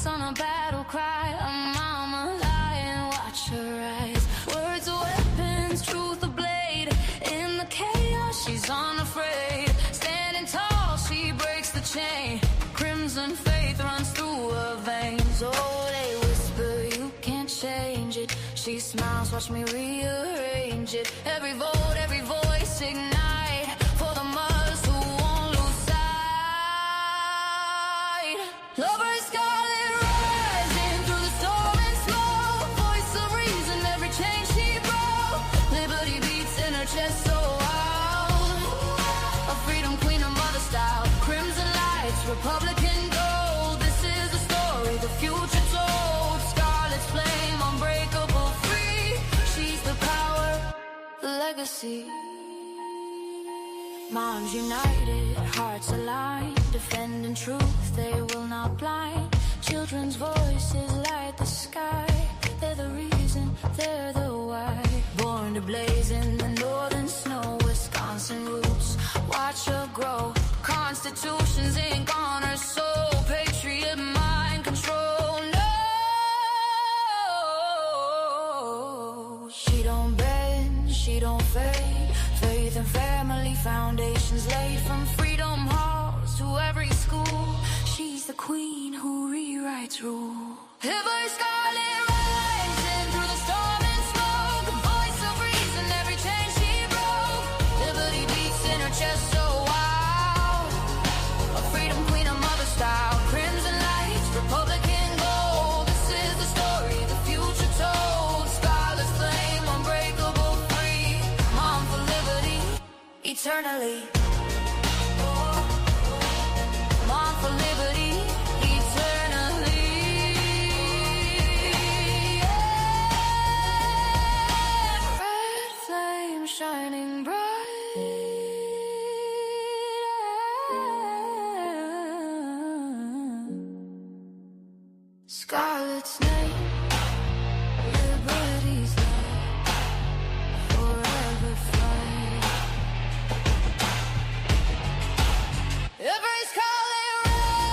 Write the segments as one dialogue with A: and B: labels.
A: lights on a battle cry. A mama lying, watch her eyes. Words are weapons, truth a blade. In the chaos, she's unafraid. Standing tall, she breaks the chain. Crimson faith runs through her veins. Oh, they whisper, you can't change it. She smiles, watch me rearrange it. Every vote, every voice ignite. For the mothers who won't lose sight. Lover Scarlett rising through the storm and smoke. Voice of reason, every chain she broke. Liberty beats in her chest so loud. A freedom queen, a mother style. Crimson lights, Republican gold. This is the story the future told. Scarlett's flame, unbreakable, free. She's the power, the legacy. Moms united, hearts aligned. Defending truth, they will not blind. Children's voices light the sky. They're the reason, they're the why. Born to blaze in the northern snow. Wisconsin roots, watch her grow. Constitution's ink on her soul. Patriot mind control. No, she don't bend, she don't fade. Faith and family foundations laid. From freedom halls to every school. She's the queen who rewrites rule. Every Scarlet rising through the storm and smoke. A voice of reason, every chain she broke. Liberty beats in her chest so wild. A freedom queen, a mother style. Crimson lights, Republican gold. This is the story the future told. Scarlet's flame, unbreakable, free. Mom for liberty, eternally. Mom for liberty, eternally. Yeah. Red flame shining bright. Scarlet's name, liberty's light, forever fight. Every Scarlet rise,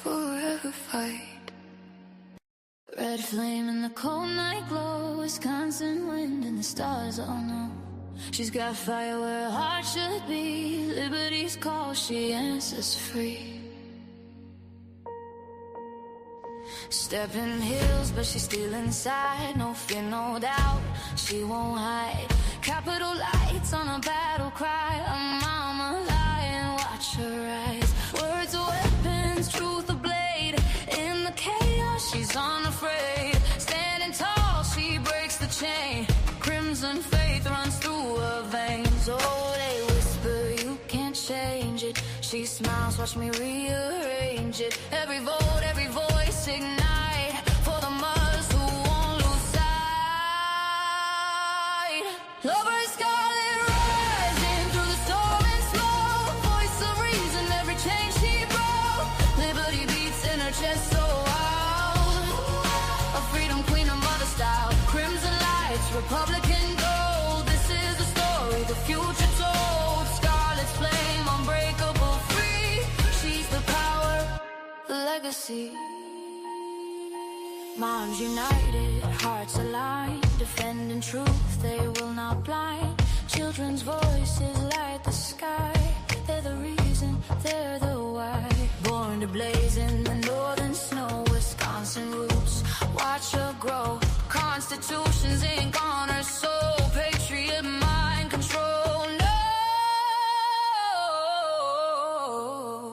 A: forever fight. Red flame in the cold night glow. Wisconsin wind and the stars all know. She's got fire where her heart should be. Liberty's call, she answers free. Stepping hills, but she's still inside. No fear, no doubt, she won't hide. Capital lights on a battle cry. A mama lying, watch her eyes. Words are weapons, truth a blade. In the chaos, she's unafraid. Standing tall, she breaks the chain. Crimson faith runs through her veins. Oh, they whisper, you can't change it. She smiles, watch me rearrange it. Every vote, every voice ignite. For the mothers who won't lose sight. Lover Scarlet rising through the storm and smoke. Voice of reason, every chain she broke. Liberty beats in her chest so loud. A freedom queen, a mother style. Crimson lights, Republican gold. This is the story the future told. Scarlet's flame, unbreakable, free. She's the power, the legacy. Moms united, hearts aligned. Defending truth, they will not blind. Children's voices light the sky. They're the reason, they're the why. Born to blaze in the northern snow. Wisconsin roots, watch her grow. Constitution's ink on her soul. Patriot mind control.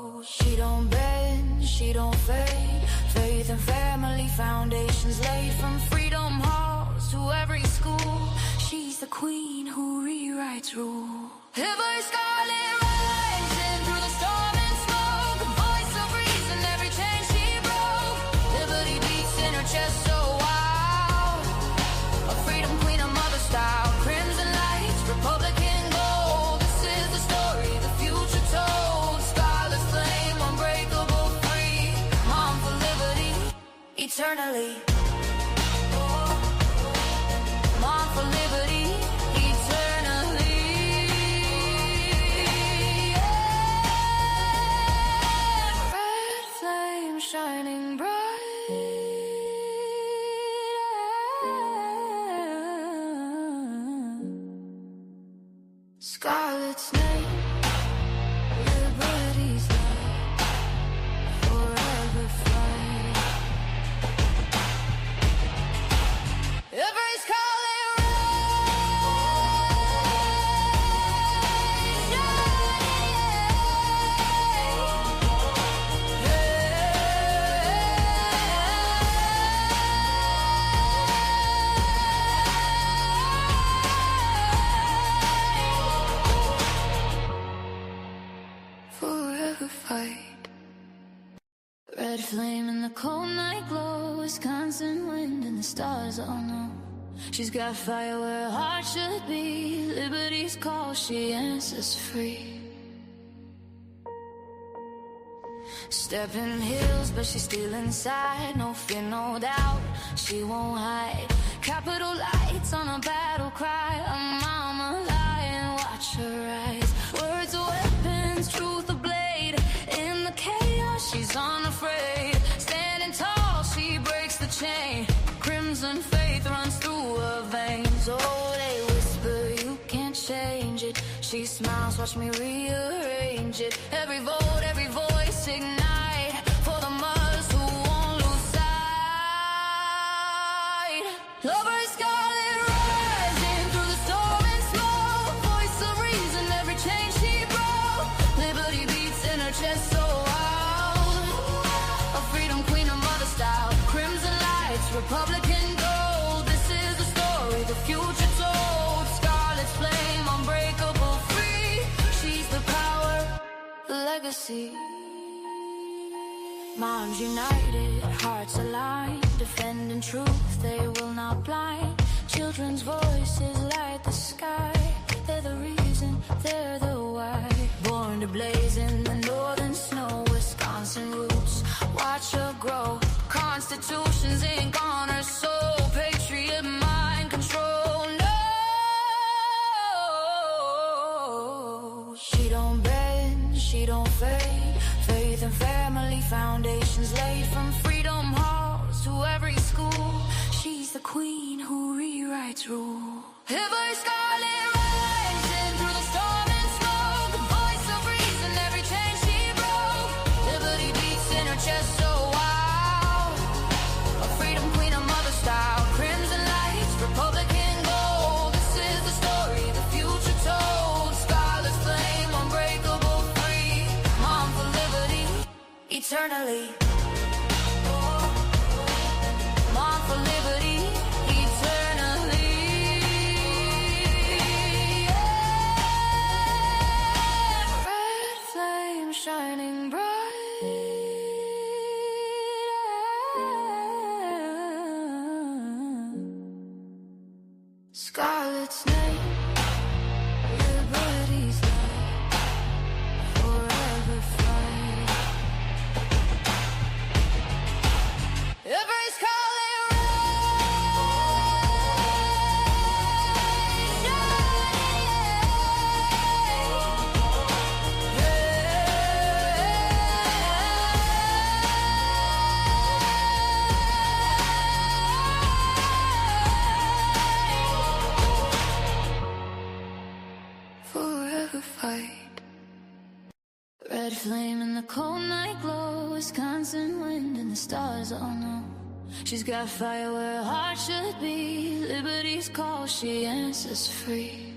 A: No, she don't bend, she don't fade. Faith and family foundations laid. From freedom halls to every school. She's the queen who rewrites rule. Every Scarlet rising through the storm and smoke. A voice of reason, every chain she broke. Liberty beats in her chest so wild. A freedom queen, a mother style. Crimson lights, Republican gold. This is the story the future told. eternally. March for liberty, eternally. Red flame shining bright. Scarlet's name, liberty's light, forever fight. Every scarlet forever fight. Red flame in the cold night glow, Wisconsin wind and the stars all know. She's got fire where her heart should be, liberty's call, she answers free. Stepping hills, but she's still inside, no fear, no doubt, she won't hide. Capital lights on a battle cry, a mama lying, watch her rise. Words are weapons, truth a blade, in the chaos she's unafraid. Standing tall, she breaks the chain, crimson faith runs through her veins. Oh, they whisper, you can't change it. She smiles, watch me rearrange it. Every vote, every voice ignite, for the mothers who won't lose sight. Lover scarlet rising through the storm and smoke, voice of reason, every chain she broke. Liberty beats in her chest so loud, a freedom queen, a mother style. Crimson lights, Republican gold, this is the story the future told. Scarlet's flame, unbreakable, free, she's the power, the legacy. Moms united, hearts aligned, defending truth, they will not blind. Children's voices light the sky, they're the reason, they're the why. Born to blaze in the northern snow, Wisconsin roots, watch her grow. Constitution's ink on her soul, patriot mind control. No, she don't bend, she don't fade. Faith and family foundations laid, from freedom halls to every school. She's the queen who rewrites rule. Every scarlet rising through the storm and smoke, the voice of reason, every chain she broke. Liberty beats in her chest so wild, a freedom queen, a mother style. Crimson lights, Republican gold, this is the story the future told. Scarlet's flame, unbreakable, free, mom for liberty, eternally. Mom for liberty, eternally. Red flame shining bright. Scarlet's name, liberty's light, forever fight. Every scarlet forever fight. Red flame in the cold night glow, Wisconsin wind and the stars all know. She's got fire where her heart should be, liberty's call, she answers free.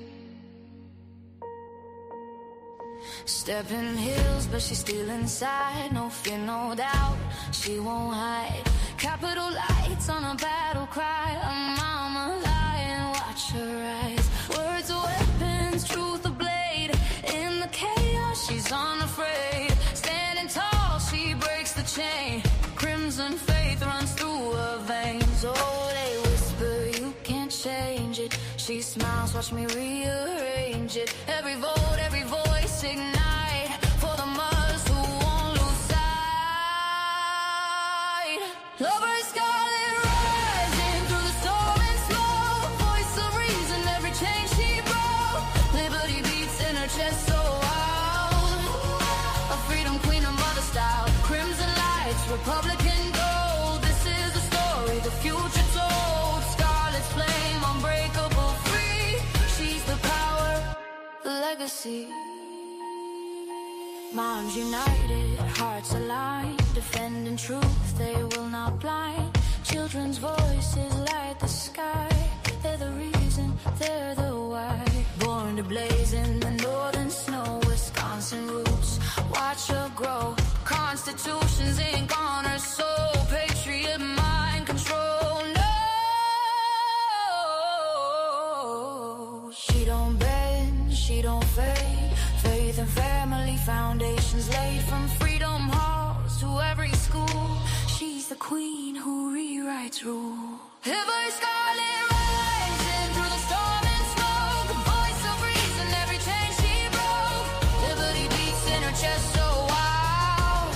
A: Stepping hills, but she's still inside, no fear, no doubt, she won't hide. Capital lights on a battle cry, a mama lying, watch her rise. Words are weapons, truth a blade, in the chaos she's unafraid. Standing tall, she breaks the chain, crimson faith runs through her veins. Oh, they whisper, you can't change it. She smiles, watch me rearrange it. Every vote, every voice ignite, for the mothers who won't lose sight. Lover scarlet legacy. Moms united, hearts aligned, defending truth, they will not blind. Children's voices light the sky, they're the reason, they're the why. Born to blaze in the northern snow, Wisconsin roots, watch her grow. Constitution's ink on her soul, patriot mind control. No, she don't bend, she don't fade. Faith and family foundations laid from freedom halls to every school. She's the queen who rewrites rule. Every scarlet rising through the storm and smoke, the voice of reason, every chain she broke. Liberty beats in her chest so wild.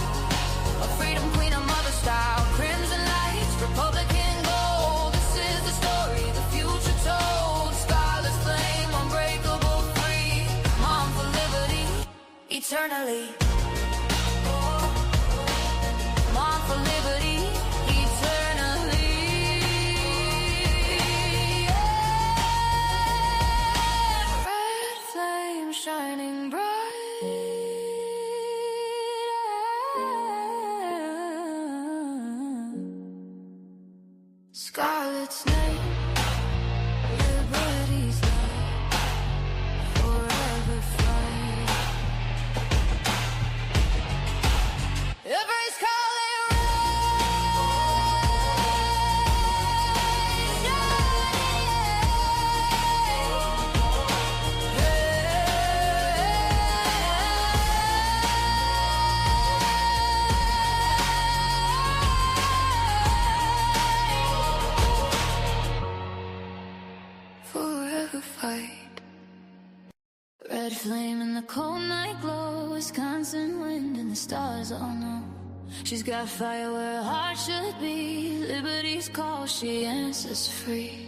A: A freedom queen, a mother style. Crimson lights, Republican gold. This is the story the future told. Scarlet's flame, unbreakable, free. Mom for liberty, eternally. Mom for liberty, eternally. Red flame shining bright. Scarlet's name, liberty's light, forever fight. Every scarlet forever fight. Red flame in the cold night glow, Wisconsin wind and the stars all know. She's got fire where her heart should be. Liberty's call, she answers free.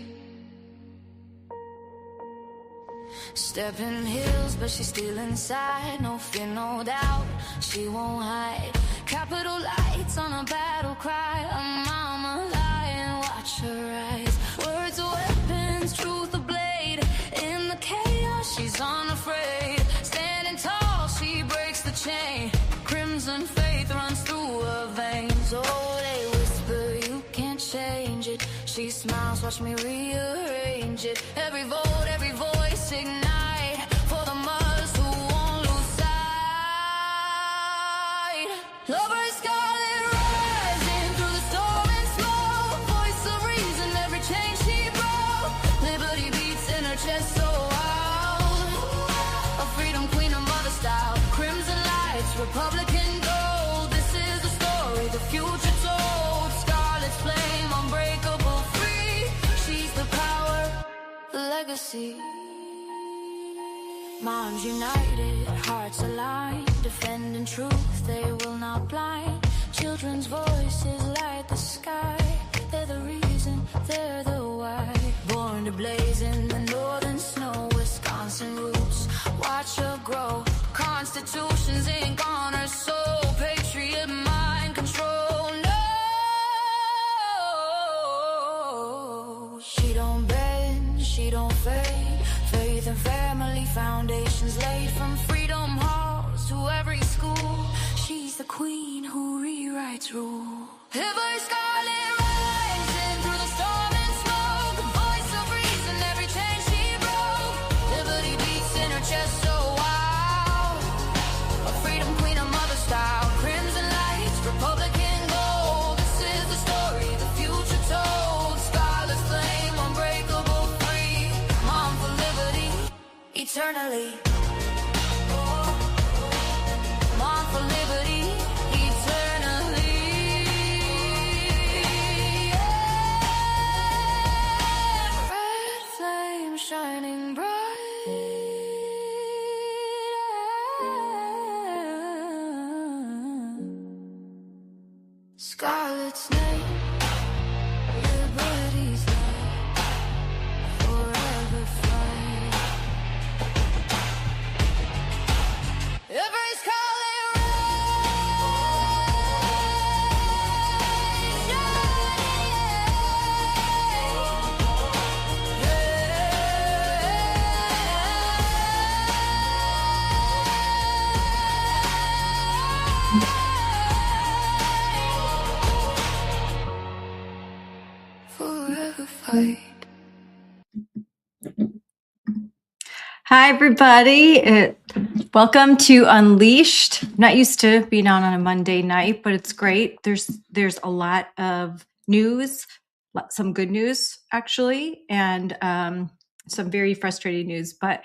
A: Stepping hills, but she's still inside. No fear, no doubt, she won't hide. Capital lights on a battle cry. A mama lion, watch her rise. Words are weapons, truth a blade. In the chaos, she's unafraid. Standing tall, she breaks the chain. Crimson faith runs through her veins. Oh, they whisper, you can't change it. She smiles, watch me rearrange it. Every vote, every voice ignite. For the mothers who won't lose sight. Lover scarlet rising through the storm and smoke. Voice of reason, every chain she broke. Liberty beats in her chest so wild. A freedom queen, a mother style. Crimson lights, Republican gold. This is the story the future told. Scarlet's flame, unbreakable, free. She's the power, the legacy. Moms united, hearts aligned, defending truth, they will not blind. Children's voices light the sky, they're the reason, they're the why. Born to blaze in the northern snow, Wisconsin roots, watch her grow. Constitution's ink on her soul, patriot mind control. No, she don't bend, she don't fade. Faith and family foundations laid from freedom halls to every school. She's the queen who rewrites rule. Every scarlet rising through the storm and smoke. The voice of reason, every chain she broke. Liberty beats in her chest so wild. A freedom queen, a mother style. Crimson lights, Republican gold. This is the story the future told. Scarlet's flame, unbreakable, free. Mom for liberty, eternally. Mom for liberty, eternally. Red flame shining bright. Scarlet's name, liberty's light, forever fight. Every scarlet rise. Forever fight.
B: Hi, everybody. Welcome to Unleashed. I'm not used to being on a Monday night, but it's great. There's a lot of news, some good news actually, and some very frustrating news. But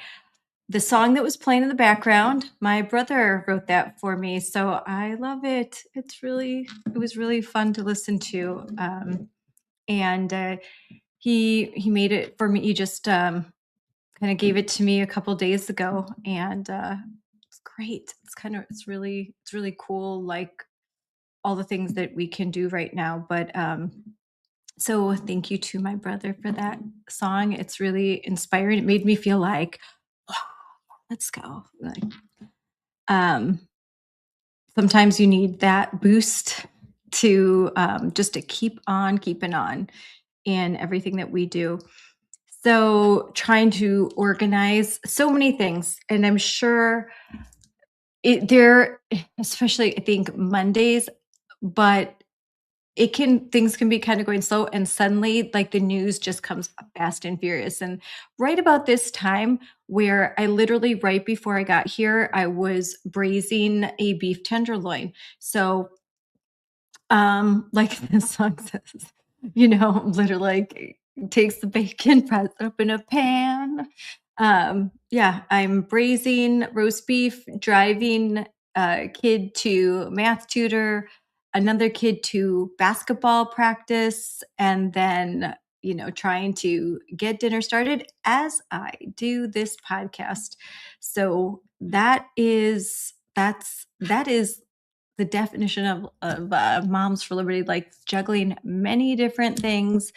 B: the song that was playing in the background, my brother wrote that for me, so I love it. It was really fun to listen to, and he made it for me. He just kind of gave it to me a couple days ago, and it's great. It's really cool, like all the things that we can do right now. But so thank you to my brother for that song. It's really inspiring. It made me feel like, wow, let's go. Like, um, sometimes you need that boost to just to keep on keeping on in everything that we do. So trying to organize so many things, and I'm sure there, especially I think Mondays, but things can be kind of going slow, and suddenly like the news just comes fast and furious. And right about this time, where I literally right before I got here, I was braising a beef tenderloin. So like the song says, literally like takes the bacon, fries it up in a pan. Yeah, I'm braising roast beef, driving a kid to math tutor, another kid to basketball practice, and then, trying to get dinner started as I do this podcast. So that is the definition of Moms for Liberty, like juggling many different things,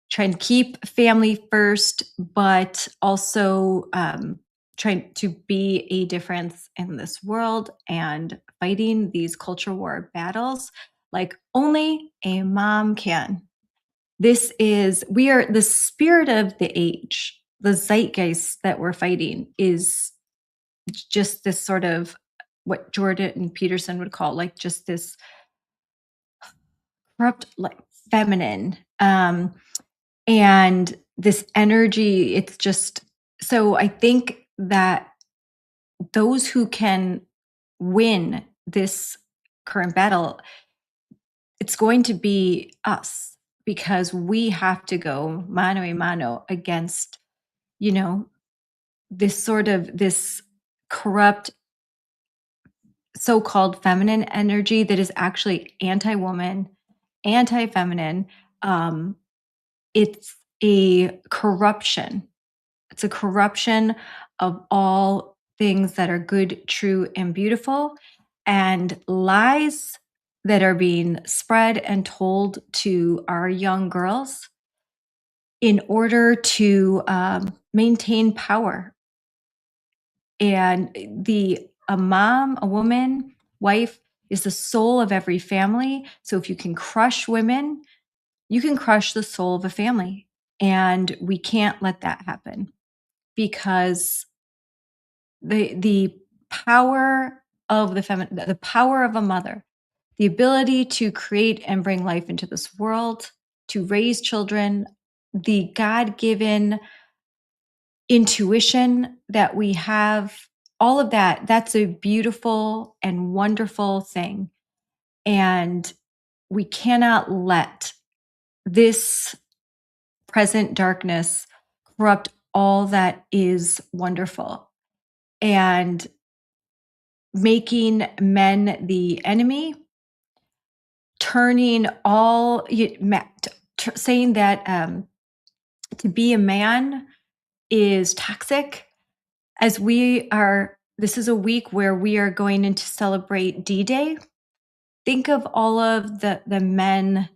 B: trying to keep family first, but also trying to be a difference in this world and fighting these culture war battles like only a mom can. We are the spirit of the age. The zeitgeist that we're fighting is just this sort of what Jordan Peterson would call like just this corrupt, like feminine, and this energy. It's just so I think that those who can win this current battle, it's going to be us, because we have to go mano a mano against, this corrupt so-called feminine energy that is actually anti-woman, anti-feminine. It's a corruption. It's a corruption of all things that are good, true, and beautiful, and lies that are being spread and told to our young girls in order to maintain power. And a mom, a woman, wife is the soul of every family. So if you can crush women, you can crush the soul of a family. And we can't let that happen, because the power of the power of a mother, the ability to create and bring life into this world, to raise children, the God-given intuition that we have, all of that's a beautiful and wonderful thing. And we cannot let this present darkness corrupt all that is wonderful, and making men the enemy, turning saying that to be a man is toxic. As this is a week where we are going in to celebrate D-Day. Think of all of the men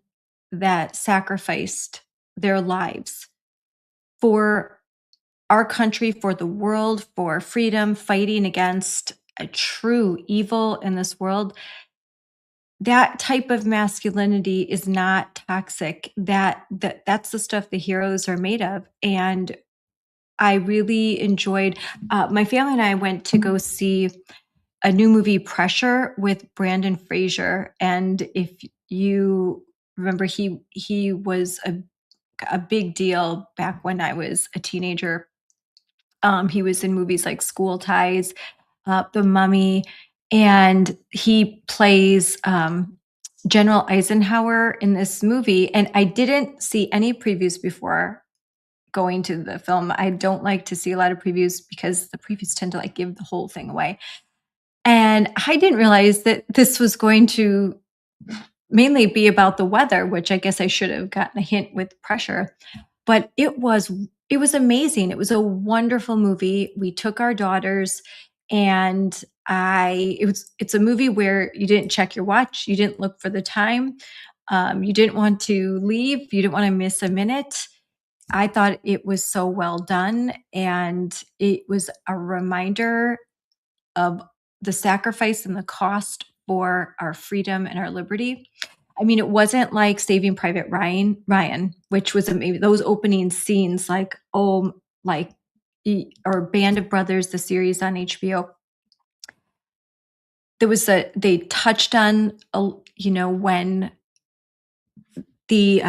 B: that sacrificed their lives for our country, for the world, for freedom, fighting against a true evil in this world. That type of masculinity is not toxic. That's the stuff the heroes are made of. And I really enjoyed, my family and I went to go see a new movie, Pressure, with Brandon Fraser. And if you remember, he was a big deal back when I was a teenager. He was in movies like School Ties, The Mummy, and he plays General Eisenhower in this movie. And I didn't see any previews before going to the film. I don't like to see a lot of previews because the previews tend to like give the whole thing away. And I didn't realize that this was going to mainly be about the weather, which I guess I should have gotten a hint with Pressure. But it was amazing. It was a wonderful movie. We took our daughters, and it's a movie where you didn't check your watch, you didn't look for the time, you didn't want to leave, you didn't want to miss a minute. I thought it was so well done, and it was a reminder of the sacrifice and the cost for our freedom and our liberty. I mean, it wasn't like Saving Private Ryan, which was amazing. Those opening scenes, like or Band of Brothers, the series on HBO. They touched on, when the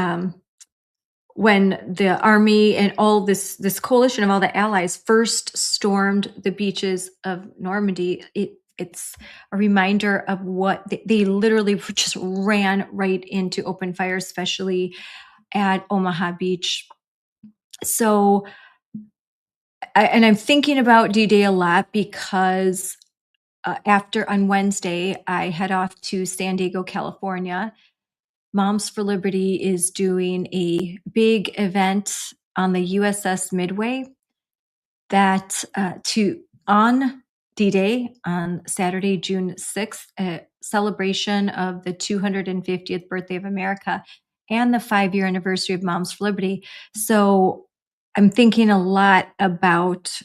B: army and all this coalition of all the allies first stormed the beaches of Normandy. It's a reminder of what they literally just ran right into open fire, especially at Omaha Beach. So, I'm thinking about D-Day a lot because on Wednesday, I head off to San Diego, California. Moms for Liberty is doing a big event on the USS Midway that on D-Day on Saturday, June 6th, a celebration of the 250th birthday of America and the 5-year anniversary of Moms for Liberty. So I'm thinking a lot about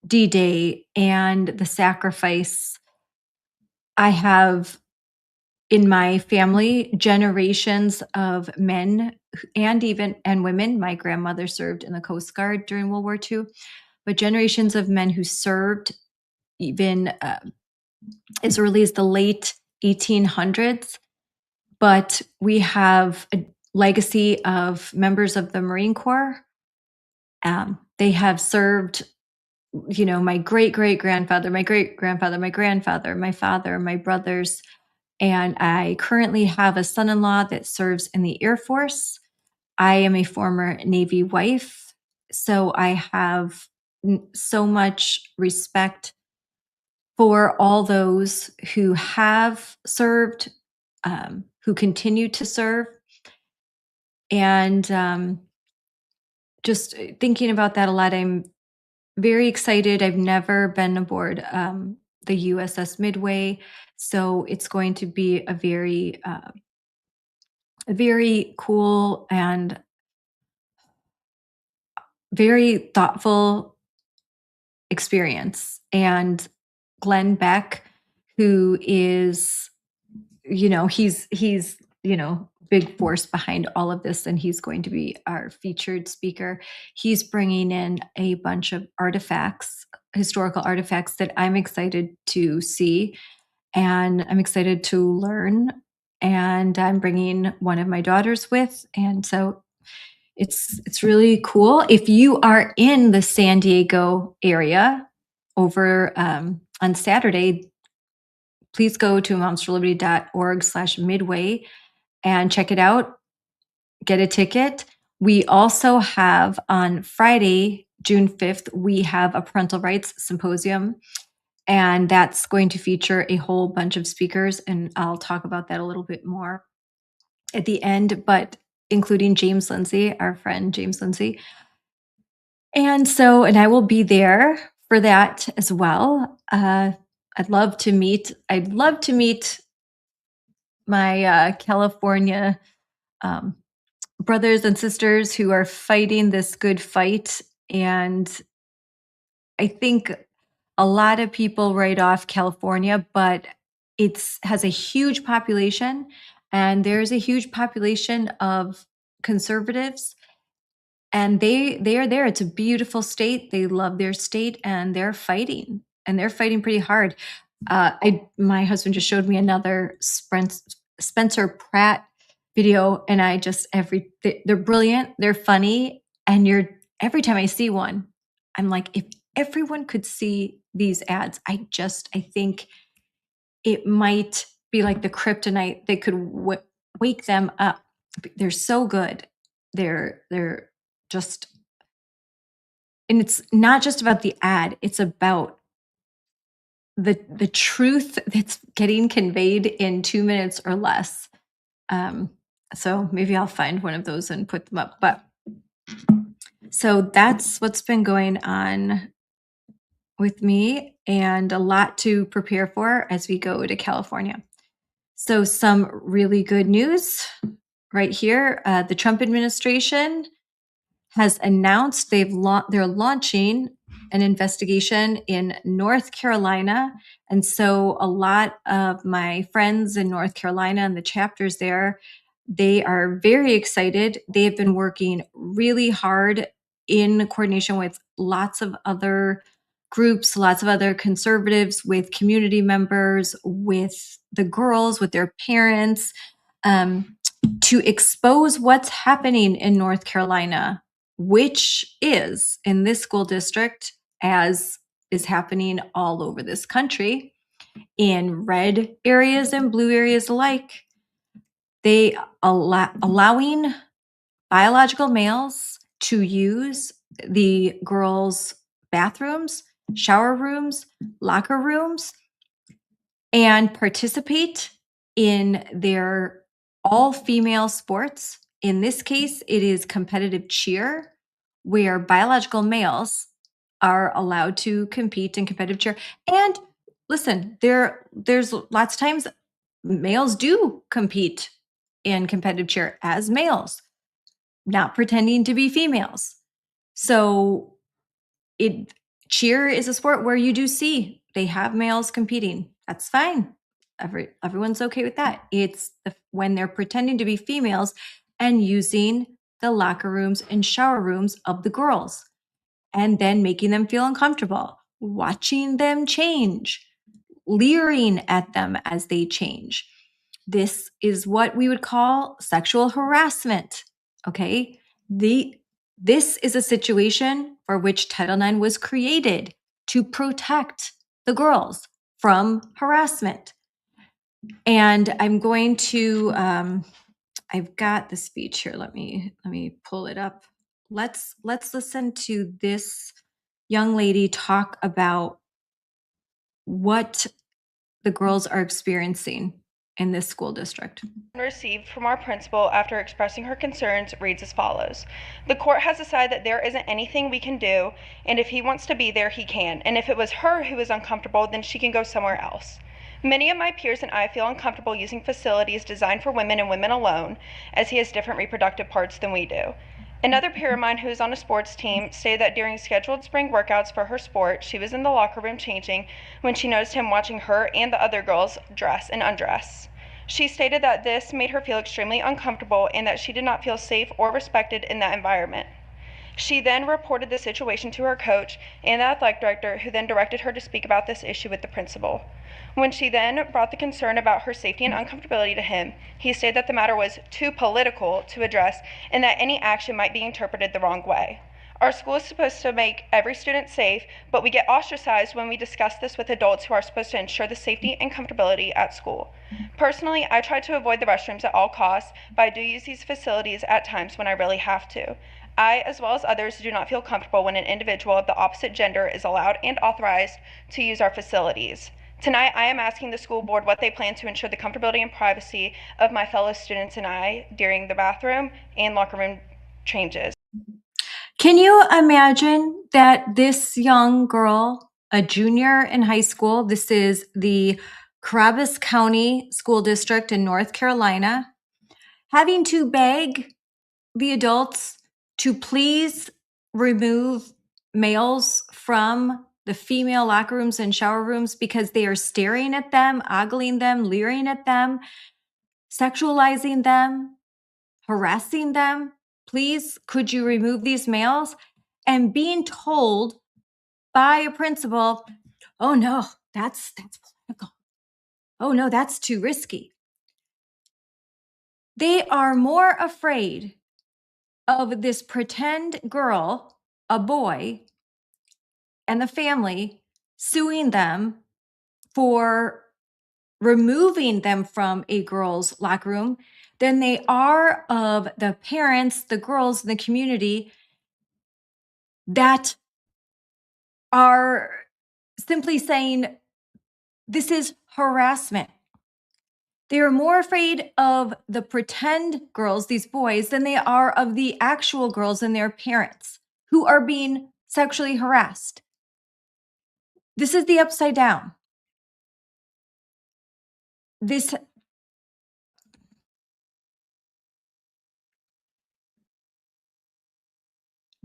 B: D-Day and the sacrifice. I have in my family generations of men and women. My grandmother served in the Coast Guard during World War II, but generations of men who served even as early as the late 1800s. But we have a legacy of members of the Marine Corps. They have served, my great-great-grandfather, my great-grandfather, my grandfather, my father, my brothers. And I currently have a son-in-law that serves in the Air Force. I am a former Navy wife, so I have so much respect for all those who have served, who continue to serve. And just thinking about that a lot, I'm very excited. I've never been aboard the USS Midway, so it's going to be a very cool and very thoughtful experience. And Glenn Beck, who is, he's big force behind all of this, and he's going to be our featured speaker. He's bringing in a bunch of historical artifacts that I'm excited to see, and I'm excited to learn. And I'm bringing one of my daughters with, and so it's really cool. If you are in the San Diego area over on Saturday, please go to momsforliberty.org/midway and check it out. Get a ticket. We also have on Friday, June 5th, we have a parental rights symposium, and that's going to feature a whole bunch of speakers, and I'll talk about that a little bit more at the end, but including James Lindsay, our friend James Lindsay. And I will be there for that as well. I'd love to meet my California brothers and sisters who are fighting this good fight. And I think a lot of people write off California, but it has a huge population, and there's a huge population of conservatives, and they are there. It's a beautiful state. They love their state, and they're fighting pretty hard. My husband just showed me another Spencer Pratt video, and they're brilliant, they're funny, and every time I see one, I'm like, if everyone could see these ads, I think it might be like the kryptonite. They could wake them up. They're so good. They're just, and it's not just about the ad, it's about the truth that's getting conveyed in 2 minutes or less. So maybe I'll find one of those and put them up. But so that's what's been going on with me, and a lot to prepare for as we go to California. So some really good news right here. The Trump administration has announced they're launching an investigation in North Carolina. And so a lot of my friends in North Carolina and the chapters there, they are very excited. They have been working really hard in coordination with lots of other groups, lots of other conservatives, with community members, with the girls, with their parents, to expose what's happening in North Carolina, which is in this school district, as is happening all over this country, in red areas and blue areas alike. They allowing biological males to use the girls' bathrooms, shower rooms, locker rooms, and participate in their all-female sports. In this case, it is competitive cheer, where biological males are allowed to compete in competitive cheer. And listen, there's lots of times males do compete in competitive cheer as males, not pretending to be females. So cheer is a sport where you do see they have males competing. That's fine. Everyone's okay with that. It's when they're pretending to be females and using the locker rooms and shower rooms of the girls, and then making them feel uncomfortable, watching them change, leering at them as they change. This is what we would call sexual harassment. Okay. This is a situation for which Title IX was created, to protect the girls from harassment. And I'm going to, I've got the speech here. Let me pull it up. Let's listen to this young lady talk about what the girls are experiencing in this school district.
C: Received from our principal after expressing her concerns reads as follows. The court has decided that there isn't anything we can do, and if he wants to be there, he can. And if it was her who was uncomfortable, then she can go somewhere else. Many of my peers and I feel uncomfortable using facilities designed for women and women alone, as he has different reproductive parts than we do. Another peer of mine who is on a sports team stated that during scheduled spring workouts for her sport, she was in the locker room changing when she noticed him watching her and the other girls dress and undress. She stated that this made her feel extremely uncomfortable and that she did not feel safe or respected in that environment. She then reported the situation to her coach and the athletic director, who then directed her to speak about this issue with the principal. When she then brought the concern about her safety and uncomfortability to him, he stated that the matter was too political to address and that any action might be interpreted the wrong way. Our school is supposed to make every student safe, but we get ostracized when we discuss this with adults who are supposed to ensure the safety and comfortability at school. Personally, I try to avoid the restrooms at all costs, but I do use these facilities at times when I really have to. I, as well as others, do not feel comfortable when an individual of the opposite gender is allowed and authorized to use our facilities. Tonight, I am asking the school board what they plan to ensure the comfortability and privacy of my fellow students and I during the bathroom and locker room changes.
B: Can you imagine that this young girl, a junior in high school, this is the Carabas County School District in North Carolina, having to beg the adults to please remove males from the female locker rooms and shower rooms because they are staring at them, ogling them, leering at them, sexualizing them, harassing them? Please, could you remove these males? And being told by a principal, oh no, that's Oh no, that's too risky. They are more afraid of this pretend girl, a boy, and the family suing them for removing them from a girl's locker room than they are of the parents, the girls in the community that are simply saying, this is harassment. They are more afraid of the pretend girls, these boys, than they are of the actual girls and their parents who are being sexually harassed. This is the upside down. This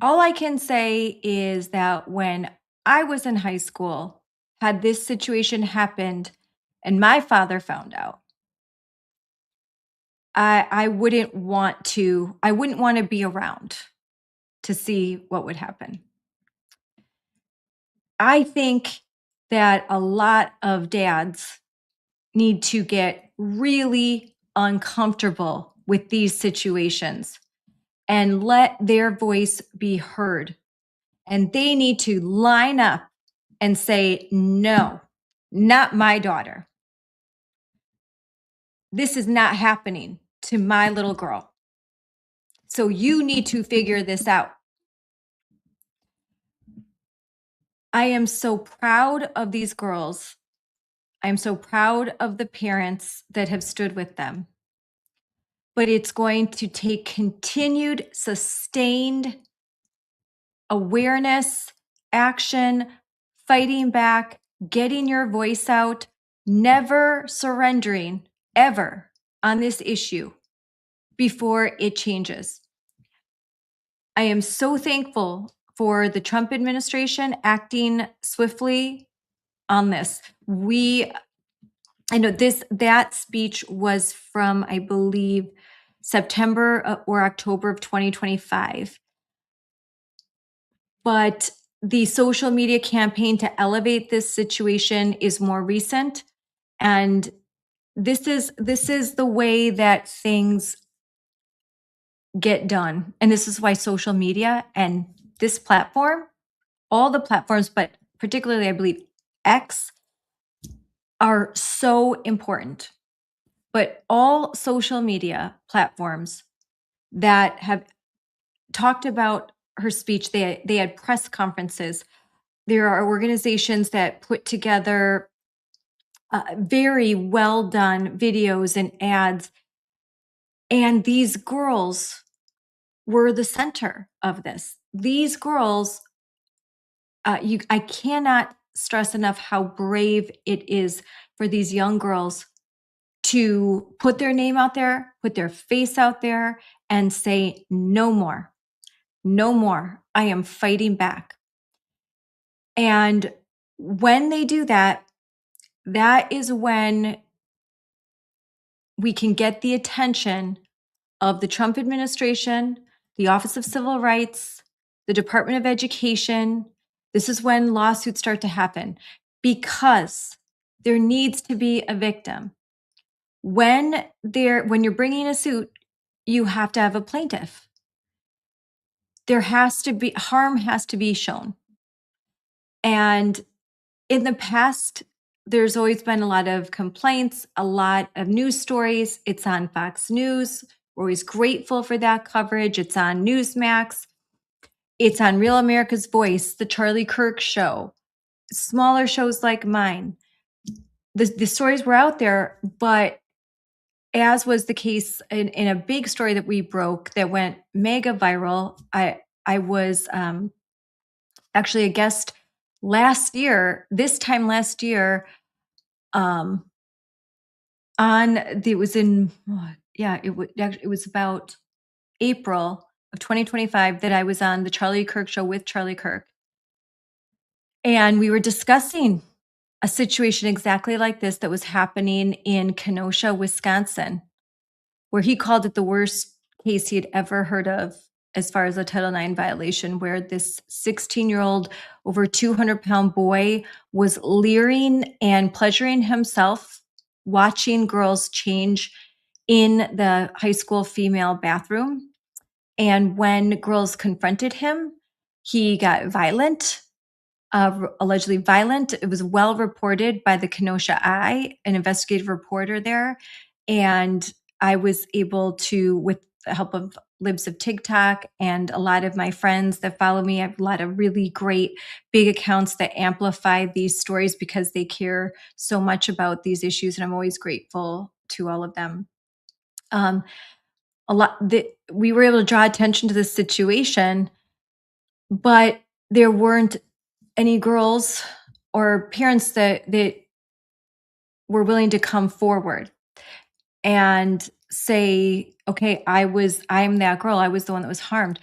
B: all I can say is that when I was in high school, had this situation happened and my father found out, I wouldn't want to be around to see what would happen. I think that a lot of dads need to get really uncomfortable with these situations and let their voice be heard. And they need to line up and say, no, not my daughter. This is not happening to my little girl. So you need to figure this out. I am so proud of these girls. I'm so proud of the parents that have stood with them. But it's going to take continued, sustained awareness, action, fighting back, getting your voice out, never surrendering ever on this issue before it changes. I am so thankful for the Trump administration acting swiftly on this. I know that speech was from, I believe, September or October of 2025. But the social media campaign to elevate this situation is more recent. And this is the way that things get done. And this is why social media and this platform, all the platforms, but particularly I believe X, are so important. But all social media platforms that have talked about her speech, they had press conferences. There are organizations that put together very well done videos and ads. And these girls were the center of this. These girls, I cannot stress enough how brave it is for these young girls to put their name out there, put their face out there, and say, no more, no more. I am fighting back. And when they do that, that is when we can get the attention of the Trump administration, the Office of Civil Rights, the Department of Education. This is when lawsuits start to happen because there needs to be a victim. When you're bringing a suit, you have to have a plaintiff. Harm has to be shown. And in the past, there's always been a lot of complaints, a lot of news stories. It's on Fox News. We're always grateful for that coverage. It's on Newsmax. It's on Real America's Voice, The Charlie Kirk Show, smaller shows like mine. The stories were out there, but as was the case in a big story that we broke that went mega viral, I was actually a guest this time last year, it was about April of 2025 that I was on the Charlie Kirk Show with Charlie Kirk. And we were discussing a situation exactly like this that was happening in Kenosha, Wisconsin, where he called it the worst case he had ever heard of as far as a Title IX violation, where this 16-year-old, over 200-pound boy was leering and pleasuring himself watching girls change in the high school female bathroom. And when girls confronted him, he got violent, allegedly violent. It was well reported by the Kenosha Eye, an investigative reporter there. And I was able to, with the help of Libs of TikTok and a lot of my friends that follow me, I have a lot of really great big accounts that amplify these stories because they care so much about these issues. And I'm always grateful to all of them. We were able to draw attention to this situation, but there weren't any girls or parents that were willing to come forward and say, okay, I'm that girl. I was the one that was harmed.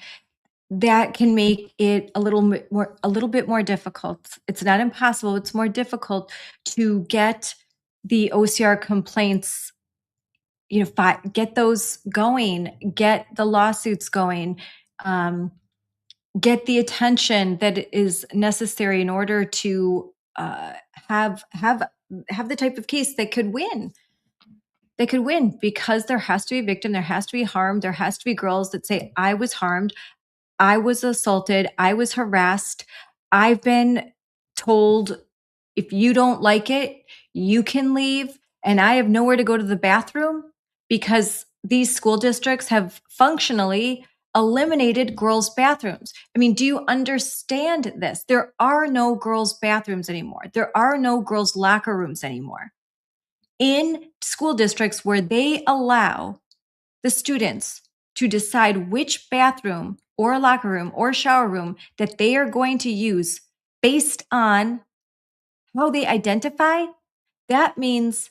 B: That can make it a little bit more difficult. It's not impossible. It's more difficult to get the OCR complaints, get those going, get the lawsuits going, get the attention that is necessary in order to have the type of case that could win. They could win because there has to be a victim, there has to be harm, there has to be girls that say, I was harmed, I was assaulted, I was harassed, I've been told if you don't like it, you can leave, and I have nowhere to go to the bathroom because these school districts have functionally eliminated girls' bathrooms. I mean, do you understand this? There are no girls' bathrooms anymore. There are no girls' locker rooms anymore. In school districts where they allow the students to decide which bathroom or locker room or shower room that they are going to use based on how they identify, that means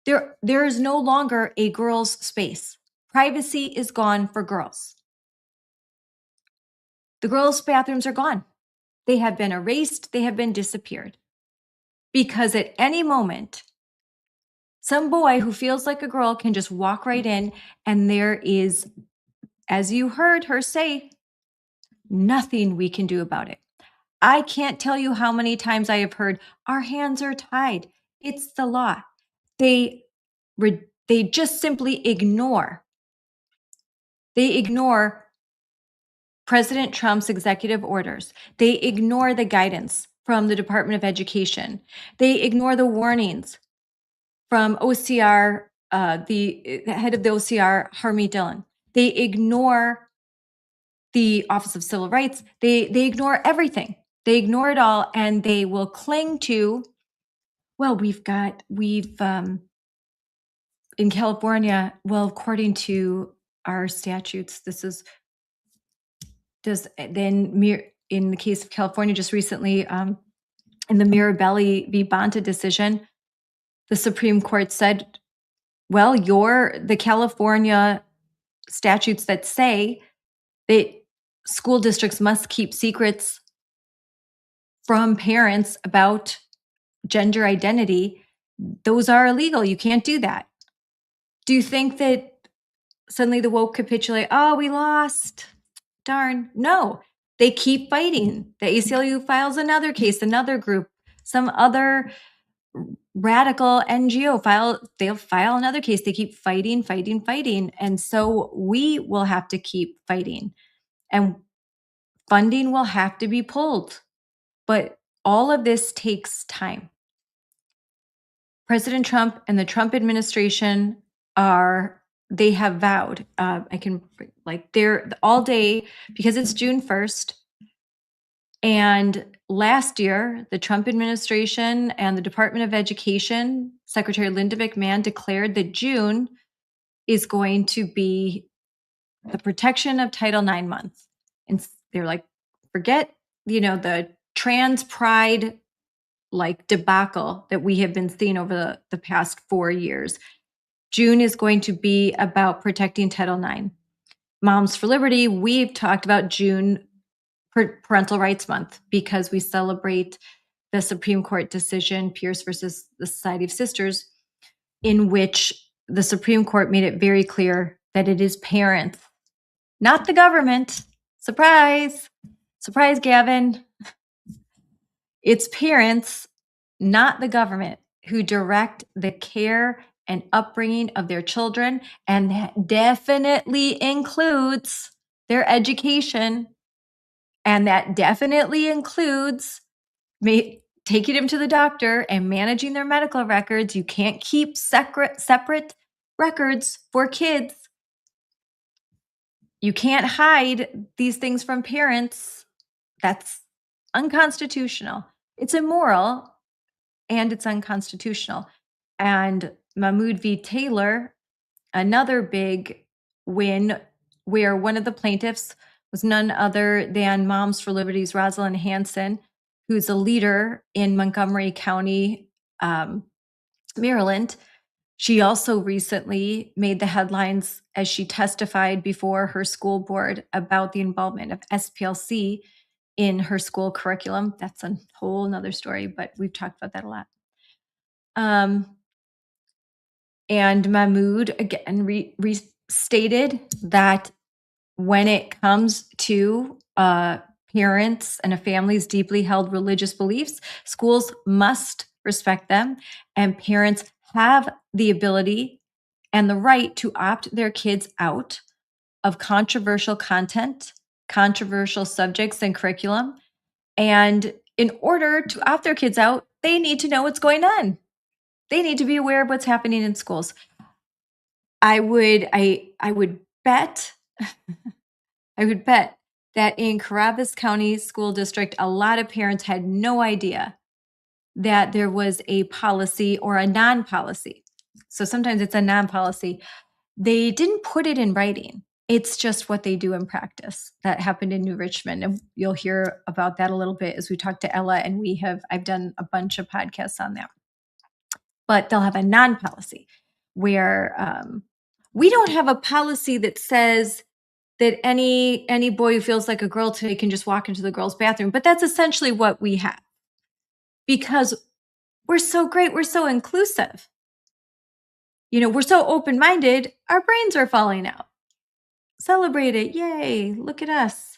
B: there is no longer a girls' space. Privacy is gone for girls. The girls' bathrooms are gone. They have been erased. They have been disappeared. Because at any moment, some boy who feels like a girl can just walk right in, and there is, as you heard her say, nothing we can do about it. I can't tell you how many times I have heard, our hands are tied. It's the law. They just simply ignore. They ignore President Trump's executive orders. They ignore the guidance from the Department of Education. They ignore the warnings from OCR, the head of the OCR, Harmy Dillon. They ignore the Office of Civil Rights. They ignore everything. They ignore it all, and they will cling to, well, we've in California, well, according to our statutes, in the case of California just recently, in the Mirabelli v. Bonta decision, the Supreme Court said, well, the California statutes that say that school districts must keep secrets from parents about gender identity, those are illegal. You can't do that. Do you think that suddenly the woke capitulate? Oh, we lost. Darn. No, they keep fighting. The ACLU files another case, another group, some other radical NGO they'll file another case. They keep fighting. And so we will have to keep fighting, and funding will have to be pulled. But all of this takes time. President Trump and the Trump administration they have vowed, they're all day, because it's June 1st. And last year, the Trump administration and the Department of Education, Secretary Linda McMahon, declared that June is going to be the protection of Title IX month. And they're like, forget, the trans pride debacle that we have been seeing over the past 4 years. June is going to be about protecting Title IX. Moms for Liberty, we've talked about June Parental Rights Month because we celebrate the Supreme Court decision, Pierce versus the Society of Sisters, in which the Supreme Court made it very clear that it is parents, not the government, Surprise! Surprise, Gavin. It's parents, not the government, who direct the care and upbringing of their children, and that definitely includes their education, and that definitely includes taking them to the doctor and managing their medical records. You can't keep separate records for kids. You can't hide these things from parents. That's unconstitutional. It's immoral and it's unconstitutional. And Mahmoud v. Taylor, another big win, where one of the plaintiffs was none other than Moms for Liberty's Rosalind Hanson, who's a leader in Montgomery County, Maryland. She also recently made the headlines as she testified before her school board about the involvement of SPLC in her school curriculum. That's a whole nother story, but we've talked about that a lot. And Mahmoud again restated that when it comes to parents and a family's deeply held religious beliefs, schools must respect them, and parents have the ability and the right to opt their kids out of controversial content, controversial subjects and curriculum. And in order to opt their kids out, they need to know what's going on. They need to be aware of what's happening in schools. I would bet I would bet that in Caravas County School District, a lot of parents had no idea that there was a policy or a non-policy. So sometimes it's a non-policy. They didn't put it in writing. It's just what they do in practice. That happened in New Richmond. And you'll hear about that a little bit as we talk to Ella, and I've done a bunch of podcasts on that. But they'll have a non-policy where we don't have a policy that says that any boy who feels like a girl today can just walk into the girls' bathroom. But that's essentially what we have, because we're so great. We're so inclusive. We're so open-minded. Our brains are falling out. Celebrate it. Yay. Look at us.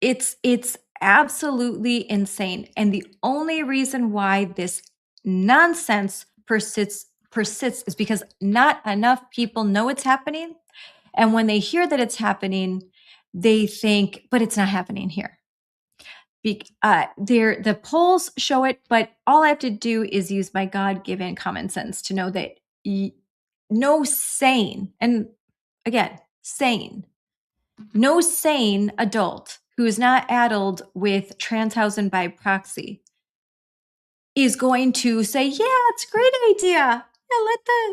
B: It's absolutely insane. And the only reason why this nonsense persists is because not enough people know it's happening. And when they hear that it's happening, they think, but it's not happening here. The polls show it, but all I have to do is use my God-given common sense to know that no sane adult who is not addled with Transhausen by proxy is going to say, yeah, it's a great idea. Yeah,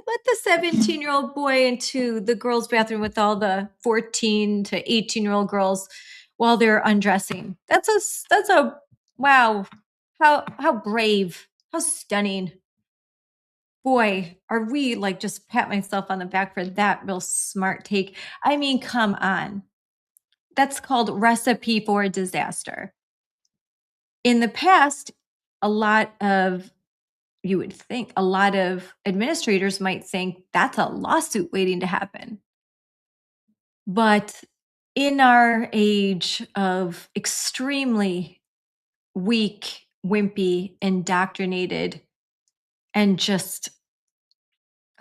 B: let the 17-year-old boy into the girls' bathroom with all the 14 to 18-year-old girls while they're undressing. That's a wow. How brave, how stunning. Boy, are we just pat myself on the back for that real smart take. I mean, come on. That's called recipe for disaster. In the past, you would think a lot of administrators might think that's a lawsuit waiting to happen. But in our age of extremely weak, wimpy, indoctrinated, and just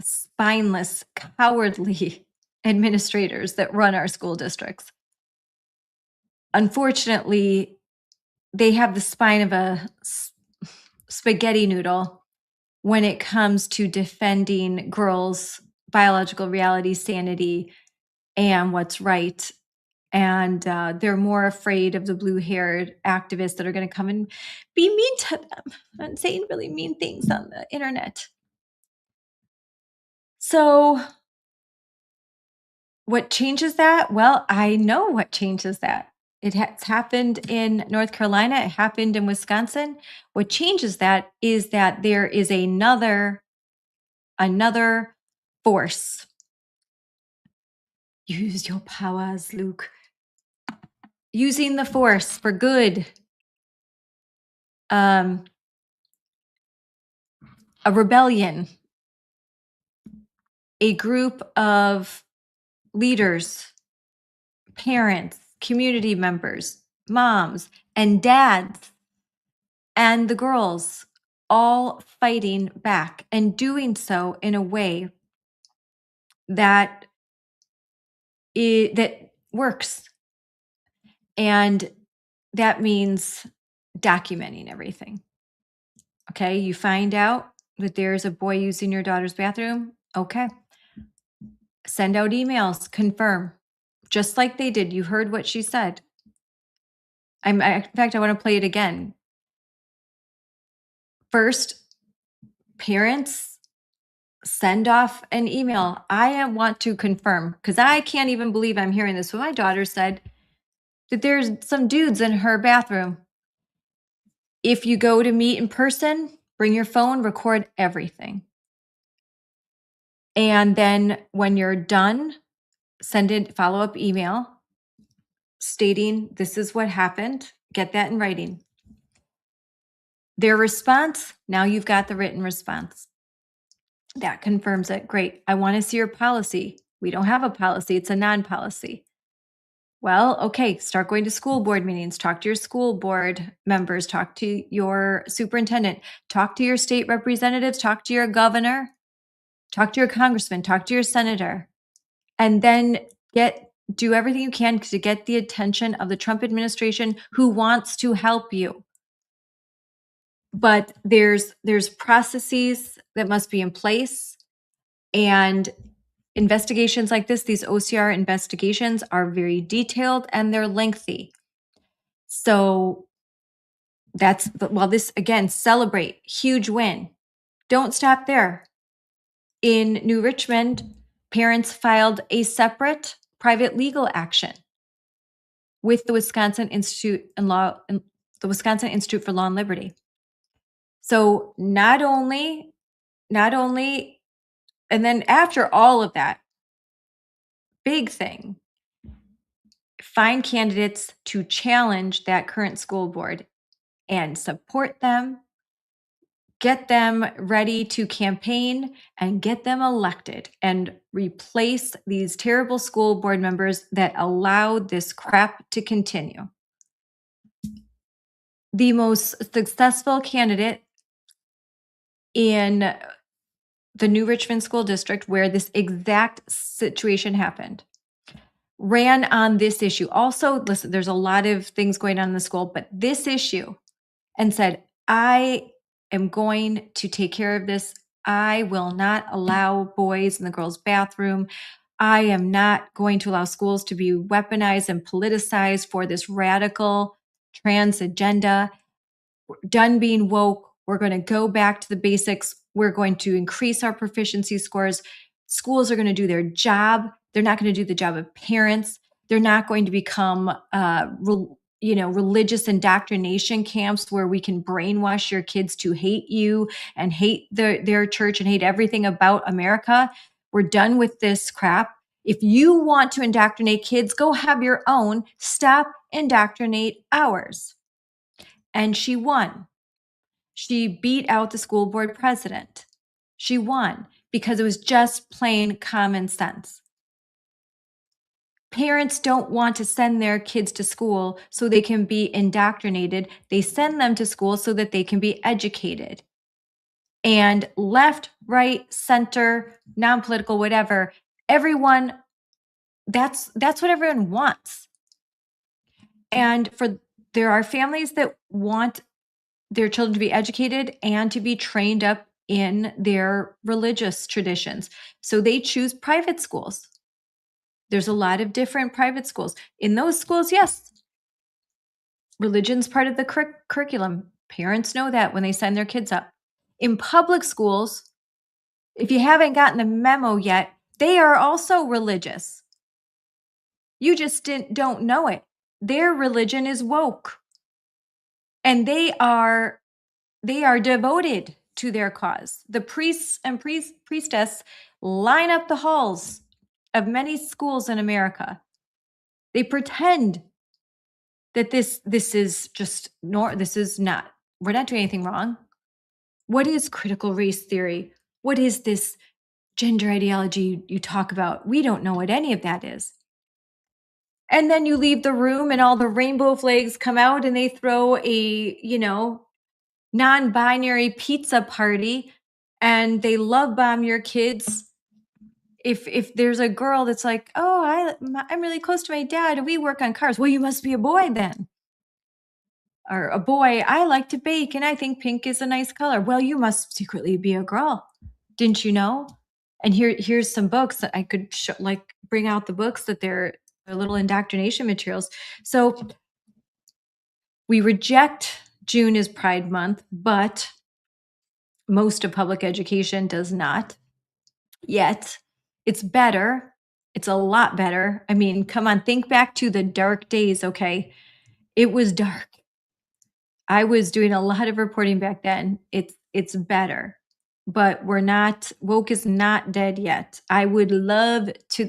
B: spineless, cowardly administrators that run our school districts, unfortunately, they have the spine of a spaghetti noodle when it comes to defending girls' biological reality, sanity, and what's right. And they're more afraid of the blue-haired activists that are going to come and be mean to them and saying really mean things on the internet. So what changes that? Well, I know what changes that. It has happened in North Carolina. It happened in Wisconsin. What changes that is that there is another force. Use your powers, Luke. Using the force for good. A rebellion. A group of leaders, parents, community members, moms, and dads, and the girls all fighting back and doing so in a way that that works. And that means documenting everything. Okay, you find out that there's a boy using your daughter's bathroom. Okay, send out emails, confirm, just like they did. You heard what she said. In fact, I want to play it again. First, parents, send off an email. I want to confirm, because I can't even believe I'm hearing this. When my daughter said that there's some dudes in her bathroom. If you go to meet in person, bring your phone, record everything. And then when you're done, send a follow-up email stating this is what happened. Get that in writing. Their response, now you've got the written response. That confirms it. Great. I want to see your policy. We don't have a policy. It's a non-policy. Well, okay, start going to school board meetings, talk to your school board members, talk to your superintendent, talk to your state representatives, talk to your governor, talk to your congressman, talk to your senator, and then do everything you can to get the attention of the Trump administration, who wants to help you. But there's processes that must be in place, and investigations like this, these OCR investigations, are very detailed and they're lengthy. So this again, celebrate, huge win. Don't stop there. In New Richmond, parents filed a separate private legal action with the Wisconsin Institute for Law and Liberty. So not only, and then after all of that, big thing, find candidates to challenge that current school board and support them, get them ready to campaign, and get them elected and replace these terrible school board members that allowed this crap to continue. The most successful candidate in the New Richmond School District, where this exact situation happened, ran on this issue. Also, listen, there's a lot of things going on in the school, but this issue, and said, I am going to take care of this. I will not allow boys in the girls' bathroom. I am not going to allow schools to be weaponized and politicized for this radical trans agenda. We're done being woke. We're going to go back to the basics. We're going to increase our proficiency scores. Schools are going to do their job. They're not going to do the job of parents. They're not going to become religious indoctrination camps where we can brainwash your kids to hate you and hate their church and hate everything about America. We're done with this crap. If you want to indoctrinate kids, go have your own. Stop indoctrinate ours. And she won. She beat out the school board president. She won because it was just plain common sense. Parents don't want to send their kids to school so they can be indoctrinated. They send them to school so that they can be educated. And left, right, center, non-political, whatever, everyone, that's what everyone wants. And there are families that want their children to be educated and to be trained up in their religious traditions. So they choose private schools. There's a lot of different private schools. In those schools, yes, religion's part of the curriculum. Parents know that when they send their kids up. In public schools, if you haven't gotten the memo yet, they are also religious. You just don't know it. Their religion is woke. And they are devoted to their cause. The priests and priestess line up the halls of many schools in America. They pretend that this is just this is not. We're not doing anything wrong. What is critical race theory? What is this gender ideology you talk about? We don't know what any of that is. And then you leave the room and all the rainbow flags come out and they throw a, non-binary pizza party and they love bomb your kids. If there's a girl that's like, oh, I'm really close to my dad and we work on cars. Well, you must be a boy then. Or a boy, I like to bake and I think pink is a nice color. Well, you must secretly be a girl. Didn't you know? And here's some books that I could bring out the books that they're little indoctrination materials. So we reject June as Pride Month, but most of public education does not yet. It's better. It's a lot better. I mean, come on, think back to the dark days, okay? It was dark. I was doing a lot of reporting back then. It's better. But woke is not dead yet. I would love for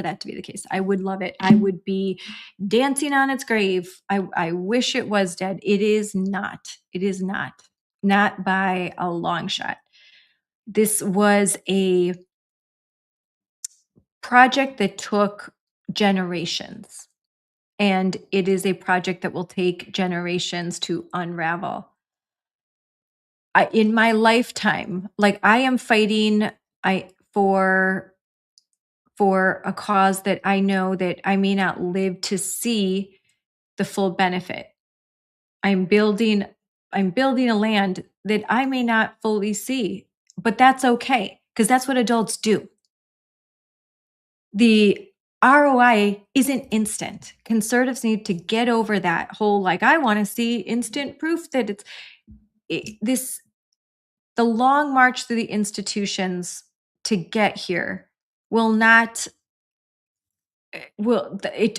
B: that to be the case. I would love it. I would be dancing on its grave. I wish it was dead. It is not. It is not. Not by a long shot. This was a project that took generations. And it is a project that will take generations to unravel. In my lifetime, I am fighting for a cause that I know that I may not live to see the full benefit. I'm building a land that I may not fully see, but that's okay because that's what adults do. The ROI isn't instant. Conservatives need to get over that whole I want to see instant proof that the long march through the institutions to get here it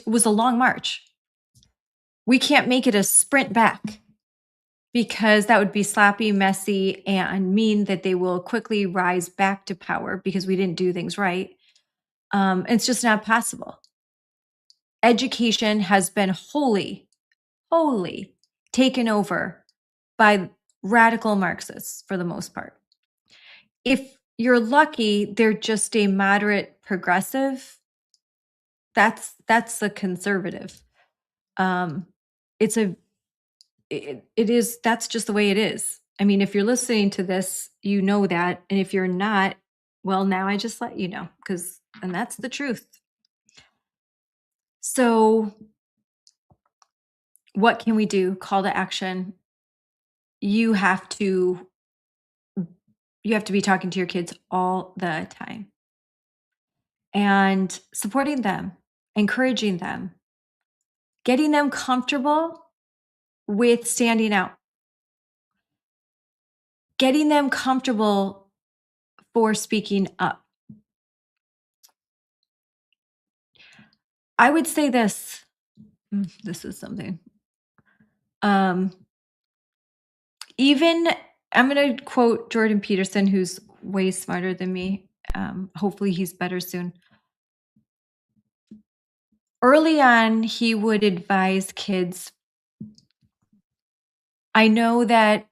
B: was a long march. We can't make it a sprint back because that would be sloppy, messy, and mean that they will quickly rise back to power because we didn't do things right. It's just not possible. Education has been wholly taken over by radical Marxists for the most part. If you're lucky, they're just a moderate progressive. That's the conservative. That's just the way it is. I mean, if you're listening to this, you know that. And if you're not, well, now I just let you know and that's the truth. So what can we do? Call to action. You have to be talking to your kids all the time and supporting them, encouraging them, getting them comfortable with standing out, getting them comfortable for speaking up. I would say this is something. Even I'm going to quote Jordan Peterson, who's way smarter than me. Hopefully he's better soon. Early on, he would advise kids. I know that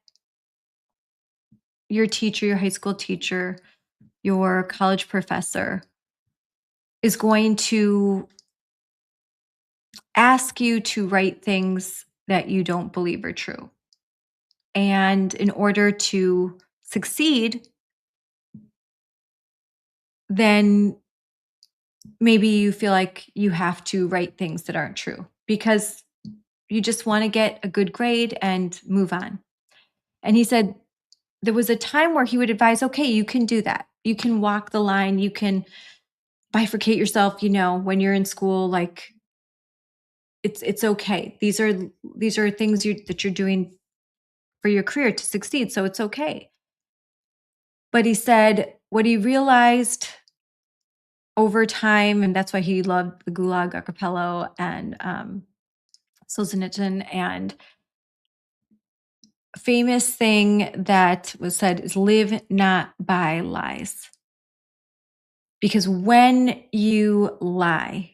B: your teacher, your high school teacher, your college professor is going to ask you to write things that you don't believe are true. And in order to succeed, then maybe you feel like you have to write things that aren't true because you just want to get a good grade and move on. And he said there was a time where he would advise, okay, you can do that. You can walk the line. You can bifurcate yourself, when you're in school, it's okay. These are things that you're doing for your career to succeed. So it's okay. But he said what he realized over time, and that's why he loved the Gulag Archipelago and Solzhenitsyn, and a famous thing that was said is live not by lies. Because when you lie,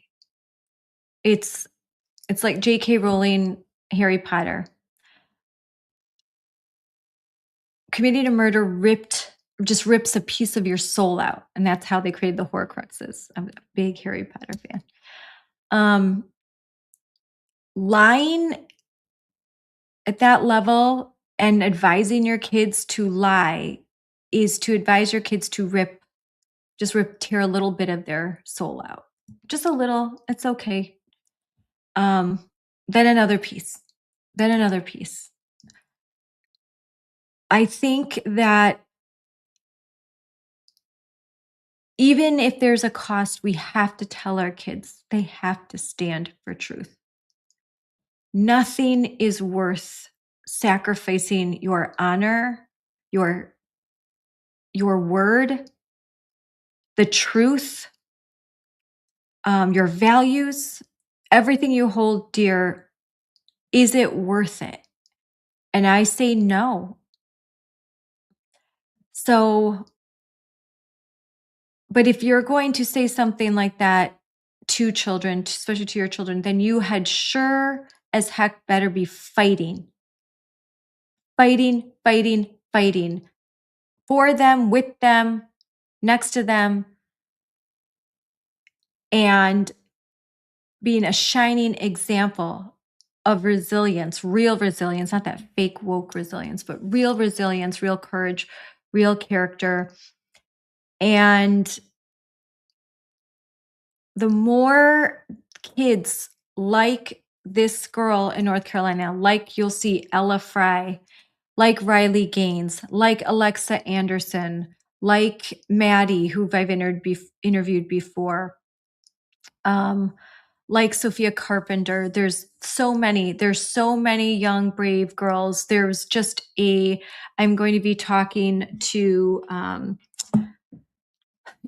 B: it's like J.K. Rowling, Harry Potter. Committing a murder ripped just rips a piece of your soul out. And that's how they created the Horcruxes. I'm a big Harry Potter fan. Lying at that level and advising your kids to lie is to advise your kids to tear a little bit of their soul out. Just a little, it's okay. Then another piece. I think that even if there's a cost, we have to tell our kids they have to stand for truth. Nothing is worth sacrificing your honor, your word, the truth, your values, everything you hold dear. Is it worth it? And I say no. So, but if you're going to say something like that to children, especially to your children, then you had sure as heck better be fighting for them, with them, next to them, and being a shining example of resilience, real resilience, not that fake woke resilience, but real resilience, real courage, real character. And the more kids like this girl in North Carolina, like you'll see Ella Frei, like Riley Gaines, like Alexa Anderson, like Maddie, who I've interviewed before, like Sophia Carpenter. There's so many young, brave girls. I'm going to be talking to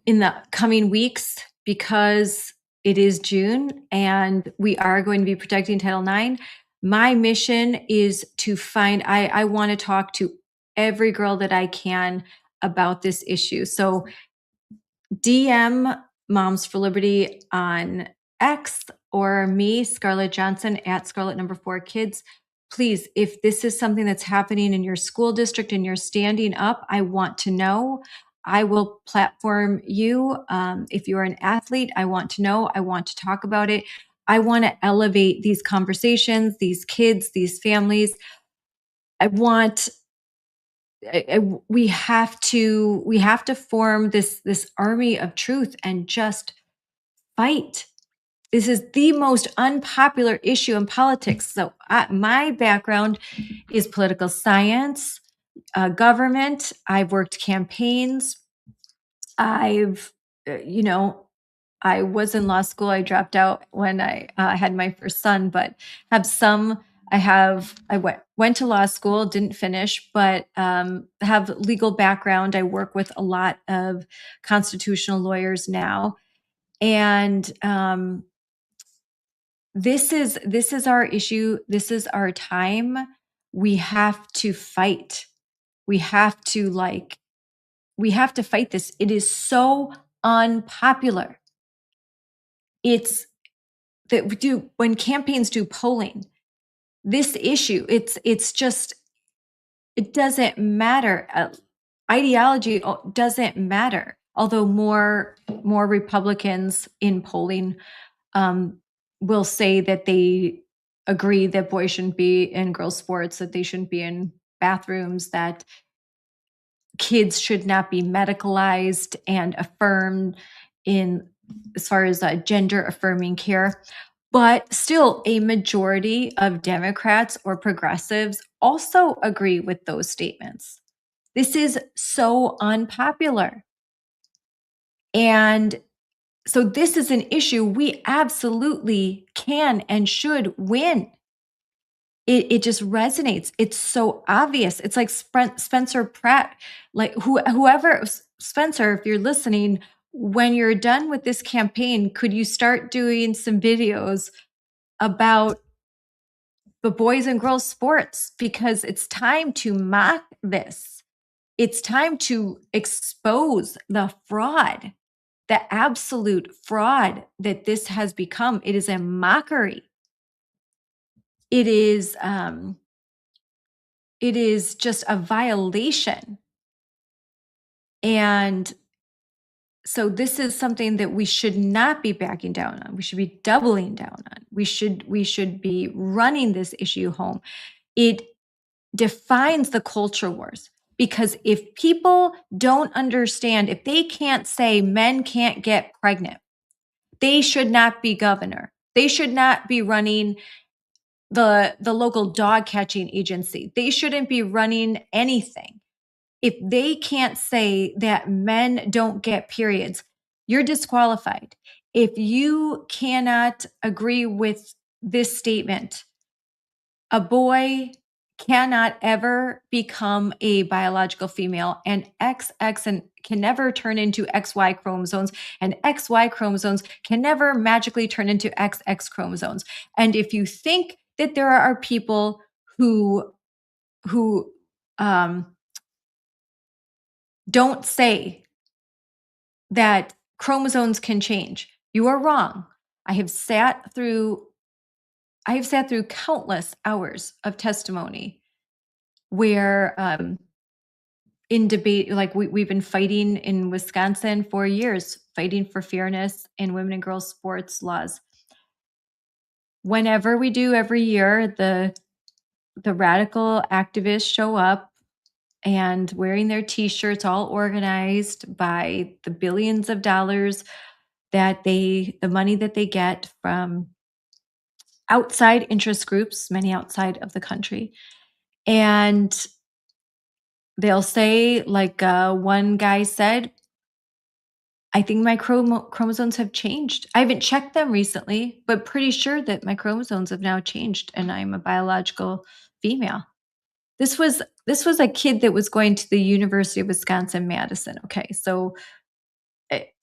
B: in the coming weeks, because it is June and we are going to be protecting Title IX. My mission is to I want to talk to every girl that I can about this issue. So DM Moms for Liberty on X, or me, Scarlett Johnson, at Scarlett4Kids. Please, if this is something that's happening in your school district and you're standing up, I want to know. I will platform you. If you're an athlete, I want to know. I want to talk about it. I want to elevate these conversations, these kids, these families. We have to form this army of truth and just fight. This is the most unpopular issue in politics. So my background is political science, government. I've worked campaigns. I was in law school. I dropped out when I had my first son, but went to law school, didn't finish, but have legal background. I work with a lot of constitutional lawyers now. And this is our issue. This is our time. We have to fight. We have to fight this. It is so unpopular. It's that when campaigns do polling, this issue, it doesn't matter. Ideology doesn't matter. Although more Republicans in polling will say that they agree that boys shouldn't be in girls' sports, that they shouldn't be in bathrooms, that kids should not be medicalized and affirmed as far as gender affirming care. But still, a majority of Democrats or progressives also agree with those statements. This is so unpopular. And so this is an issue we absolutely can and should win. It just resonates. It's so obvious. It's like Spencer Pratt, like whoever, Spencer, if you're listening, when you're done with this campaign, could you start doing some videos about the boys and girls sports? Because it's time to mock this. It's time to expose the fraud, the absolute fraud that this has become. It is a mockery. It is just a violation And so this is something that we should not be backing down on. We should be doubling down on. We should be running this issue home. It defines the culture wars, because if people don't understand, if they can't say men can't get pregnant, they should not be governor. They should not be running the local dog catching agency. They shouldn't be running anything. If they can't say that men don't get periods, you're disqualified. If you cannot agree with this statement, a boy cannot ever become a biological female, and XX and can never turn into XY chromosomes, and XY chromosomes can never magically turn into XX chromosomes. And if you think that there are people who don't say that chromosomes can change, you are wrong. I have sat through countless hours of testimony where in debate, like we've been fighting in Wisconsin for years, fighting for fairness in women and girls sports laws. Whenever we do every year, the radical activists show up and wearing their t-shirts, all organized by the billions of dollars that the money that they get from outside interest groups, many outside of the country. And they'll say, like one guy said, I think my chromosomes have changed. I haven't checked them recently, but pretty sure that my chromosomes have now changed and I'm a biological female. This was a kid that was going to the University of Wisconsin-Madison. Okay, so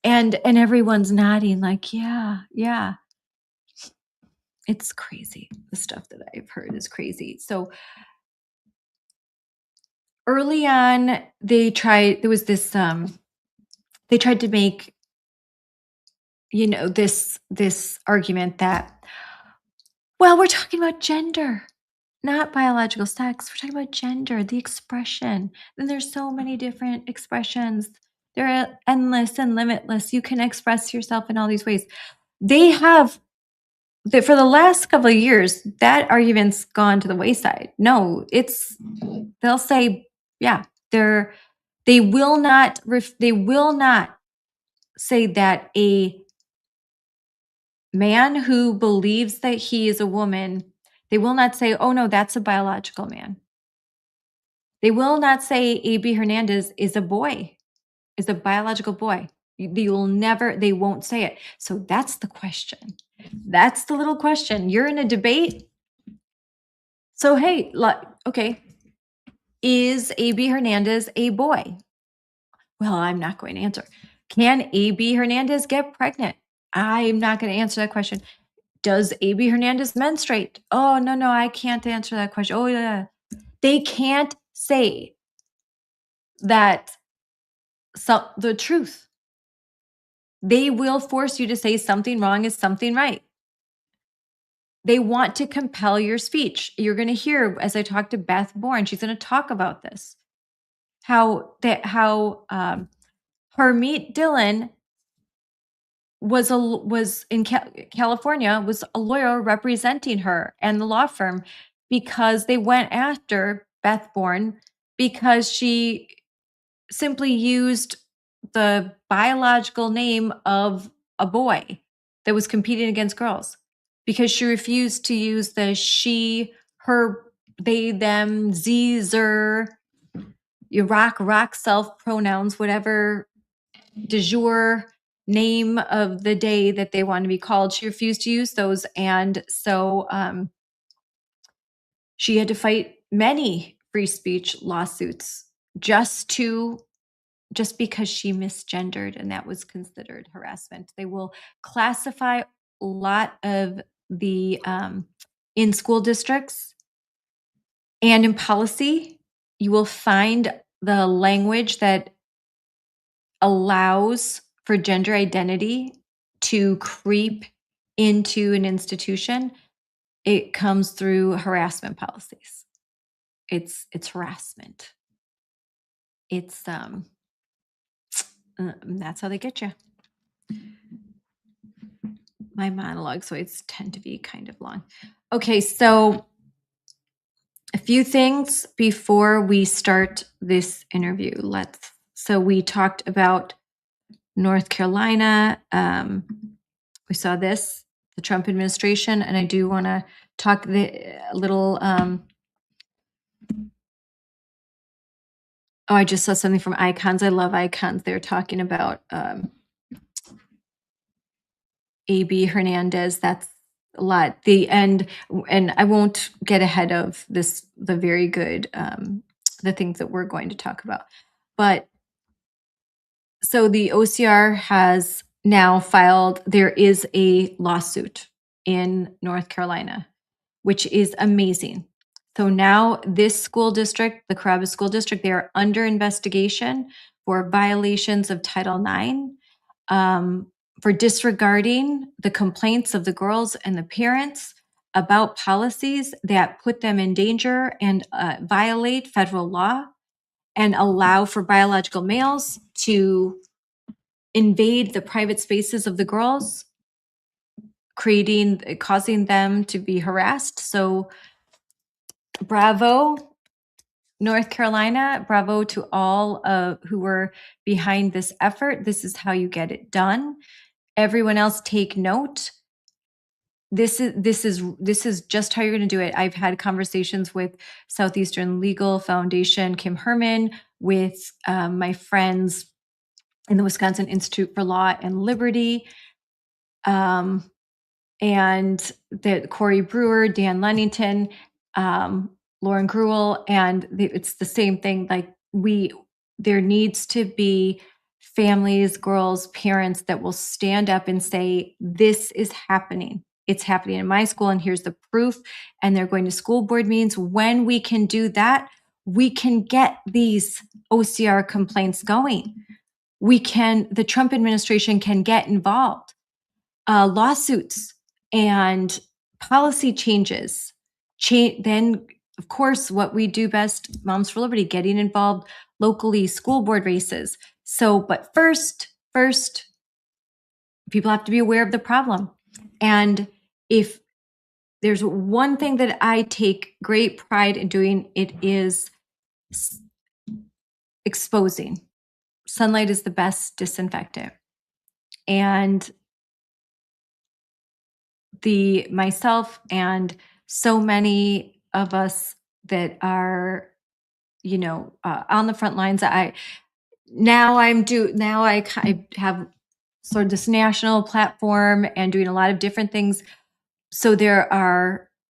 B: and everyone's nodding like, yeah. It's crazy. The stuff that I've heard is crazy. So early on, they tried to make, this argument that, well, we're talking about gender, not biological sex. We're talking about gender, the expression. And there's so many different expressions. They're endless and limitless. You can express yourself in all these ways. They have, for the last couple of years, that argument's gone to the wayside. No, they'll say, yeah, they will not say that a man who believes that he is a woman, they will not say, oh no, that's a biological man. They will not say A.B. Hernandez is a boy, is a biological boy. They won't say it. So that's the question. That's the little question. You're in a debate. So, hey, okay, is A.B. Hernandez a boy? Well, I'm not going to answer. Can A.B. Hernandez get pregnant? I'm not going to answer that question. Does A.B. Hernandez menstruate? Oh, no, I can't answer that question. Oh, yeah. They can't say that the truth. They will force you to say something wrong is something right. They want to compel your speech. You're going to hear, as I talk to Beth Bourne, she's going to talk about this. How Harmeet Dillon was in California, was a lawyer representing her and the law firm, because they went after Beth Bourne because she simply used the biological name of a boy that was competing against girls, because she refused to use the she, her, they, them, z, zer, rock, self pronouns, whatever de jour name of the day that they want to be called. She refused to use those. And so she had to fight many free speech lawsuits just because she misgendered, and that was considered harassment. They will classify a lot of the in school districts and in policy, you will find the language that allows for gender identity to creep into an institution. It comes through harassment policies. It's harassment. It's That's how they get you. My monologues always tend to be kind of long. Okay, so a few things before we start this interview. So we talked about North Carolina. We saw this, the Trump administration, and I do want to talk a little. I just saw something from Icons. I love Icons. They're talking about A.B. Hernandez. That's a lot. And I won't get ahead of this, the very good, the things that we're going to talk about. But so the OCR has now filed, there is a lawsuit in North Carolina, which is amazing. So now this school district, the Carrabba School District, they are under investigation for violations of Title IX, for disregarding the complaints of the girls and the parents about policies that put them in danger and violate federal law and allow for biological males to invade the private spaces of the girls, causing them to be harassed. So bravo, North Carolina, bravo to all who were behind this effort. This is how you get it done. Everyone else take note. This is just how you're going to do it. I've had conversations with Southeastern Legal Foundation, Kim Herman, with my friends in the Wisconsin Institute for Law and Liberty, and that Corey Brewer, Dan Lennington, Lauren Gruel, and it's the same thing. Like there needs to be families, girls, parents that will stand up and say, this is happening. It's happening in my school, and here's the proof. And they're going to school board meetings. When we can do that, we can get these OCR complaints going. The Trump administration can get involved. Lawsuits and policy changes. Then, of course, what we do best, Moms for Liberty, getting involved locally, school board races. So, but first, people have to be aware of the problem. And if there's one thing that I take great pride in doing, it is exposing. Sunlight is the best disinfectant. And myself and so many of us that are, on the front lines. I have sort of this national platform and doing a lot of different things. So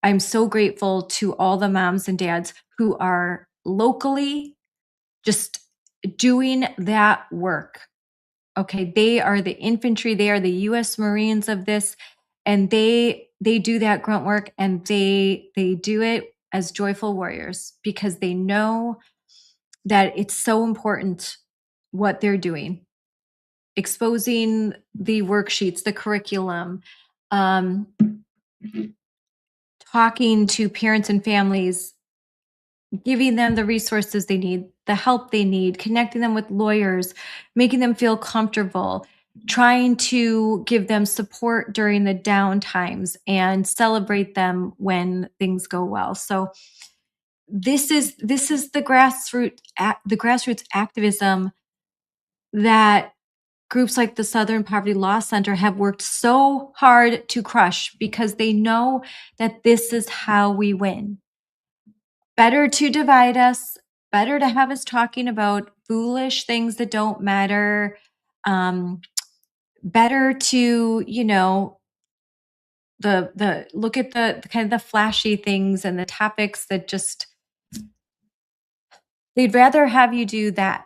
B: I'm so grateful to all the moms and dads who are locally just doing that work. Okay, they are the infantry, they are the U.S. Marines of this, and they do that grunt work, and they do it as joyful warriors because they know that it's so important what they're doing, exposing the worksheets, the curriculum, talking to parents and families, giving them the resources they need, the help they need, connecting them with lawyers, making them feel comfortable, trying to give them support during the down times and celebrate them when things go well. So this is the grassroots activism that groups like the Southern Poverty Law Center have worked so hard to crush because they know that this is how we win. Better to divide us, better to have us talking about foolish things that don't matter, better to, the look at the kind of the flashy things and the topics that just, they'd rather have you do that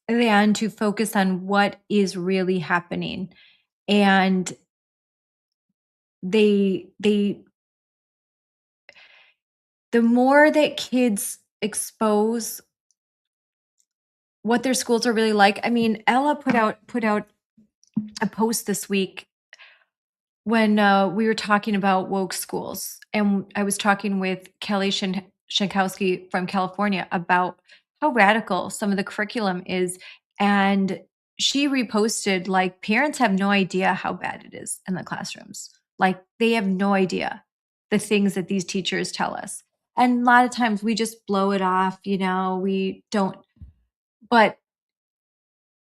B: than to focus on what is really happening. And the more that kids expose what their schools are really like. I mean, Ella put out a post this week when we were talking about woke schools, and I was talking with Kelly Shankowski from California about how radical some of the curriculum is, and she reposted, like, parents have no idea how bad it is in the classrooms. Like, they have no idea the things that these teachers tell us. And a lot of times we just blow it off, we don't, but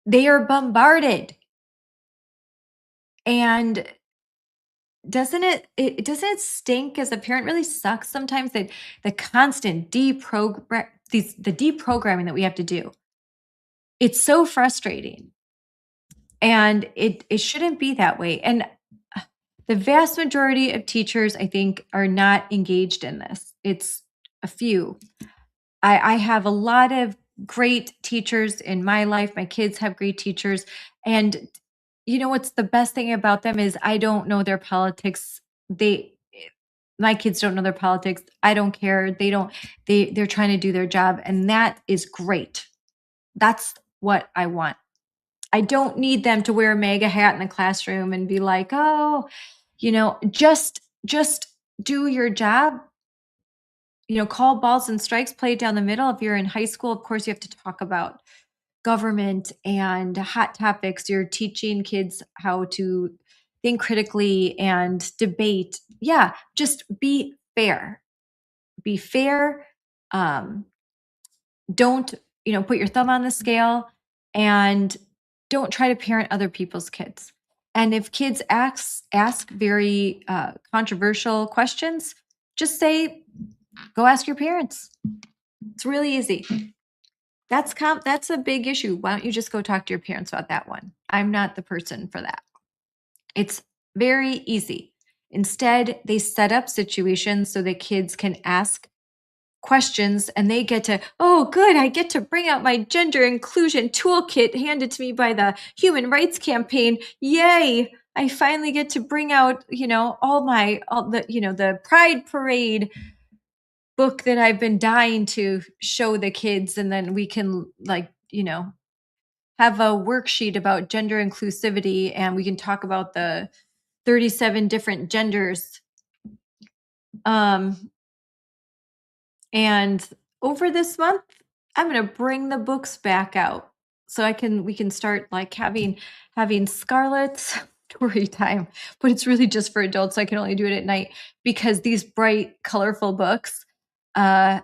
B: they are bombarded. And doesn't it stink as a parent? Really sucks sometimes, that the constant the deprogramming that we have to do. It's so frustrating. And it shouldn't be that way. And the vast majority of teachers, I think, are not engaged in this. It's a few. I have a lot of great teachers in my life. My kids have great teachers. And what's the best thing about them is I don't know their politics. My kids don't know their politics. I don't care. They're trying to do their job. And that is great. That's what I want. I don't need them to wear a MAGA hat in the classroom and be like, oh, just do your job. Call balls and strikes, play it down the middle. If you're in high school, of course, you have to talk about government and hot topics. You're teaching kids how to think critically and debate. Yeah, just be fair. Be fair. Don't, put your thumb on the scale, and don't try to parent other people's kids. And if kids ask very controversial questions, just say, go ask your parents. It's really easy. That's a big issue. Why don't you just go talk to your parents about that one? I'm not the person for that. It's very easy. Instead, they set up situations so that kids can ask questions, and they get to, oh, good, I get to bring out my gender inclusion toolkit handed to me by the Human Rights Campaign. Yay! I finally get to bring out, the Pride Parade book that I've been dying to show the kids, and then we can have a worksheet about gender inclusivity, and we can talk about the 37 different genders. And over this month, I'm going to bring the books back out so we can start like having Scarlett's story time, but it's really just for adults. So I can only do it at night, because these bright, colorful books, I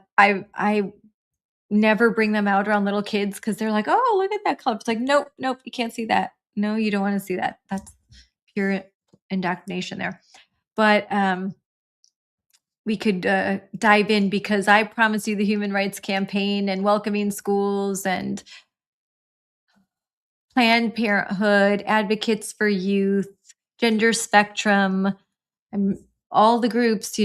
B: never bring them out around little kids, because they're like, oh, look at that color. It's like, nope, you can't see that. No, you don't want to see that. That's pure indoctrination there. But we could dive in, because I promise you the Human Rights Campaign and Welcoming Schools and Planned Parenthood, Advocates for Youth, Gender Spectrum, and all the groups,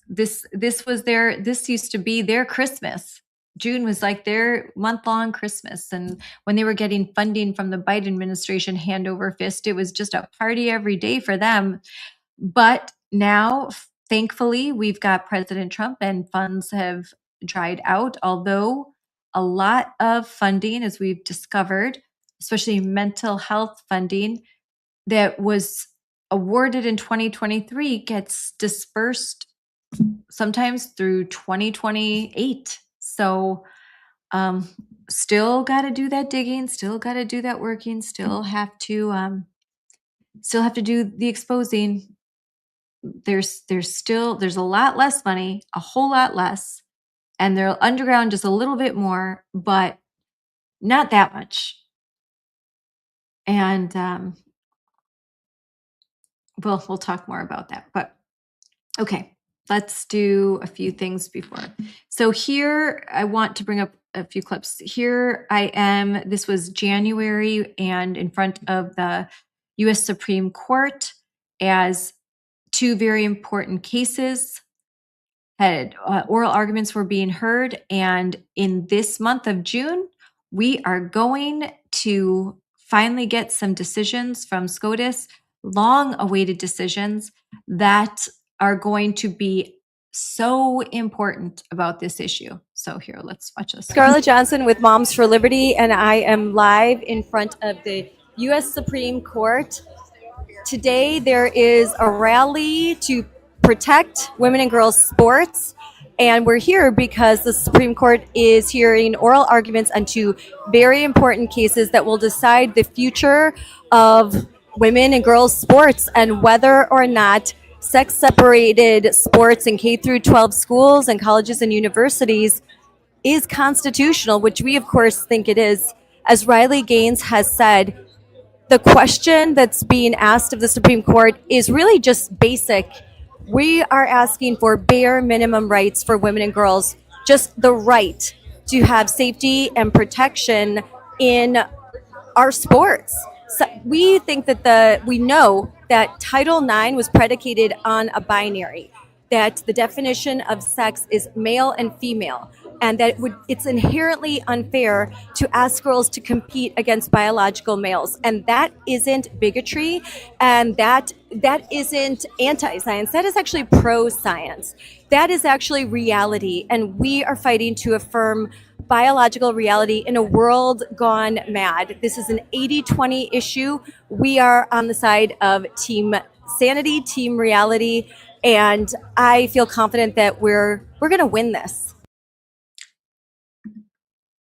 B: this used to be their Christmas. June was like their month-long Christmas. And when they were getting funding from the Biden administration hand over fist, it was just a party every day for them. But now, thankfully, we've got President Trump, and funds have dried out, although a lot of funding, as we've discovered, especially mental health funding that was awarded in 2023, gets dispersed sometimes through 2028. So still got to do that digging, still got to do that working, still have to do the exposing. There's a lot less money, a whole lot less, and they're underground just a little bit more, but not that much. And we'll talk more about that. But okay, let's do a few things before. So here, I want to bring up a few clips. Here I am. This was January, and in front of the U.S. Supreme Court, as two very important cases had oral arguments were being heard. And in this month of June, we are going to finally get some decisions from SCOTUS, long-awaited decisions that are going to be so important about this issue. So here, let's watch this. Scarlett Johnson with Moms for Liberty, and I am live in front of the U.S. Supreme Court. Today, there is a rally to protect women and girls sports.
D: And we're here because the Supreme Court is hearing oral arguments on two very important cases that will decide the future of women and girls sports and whether or not sex separated sports in K through 12 schools and colleges and universities is constitutional, which we of course think it is. As Riley Gaines has said, the question that's being asked of the Supreme Court is really just basic. We are asking for bare minimum rights for women and girls, just the right to have safety and protection in our sports. So we think that we know that Title IX was predicated on a binary, that the definition of sex is male and female, and that it's inherently unfair to ask girls to compete against biological males. And that isn't bigotry, and that isn't anti-science. That is actually pro-science. That is actually reality, and we are fighting to affirm biological reality in a world gone mad. This is an 80-20 issue. We are on the side of team sanity, team reality, and I feel confident that we're going to win this.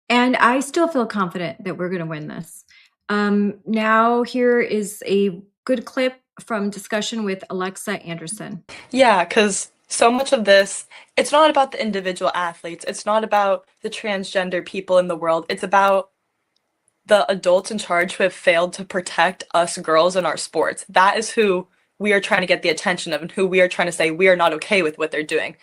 B: And I still feel confident that we're going to win this. Now here is a good clip from discussion with Alexa Anderson.
E: Yeah, because so much of this, it's not about the individual athletes. It's not about the transgender people in the world. It's about the adults in charge who have failed to protect us girls in our sports. That is who we are trying to get the attention of and who we are trying to say we are not okay with what they're doing.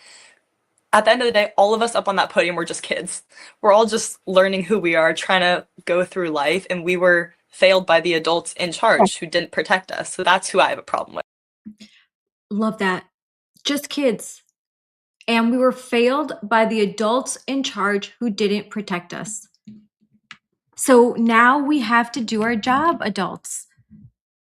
E: At the end of the day, all of us up on that podium were just kids. We're all just learning who we are, trying to go through life, and we were failed by the adults in charge who didn't protect us. So that's who I have a problem with.
B: Love that. Just kids. And we were failed by the adults in charge who didn't protect us. So now we have to do our job, adults.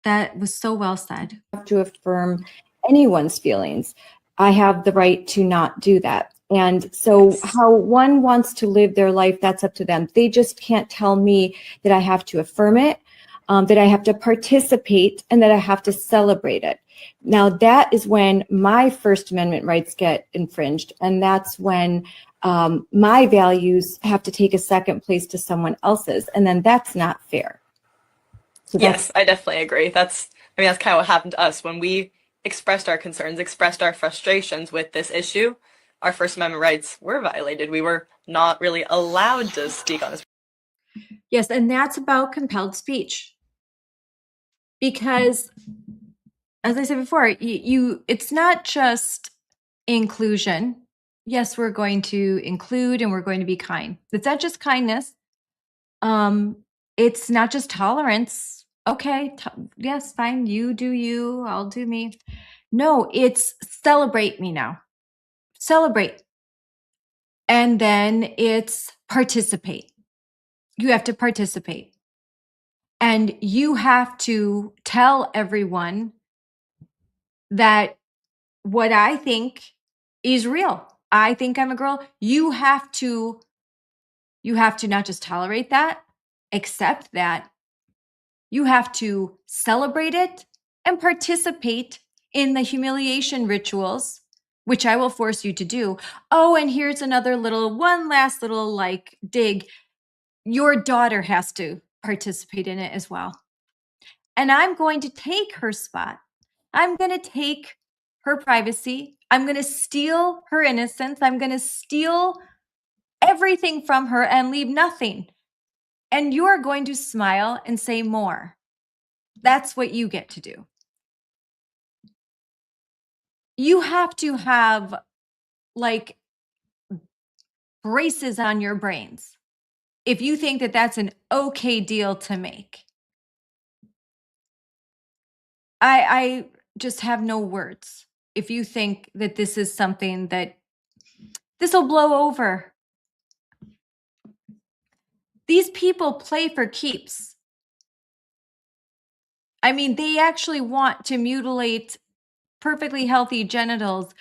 B: That was so well said.
F: To affirm anyone's feelings. I have the right to not do that. And so how one wants to live their life, that's up to them. They just can't tell me that I have to affirm it, that I have to participate, and that I have to celebrate it. Now, that is when my First Amendment rights get infringed. And that's when my values have to take a second place to someone else's. And then that's not fair.
E: So yes, I definitely agree. That's kind of what happened to us when we expressed our concerns, expressed our frustrations with this issue. Our First Amendment rights were violated. We were not really allowed to speak on this.
B: Yes, and that's about compelled speech. Because, as I said before, it's not just inclusion. Yes, we're going to include and we're going to be kind. It's not just kindness. It's not just tolerance. Okay, yes, fine. You do you, I'll do me. No, it's celebrate me now. Celebrate. And then it's participate. You have to participate. And you have to tell everyone that what I think is real. I think I'm a girl. You have to not just tolerate that, accept that. You have to celebrate it and participate in the humiliation rituals, which I will force you to do. Oh, and here's one last little dig. Your daughter has to participate in it as well. And I'm going to take her spot. I'm going to take her privacy. I'm going to steal her innocence. I'm going to steal everything from her and leave nothing. And you're going to smile and say more. That's what you get to do. You have to have braces on your brains if you think that that's an okay deal to make. I just have no words if you think that this is something that this will blow over. These people play for keeps. I mean, they actually want to mutilate perfectly healthy genitals.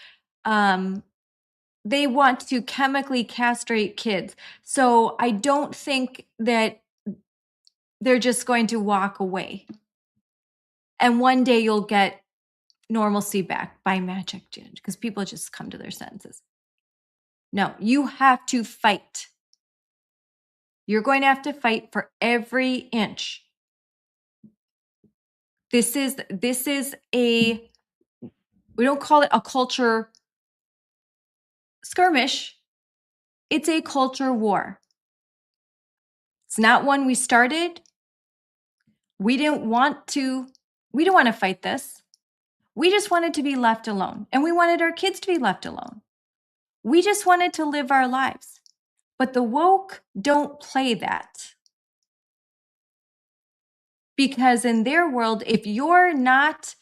B: They want to chemically castrate kids. So I don't think that they're just going to walk away. And one day you'll get normalcy back by magic, because people just come to their senses. No, you have to fight. You're going to have to fight for every inch. This is a, we don't call it a culture skirmish. It's a culture war. It's not one we started. We don't want to fight this. We just wanted to be left alone. And we wanted our kids to be left alone. We just wanted to live our lives. But the woke don't play that. Because in their world, if you're not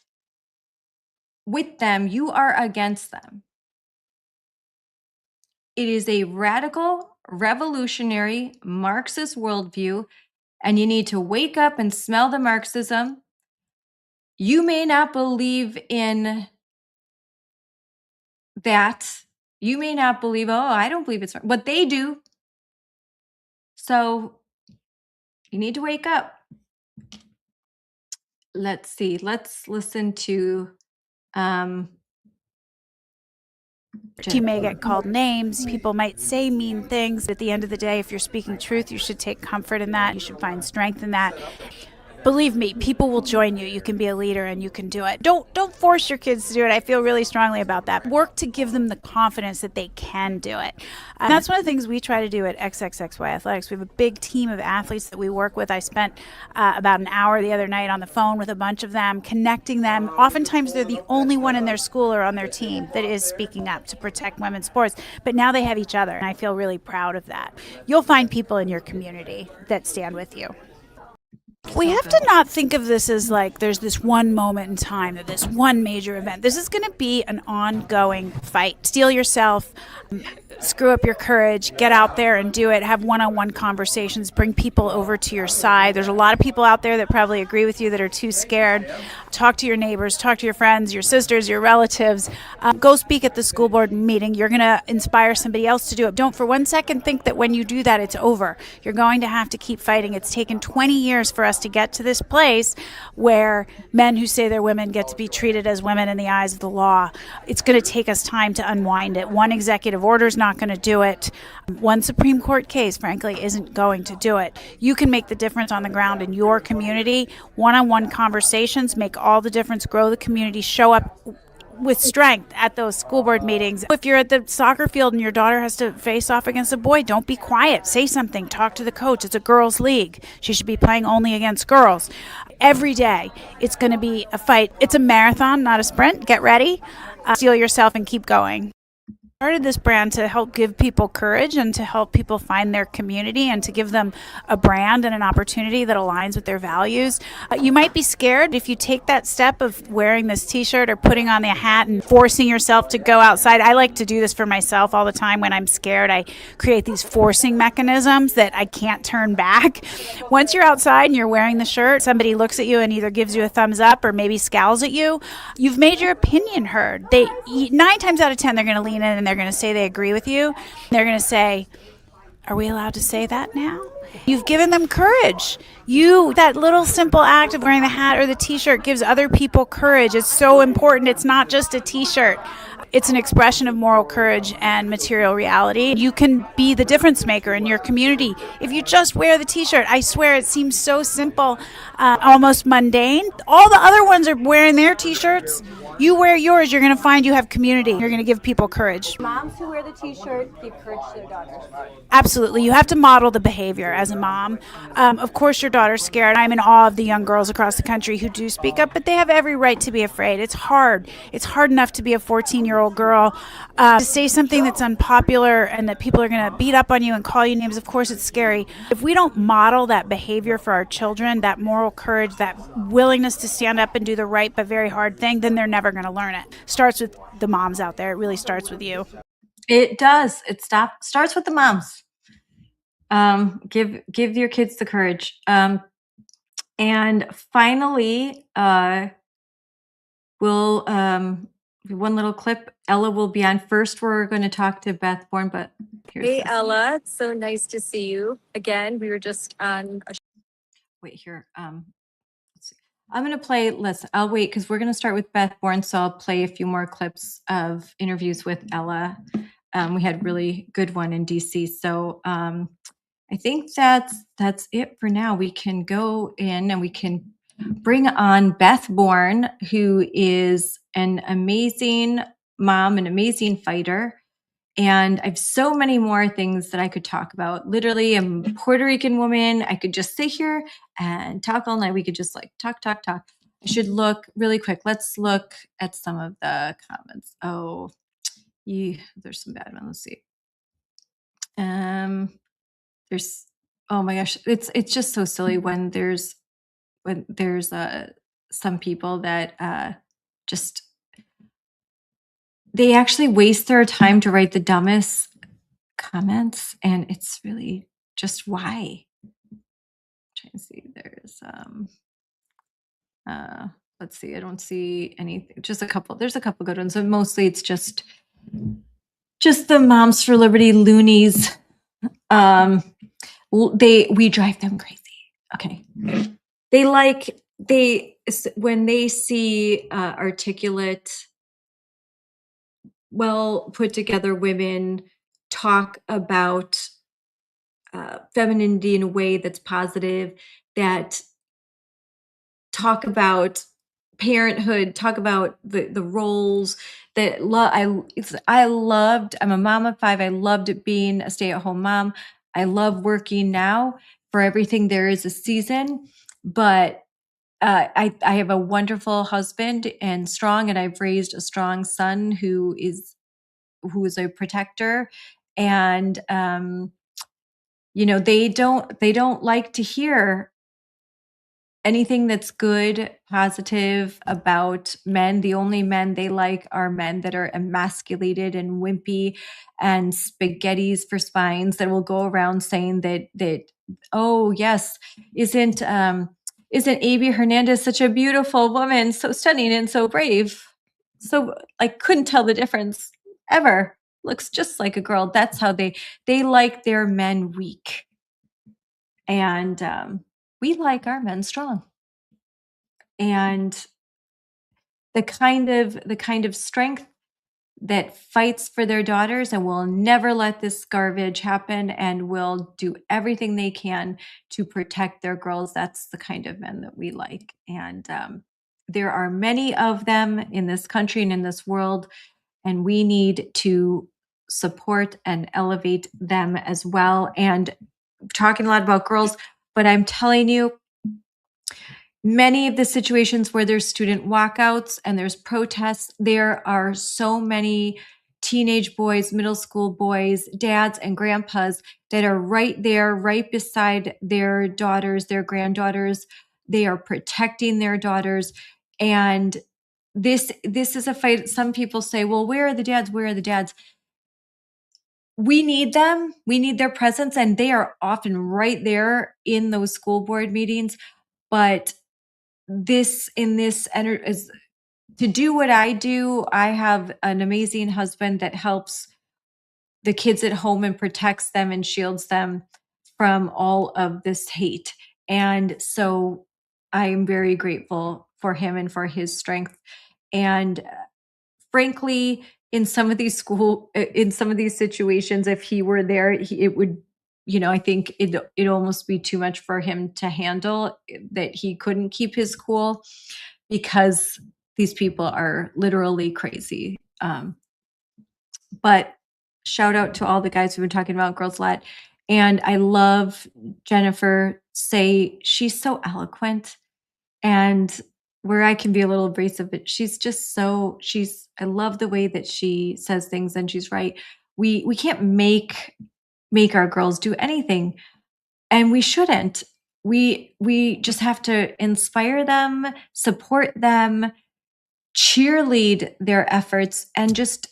B: with them, you are against them. It is a radical, revolutionary, Marxist worldview, and you need to wake up and smell the Marxism. You may not believe in that. You may not believe, oh, I don't believe it's, but they do. So you need to wake up. Let's see. Let's listen to
G: You may get called names. People might say mean things. At the end of the day, if you're speaking truth, you should take comfort in that. You should find strength in that. Believe me, people will join you. You can be a leader and you can do it. Don't force your kids to do it. I feel really strongly about that. Work to give them the confidence that they can do it. And that's one of the things we try to do at XXXY Athletics. We have a big team of athletes that we work with. I spent about an hour the other night on the phone with a bunch of them, connecting them. Oftentimes they're the only one in their school or on their team that is speaking up to protect women's sports. But now they have each other, and I feel really proud of that. You'll find people in your community that stand with you. We have to not think of this as like there's this one moment in time, that this one major event. This is going to be an ongoing fight. Steel yourself, screw up your courage, get out there and do it. Have one-on-one conversations, bring people over to your side. There's a lot of people out there that probably agree with you that are too scared. Talk to your neighbors, talk to your friends, your sisters, your relatives. Go speak at the school board meeting. You're going to inspire somebody else to do it. Don't for one second think that when you do that, it's over. You're going to have to keep fighting. It's taken 20 years for us to get to this place where men who say they're women get to be treated as women in the eyes of the law. It's going to take us time to unwind it. One executive order is not going to do it. One Supreme Court case, frankly, isn't going to do it. You can make the difference on the ground in your community. One-on-one conversations make all the difference, grow the community, show up with strength at those school board meetings. If you're at the soccer field and your daughter has to face off against a boy, don't be quiet. Say something. Talk to the coach. It's a girls' league. She should be playing only against girls. Every day, it's going to be a fight. It's a marathon, not a sprint. Get ready. Steel yourself and keep going. Started this brand to help give people courage and to help people find their community and to give them a brand and an opportunity that aligns with their values. You might be scared if you take that step of wearing this t-shirt or putting on the hat and forcing yourself to go outside. I like to do this for myself all the time. When I'm scared, I create these forcing mechanisms that I can't turn back. Once you're outside and you're wearing the shirt, somebody looks at you and either gives you a thumbs up or maybe scowls at you. You've made your opinion heard. 9 times out of 10, they're going to lean in and they're going to say they agree with you. They're going to say, are we allowed to say that now? You've given them courage. That little simple act of wearing the hat or the t-shirt gives other people courage. It's so important. It's not just a t-shirt. It's an expression of moral courage and material reality. You can be the difference maker in your community. If you just wear the t-shirt, I swear it seems so simple, almost mundane. All the other ones are wearing their t-shirts. You wear yours, you're going to find you have community. You're going to give people courage.
D: Moms who wear the t-shirt give courage to their daughters.
G: Absolutely. You have to model the behavior as a mom. Of course, your daughter's scared. I'm in awe of the young girls across the country who do speak up, but they have every right to be afraid. It's hard. It's hard enough to be a 14-year-old girl. To say something that's unpopular and that people are going to beat up on you and call you names, of course, it's scary. If we don't model that behavior for our children, that moral courage, that willingness to stand up and do the right but very hard thing, then they're never going to learn it. Starts with the moms out there. It really starts with you.
B: It does. It starts with the moms. Give your kids the courage. And finally, we'll one little clip. Ella will be on first. We're going to talk to Beth Bourne, but here's
H: Hey
B: this.
H: Ella, it's so nice to see you again. We were just on a
B: Wait here. Let's see. I'm going to play. I'll wait because we're going to start with Beth Bourne. So I'll play a few more clips of interviews with Ella. we had a really good one in DC. So I think that's it for now. We can go in and we can bring on Beth Bourne, who is an amazing mom, an amazing fighter. And I have so many more things that I could talk about. Literally, I'm a Puerto Rican woman. I could just sit here and talk all night. We could just like talk. I should look really quick. Let's look at some of the comments. Oh, there's some bad ones. Let's see. There's, oh my gosh, it's just so silly when there's some people that just, they actually waste their time to write the dumbest comments, and it's really just why. I'm trying to see, there's let's see, I don't see anything, just a couple, there's a couple good ones, so mostly it's just the Moms for Liberty loonies. We drive them crazy. Okay. When they see articulate, well put together women talk about femininity in a way that's positive, that talk about parenthood, talk about the roles that I'm a mom of 5. I loved being a stay-at-home mom. I love working now. For everything there is a season, but I have a wonderful husband and I've raised a strong son who is a protector, and they don't like to hear anything that's good, positive about men. The only men they like are men that are emasculated and wimpy and spaghettis for spines, that will go around saying that oh yes, isn't Amy Hernandez such a beautiful woman, so stunning and so brave? So I couldn't tell the difference ever. Looks just like a girl. That's how they like their men weak. And we like our men strong. And the kind of strength that fights for their daughters and will never let this garbage happen and will do everything they can to protect their girls. That's the kind of men that we like. And there are many of them in this country and in this world, and we need to support and elevate them as well. And talking a lot about girls, but I'm telling you, many of the situations where there's student walkouts and there's protests, there are so many teenage boys, middle school boys, dads and grandpas that are right there, right beside their daughters, their granddaughters. They are protecting their daughters. And this is a fight. Some people say, well, where are the dads? Where are the dads? We need them. We need their presence. And they are often right there in those school board meetings. But is to do what I do. I have an amazing husband that helps the kids at home and protects them and shields them from all of this hate. And so I am very grateful for him and for his strength. And frankly, in some of these situations, if he were there, it would, I think it'd almost be too much for him to handle, that he couldn't keep his cool, because these people are literally crazy. But shout out to all the guys who've been talking about Girls Lot. And I love Jennifer Say. She's so eloquent, and where I can be a little abrasive, but she's just I love the way that she says things, and she's right. We can't make our girls do anything, and we shouldn't. We just have to inspire them, support them, cheerlead their efforts, and just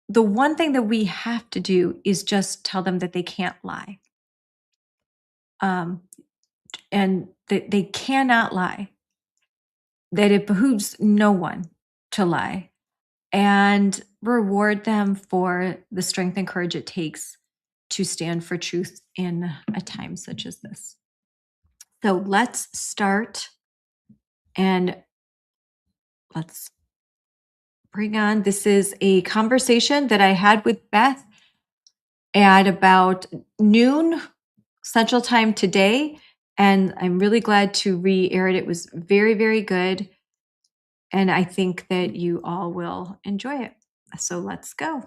B: the one thing that we have to do is just tell them that they can't lie. And that they cannot lie, that it behooves no one to lie, and reward them for the strength and courage it takes to stand for truth in a time such as this. So let's start, and let's bring on. This is a conversation that I had with Beth at about noon Central Time today, and I'm really glad to re-air it. It was very, very good, and I think that you all will enjoy it. So let's go.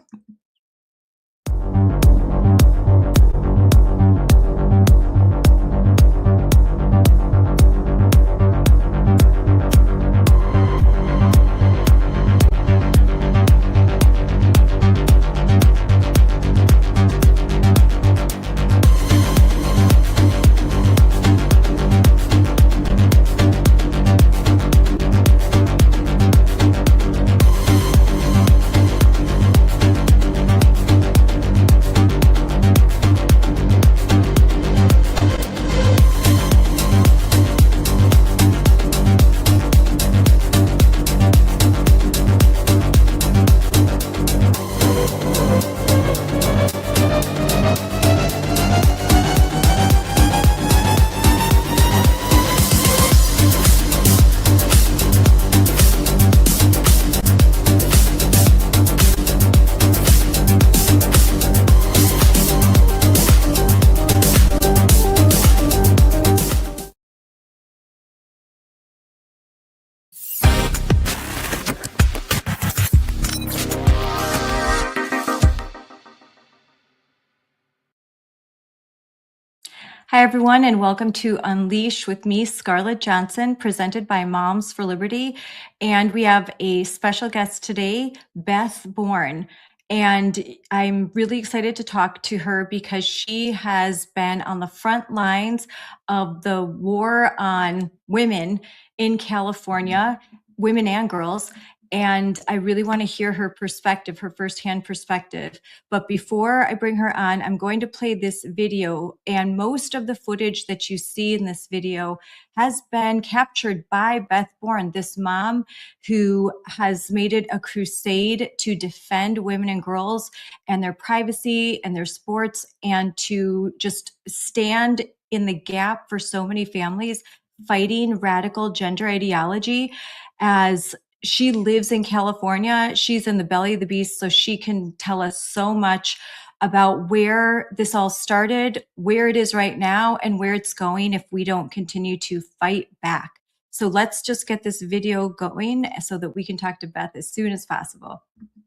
B: Hi, everyone, and welcome to Unleash with me, Scarlett Johnson, presented by Moms for Liberty. And we have a special guest today, Beth Bourne. And I'm really excited to talk to her because she has been on the front lines of the war on women in California, women and girls. And I really want to hear her perspective, her firsthand perspective. But before I bring her on, I'm going to play this video. And most of the footage that you see in this video has been captured by Beth Bourne, this mom who has made it a crusade to defend women and girls and their privacy and their sports, and to just stand in the gap for so many families fighting radical gender ideology. As she lives in California, she's in the belly of the beast, so she can tell us so much about where this all started, where it is right now, and where it's going if we don't continue to fight back. So let's just get this video going so that we can talk to Beth as soon as possible.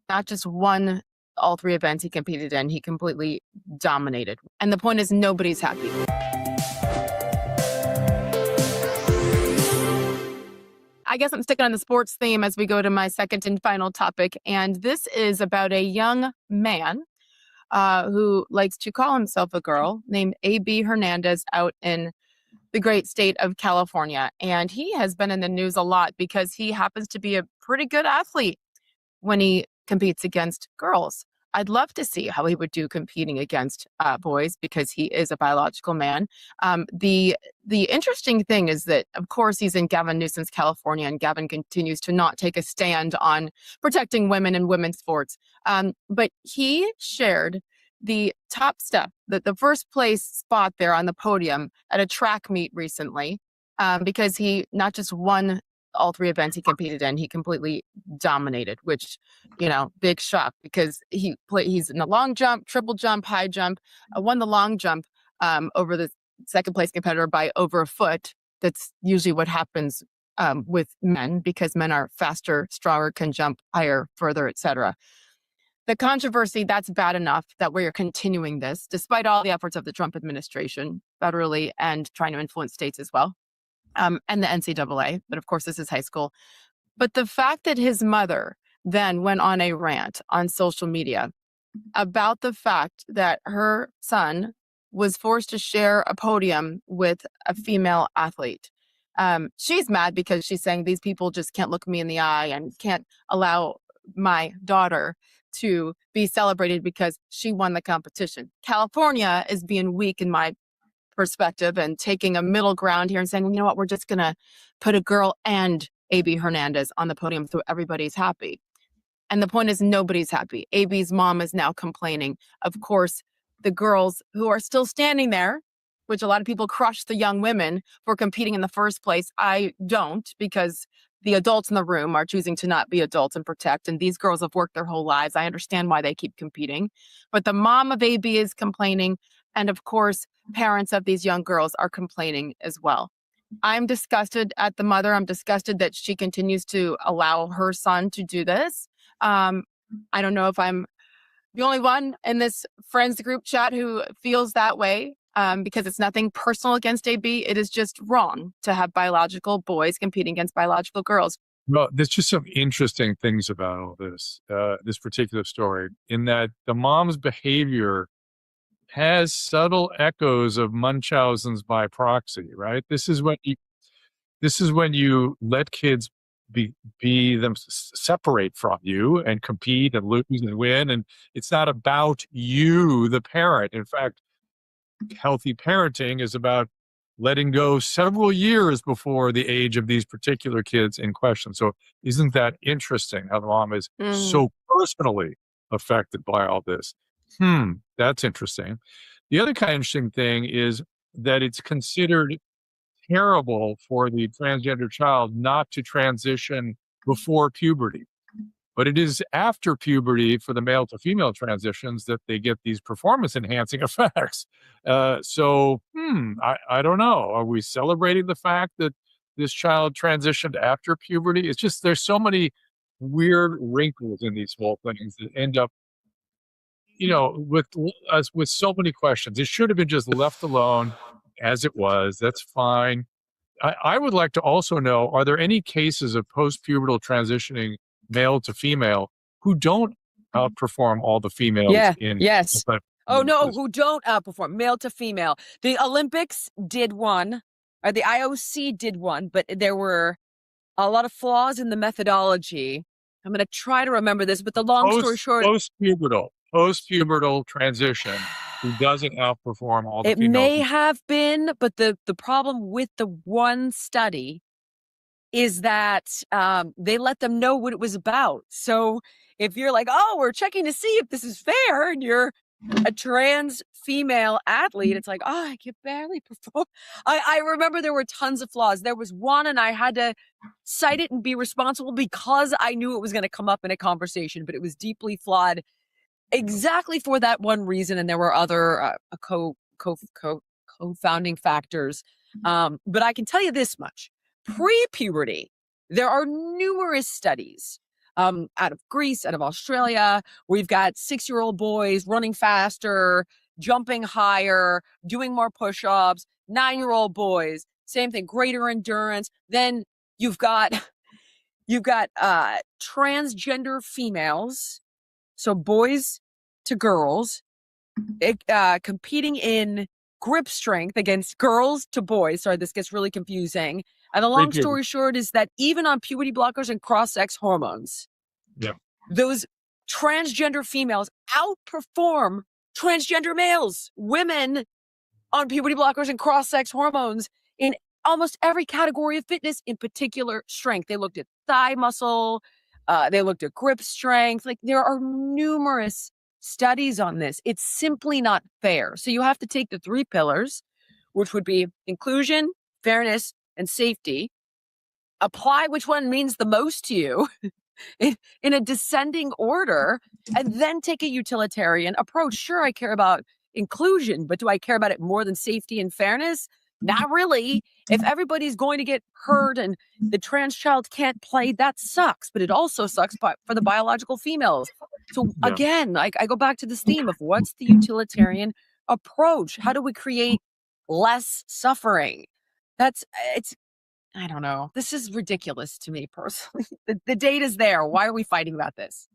I: Not just won all three events he competed in, he completely dominated. And the point is, nobody's happy. I guess I'm sticking on the sports theme as we go to my second and final topic. And this is about a young man who likes to call himself a girl named A.B. Hernandez out in the great state of California. And he has been in the news a lot because he happens to be a pretty good athlete when he competes against girls. I'd love to see how he would do competing against boys because he is a biological man. The interesting thing is that, of course, he's in Gavin Newsom's California, and Gavin continues to not take a stand on protecting women and women's sports. But he shared the top step, the first place spot there on the podium at a track meet recently, because he not just won all three events he competed in, he completely dominated, which, big shock because he's in the long jump, triple jump, high jump, won the long jump over the second place competitor by over a foot. That's usually what happens with men because men are faster, stronger, can jump higher, further, etc. The controversy, that's bad enough that we're continuing this, despite all the efforts of the Trump administration, federally and trying to influence states as well. And the NCAA, but of course this is high school. But the fact that his mother then went on a rant on social media about the fact that her son was forced to share a podium with a female athlete. She's mad because she's saying these people just can't look me in the eye and can't allow my daughter to be celebrated because she won the competition. California is being weak in my perspective and taking a middle ground here and saying, you know what, we're just going to put a girl and A.B. Hernandez on the podium so everybody's happy. And the point is, nobody's happy. A.B.'s mom is now complaining. Of course, the girls who are still standing there, which a lot of people crush the young women for competing in the first place. I don't, because the adults in the room are choosing to not be adults and protect. And these girls have worked their whole lives. I understand why they keep competing. But the mom of AB is complaining. And of course, parents of these young girls are complaining as well. I'm disgusted at the mother. I'm disgusted that she continues to allow her son to do this. I don't know if I'm the only one in this friends group chat who feels that way. Because it's nothing personal against AB. It is just wrong to have biological boys competing against biological girls.
J: Well, there's just some interesting things about all this, this particular story, in that the mom's behavior has subtle echoes of Munchausen's by proxy, right? This is when you let kids be them separate from you and compete and lose and win, and it's not about you, the parent. In fact, healthy parenting is about letting go several years before the age of these particular kids in question. So isn't that interesting how the mom is so personally affected by all this? That's interesting. The other kind of interesting thing is that it's considered terrible for the transgender child not to transition before puberty. But it is after puberty for the male to female transitions that they get these performance enhancing effects. I don't know. Are we celebrating the fact that this child transitioned after puberty? It's just, there's so many weird wrinkles in these whole things that end up, with us with so many questions. It should have been just left alone as it was. That's fine. I would like to also know, are there any cases of post-pubertal transitioning male to female who don't outperform all the females?
K: Yes. Oh, no, who don't outperform male to female. The Olympics did one, or the IOC did one, but there were a lot of flaws in the methodology. I'm going to try to remember this, but the long story short.
J: Post-pubertal transition who doesn't outperform all the females.
K: It may have been, but the problem with the one study is that they let them know what it was about. So if you're like, oh, we're checking to see if this is fair, and you're a trans female athlete, it's like, oh, I can barely perform. I remember there were tons of flaws. There was one, and I had to cite it and be responsible because I knew it was going to come up in a conversation, but it was deeply flawed exactly for that one reason. And there were other co-founding factors. But I can tell you this much. Pre-puberty, there are numerous studies out of Greece, out of Australia, where you've got 6-year-old boys running faster, jumping higher, doing more push-ups, 9-year-old boys, same thing, greater endurance. Then you've got transgender females, so boys to girls, competing in grip strength against girls to boys. Sorry, this gets really confusing. And the long story short is that even on puberty blockers and cross-sex hormones, those transgender females outperform transgender males, women on puberty blockers and cross-sex hormones in almost every category of fitness, in particular strength. They looked at thigh muscle, they looked at grip strength. Like, there are numerous studies on this. It's simply not fair. So you have to take the 3 pillars, which would be inclusion, fairness, and safety, apply which one means the most to you in a descending order, and then take a utilitarian approach. Sure, I care about inclusion, but do I care about it more than safety and fairness? Not really. If everybody's going to get hurt and the trans child can't play, that sucks. But it also sucks for the biological females. So again, I go back to this theme of what's the utilitarian approach? How do we create less suffering? I don't know. This is ridiculous to me personally. The data's there. Why are we fighting about this?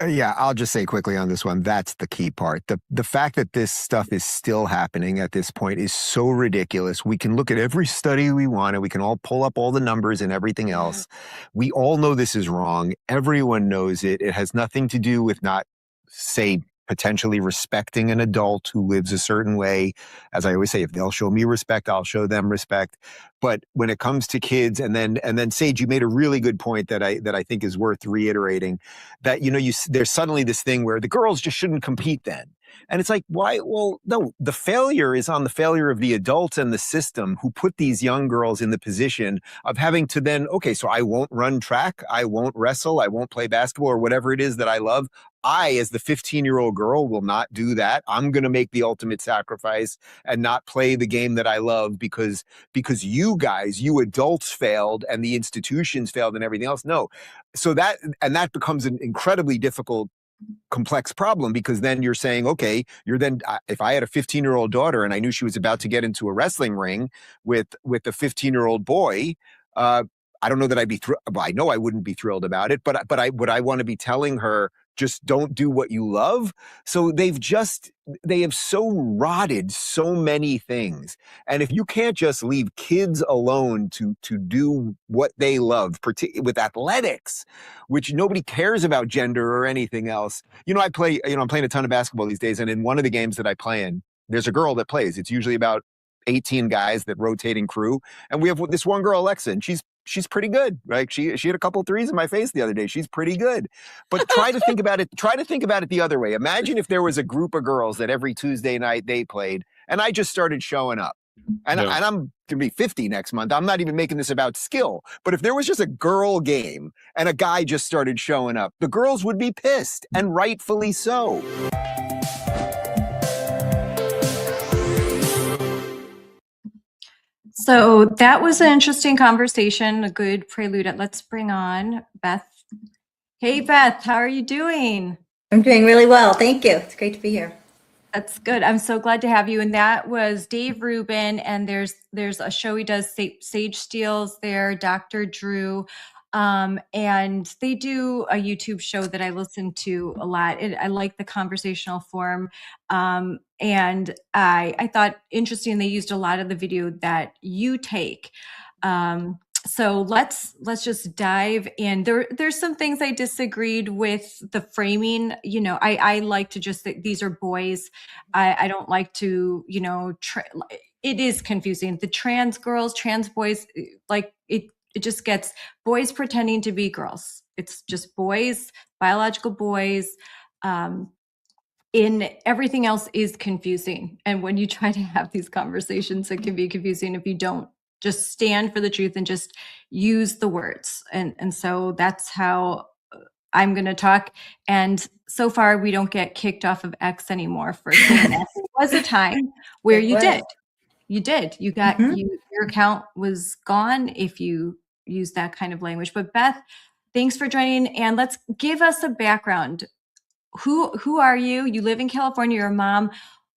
L: Yeah, I'll just say quickly on this one, that's the key part. The fact that this stuff is still happening at this point is so ridiculous. We can look at every study we want, and we can all pull up all the numbers and everything else. We all know this is wrong. Everyone knows it. It has nothing to do with not, say, potentially respecting an adult who lives a certain way. As I always say, if they'll show me respect, I'll show them respect. But when it comes to kids, and then Sage, you made a really good point that I think is worth reiterating, that there's suddenly this thing where the girls just shouldn't compete then. And it's like, why? Well, no, the failure is on the failure of the adults and the system who put these young girls in the position of having to then, okay, so I won't run track, I won't wrestle, I won't play basketball or whatever it is that I love. I, as the 15-year-old girl, will not do that. I'm going to make the ultimate sacrifice and not play the game that I love because you guys, you adults failed and the institutions failed and everything else. No. So that becomes an incredibly difficult, complex problem, because then you're saying, okay, if I had a 15-year-old daughter and I knew she was about to get into a wrestling ring with a 15-year-old boy, I don't know that I'd be I know I wouldn't be thrilled about it, but would I want to be telling her, just don't do what you love? So they have so rotted so many things. And if you can't just leave kids alone to do what they love, particularly with athletics, which nobody cares about gender or anything else. I'm playing a ton of basketball these days. And in one of the games that I play in, there's a girl that plays. It's usually about 18 guys, that rotating crew. And we have this one girl, Alexa, and she's pretty good, right? She had a couple of threes in my face the other day. She's pretty good. But try to think about it the other way. Imagine if there was a group of girls that every Tuesday night they played, and I just started showing up. And I'm going to be 50 next month. I'm not even making this about skill. But if there was just a girl game and a guy just started showing up, the girls would be pissed, and rightfully so.
B: So that was an interesting conversation, a good prelude. Let's bring on Beth. Hey, Beth, how are you doing?
M: I'm doing really well. Thank you. It's great to be here.
B: That's good. I'm so glad to have you. And that was Dave Rubin. And there's a show he does, Sage Steele's there, Dr. Drew. And they do a YouTube show that I listen to a lot. I like the conversational form. And I thought interesting, they used a lot of the video that you take. So let's just dive in. There's some things I disagreed with the framing. I like to just think these are boys. I don't like to, it is confusing. The trans girls, trans boys, like it just gets boys pretending to be girls. It's just boys, biological boys. In everything else is confusing. And when you try to have these conversations, it can be confusing if you don't just stand for the truth and just use the words. And so that's how I'm going to talk. And so far, we don't get kicked off of X anymore for saying that. There was a time where you did. You got, your account was gone if you use that kind of language. But Beth, thanks for joining. And let's give us a background. Who are you? You live in California, you're a mom.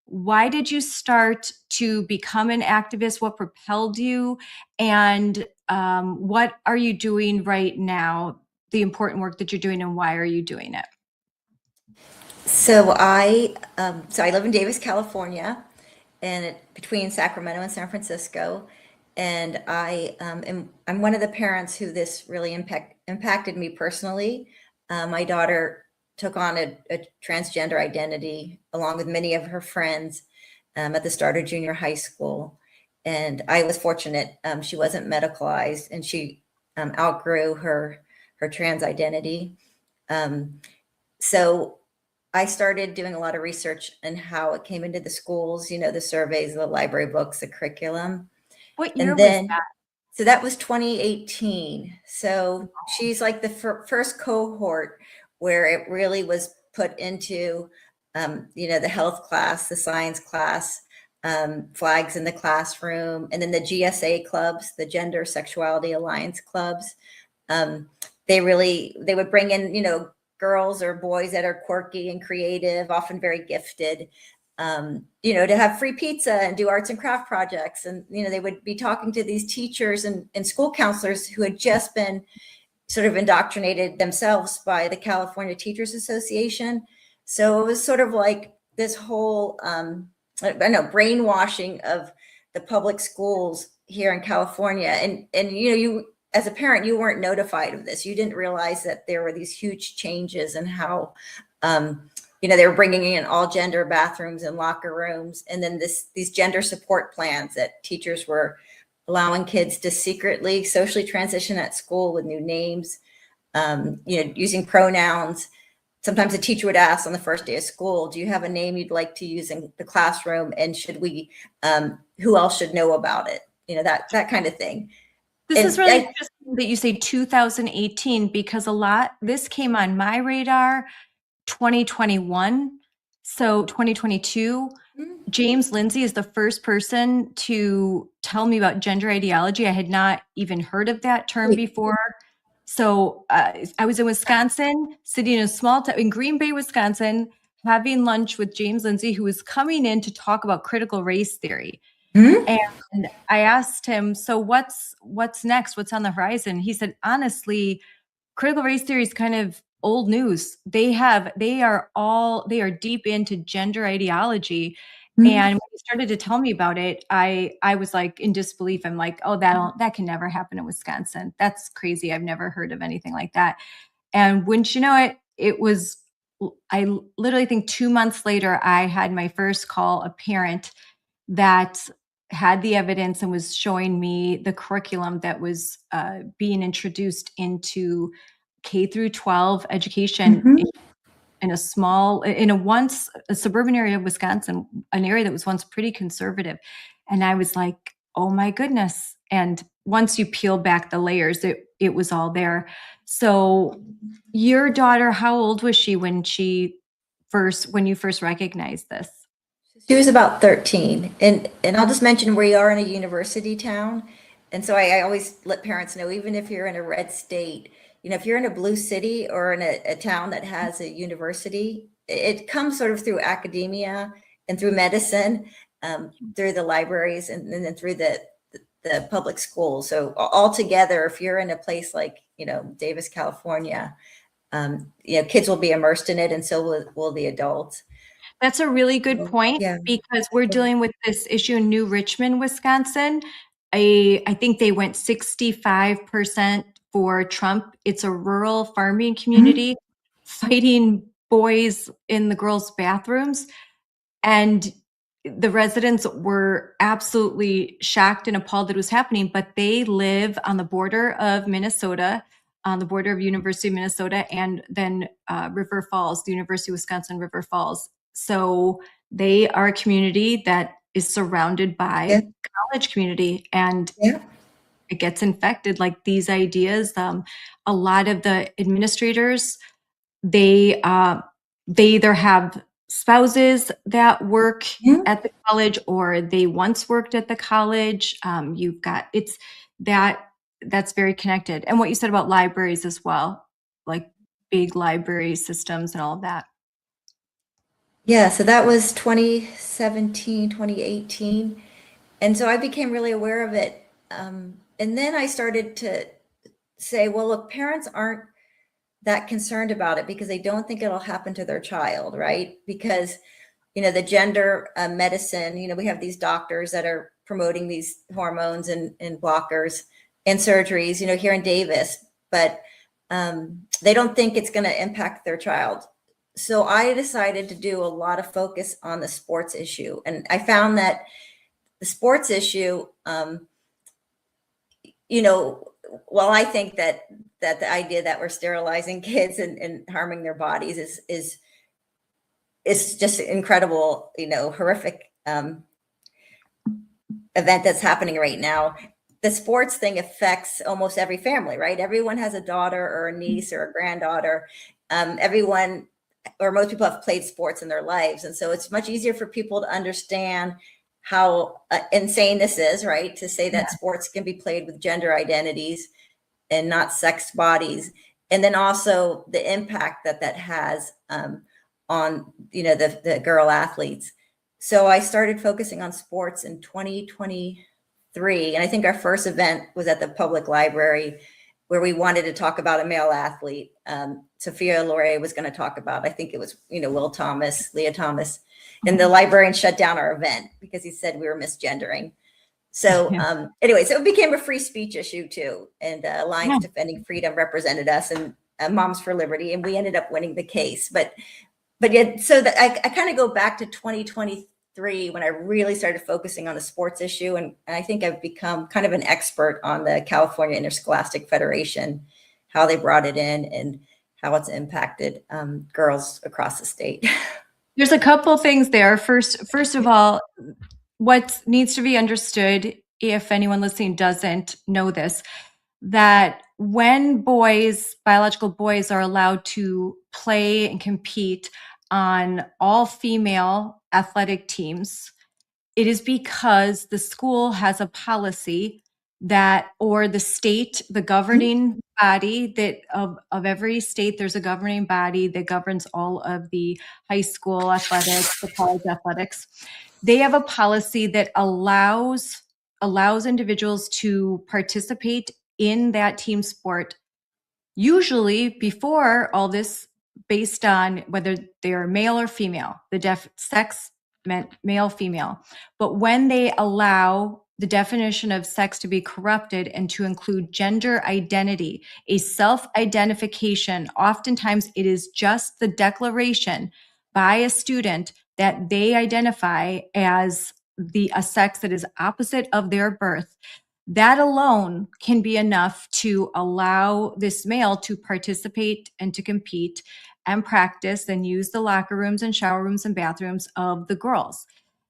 B: Why did you start to become an activist? What propelled you? And what are you doing right now? The important work that you're doing, and why are you doing it?
M: So I live in Davis, California, and between Sacramento and San Francisco. And I'm one of the parents who this really impacted me personally. My daughter took on a transgender identity along with many of her friends at the start of junior high school. And I was fortunate. She wasn't medicalized, and she outgrew her trans identity. So I started doing a lot of research on how it came into the schools, the surveys, the library books, the curriculum.
B: What year was that?
M: So that was 2018. So she's like the first cohort where it really was put into, the health class, the science class, flags in the classroom, and then the GSA clubs, the Gender Sexuality Alliance clubs. They would bring in, girls or boys that are quirky and creative, often very gifted, to have free pizza and do arts and craft projects. And, they would be talking to these teachers and school counselors who had just been sort of indoctrinated themselves by the California Teachers Association. So it was sort of like this whole, brainwashing of the public schools here in California. And you, as a parent, you weren't notified of this. You didn't realize that there were these huge changes in how, they were bringing in all gender bathrooms and locker rooms. And then these gender support plans that teachers were allowing kids to secretly socially transition at school with new names, using pronouns. sometimes a teacher would ask on the first day of school, do you have a name you'd like to use in the classroom? And should we, who else should know about it? You know, that kind of thing.
B: This
M: And
B: is really interesting that you say 2018, because this came on my radar 2021. So 2022, James Lindsay is the first person to tell me about gender ideology. I had not even heard of that term before. So I was in Wisconsin, sitting in a small town in Green Bay, Wisconsin, having lunch with James Lindsay, who was coming in to talk about critical race theory. And I asked him, so what's next? What's on the horizon? He said, honestly, critical race theory is kind of old news. They are deep into gender ideology. And when he started to tell me about it, I was like in disbelief. I'm like, oh, that can never happen in Wisconsin. That's crazy. I've never heard of anything like that. And wouldn't you know it, I literally think 2 months later, I had my first call, a parent that had the evidence and was showing me the curriculum that was being introduced into K through 12 education in a suburban area of Wisconsin, an area that was once pretty conservative. And I was like, oh my goodness. And once you peel back the layers, it was all there. So your daughter, how old was she when you first recognized this?
M: She was about 13. And I'll just mention we are in a university town. And so I always let parents know, even if you're in a red state, you know, if you're in a blue city or in a town that has a university, it comes sort of through academia and through medicine, through the libraries, and then through the public schools. So altogether, if you're in a place like, you know, Davis, California, you know, kids will be immersed in it, and so will the adults.
B: That's a really good point, because we're dealing with this issue in New Richmond, Wisconsin. I think they went 65% for Trump. It's a rural farming community fighting boys in the girls' bathrooms. And the residents were absolutely shocked and appalled that it was happening, but they live on the border of Minnesota, on the border of University of Minnesota, and then River Falls, the University of Wisconsin River Falls. So they are a community that is surrounded by college community, and it gets infected. Like these ideas, a lot of the administrators, they either have spouses that work at the college, or they once worked at the college. That's very connected. And what you said about libraries as well, like big library systems and all of that.
M: Yeah, so that was 2017, 2018. And so I became really aware of it. And then I started to say, well, look, parents aren't that concerned about it because they don't think it'll happen to their child, right? Because, you know, the gender medicine, you know, we have these doctors that are promoting these hormones and blockers and surgeries, you know, here in Davis, but they don't think it's going to impact their child. So I decided to do a lot of focus on the sports issue. And I found that the sports issue, you know, well, I think that the idea that we're sterilizing kids and harming their bodies is just incredible, you know, horrific event that's happening right now. The sports thing affects almost every family, right? Everyone has a daughter or a niece or a granddaughter. Everyone, or most people, have played sports in their lives. And so it's much easier for people to understand how insane this is, right? To say that sports can be played with gender identities and not sex bodies. And then also the impact that has on, you know, the girl athletes. So I started focusing on sports in 2023. And I think our first event was at the public library, where we wanted to talk about a male athlete. Sophia Loray was going to talk about, I think it was, you know, Will Thomas, Leah Thomas. And the librarian shut down our event because he said we were misgendering. So anyway, so it became a free speech issue too. And Alliance Defending Freedom represented us, and Moms for Liberty, and we ended up winning the case. But yet, so that I kind of go back to 2023 when I really started focusing on the sports issue. And I think I've become kind of an expert on the California Interscholastic Federation, how they brought it in, and how it's impacted girls across the state.
B: There's a couple things there. First of all, what needs to be understood, if anyone listening doesn't know this, that when biological boys are allowed to play and compete on all female athletic teams, it is because the school has a policy that, or the state, the governing body that of every state, there's a governing body that governs all of the high school athletics, the college athletics. They have a policy that allows individuals to participate in that team sport, usually before all this, based on whether they're male or female, the sex meant male, female. But when they allow the definition of sex to be corrupted and to include gender identity, a self-identification, oftentimes it is just the declaration by a student that they identify as a sex that is opposite of their birth. That alone can be enough to allow this male to participate and to compete and practice and use the locker rooms and shower rooms and bathrooms of the girls.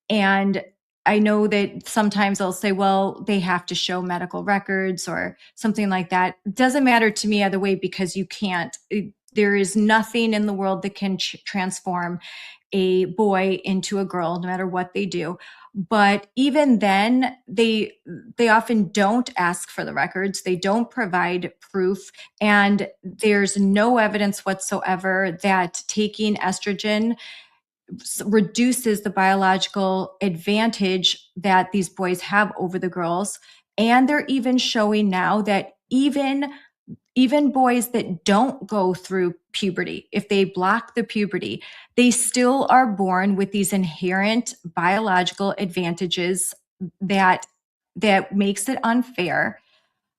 B: And I know that sometimes I'll say, well, they have to show medical records or something like that. It doesn't matter to me either way, because you can't. There is nothing in the world that can transform a boy into a girl, no matter what they do. But even then, they often don't ask for the records. They don't provide proof. And there's no evidence whatsoever that taking estrogen reduces the biological advantage that these boys have over the girls. And they're even showing now that even boys that don't go through puberty, if they block the puberty, they still are born with these inherent biological advantages that makes it unfair.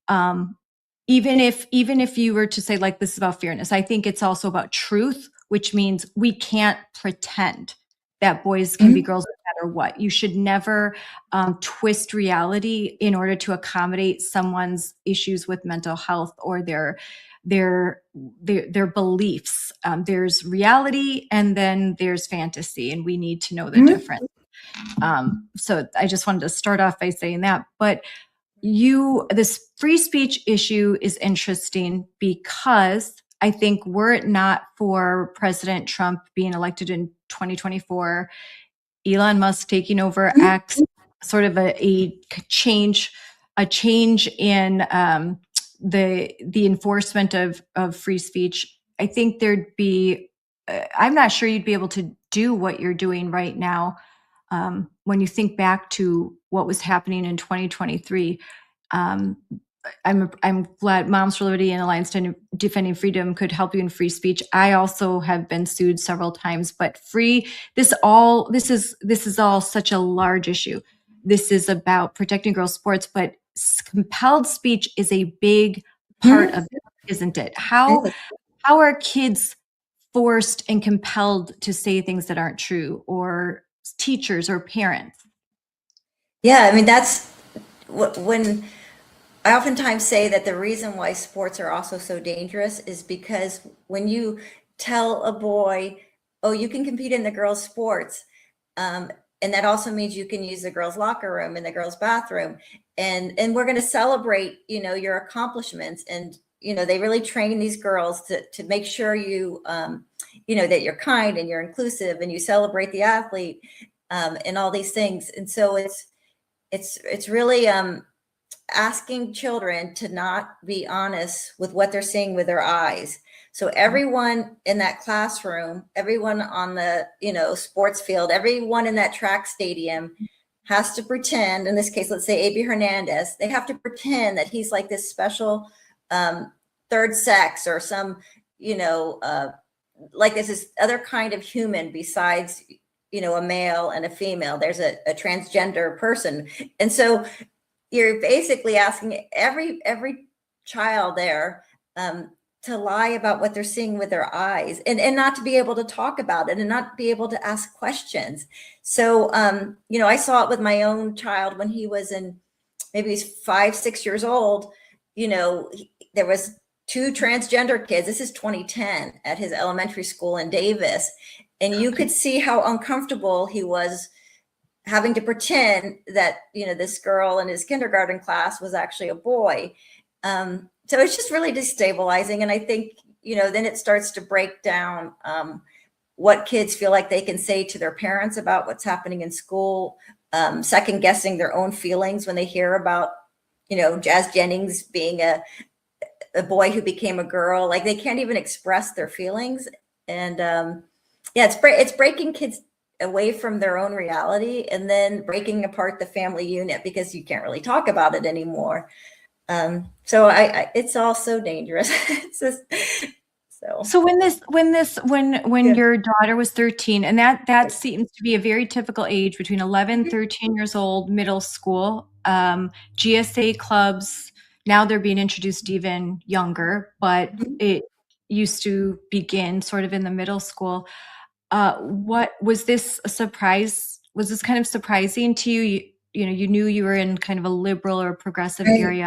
B: Even if you were to say, like, this is about fairness, I think it's also about truth, which means we can't pretend that boys can be girls no matter what. You should never twist reality in order to accommodate someone's issues with mental health or their beliefs. There's reality and then there's fantasy, and we need to know the difference. So I just wanted to start off by saying that. But this free speech issue is interesting because I think, were it not for President Trump being elected in 2024, Elon Musk taking over X, sort of a change in the enforcement of free speech, I think there'd be, I'm not sure you'd be able to do what you're doing right now. When you think back to what was happening in 2023, I'm glad Moms for Liberty and Alliance Defending Freedom could help you in free speech. I also have been sued several times, but this is all such a large issue. This is about protecting girls' sports, but compelled speech is a big part of it, isn't it? How are kids forced and compelled to say things that aren't true, or teachers or parents?
M: Yeah, I mean, that's when I oftentimes say that the reason why sports are also so dangerous is because when you tell a boy, oh, you can compete in the girls' sports, and that also means you can use the girls' locker room and the girls' bathroom, and we're going to celebrate, your accomplishments. And, they really train these girls to make sure you, that you're kind and you're inclusive and you celebrate the athlete, and all these things. And so it's really, asking children to not be honest with what they're seeing with their eyes. So everyone in that classroom, everyone on the, sports field, everyone in that track stadium has to pretend, in this case, let's say A.B. Hernandez, they have to pretend that he's like this special third sex or some, like this is other kind of human besides, a male and a female. There's a transgender person. And so you're basically asking every child there to lie about what they're seeing with their eyes, and not to be able to talk about it and not be able to ask questions. So, I saw it with my own child when he was maybe he's 5, 6 years old. There was two transgender kids. This is 2010 at his elementary school in Davis. And you could see how uncomfortable he was having to pretend that, this girl in his kindergarten class was actually a boy. So it's just really destabilizing. And I think, then it starts to break down what kids feel like they can say to their parents about what's happening in school, second guessing their own feelings when they hear about, Jazz Jennings being a boy who became a girl. Like, they can't even express their feelings. And it's breaking kids away from their own reality, and then breaking apart the family unit because you can't really talk about it anymore. So it's all so dangerous. It's just,
B: so when your daughter was 13, and that seems to be a very typical age, between 11, 13 years old, middle school, GSA clubs, now they're being introduced even younger, but it used to begin sort of in the middle school. What was this a surprise? Was this kind of surprising to you? You knew you were in kind of a liberal or progressive area.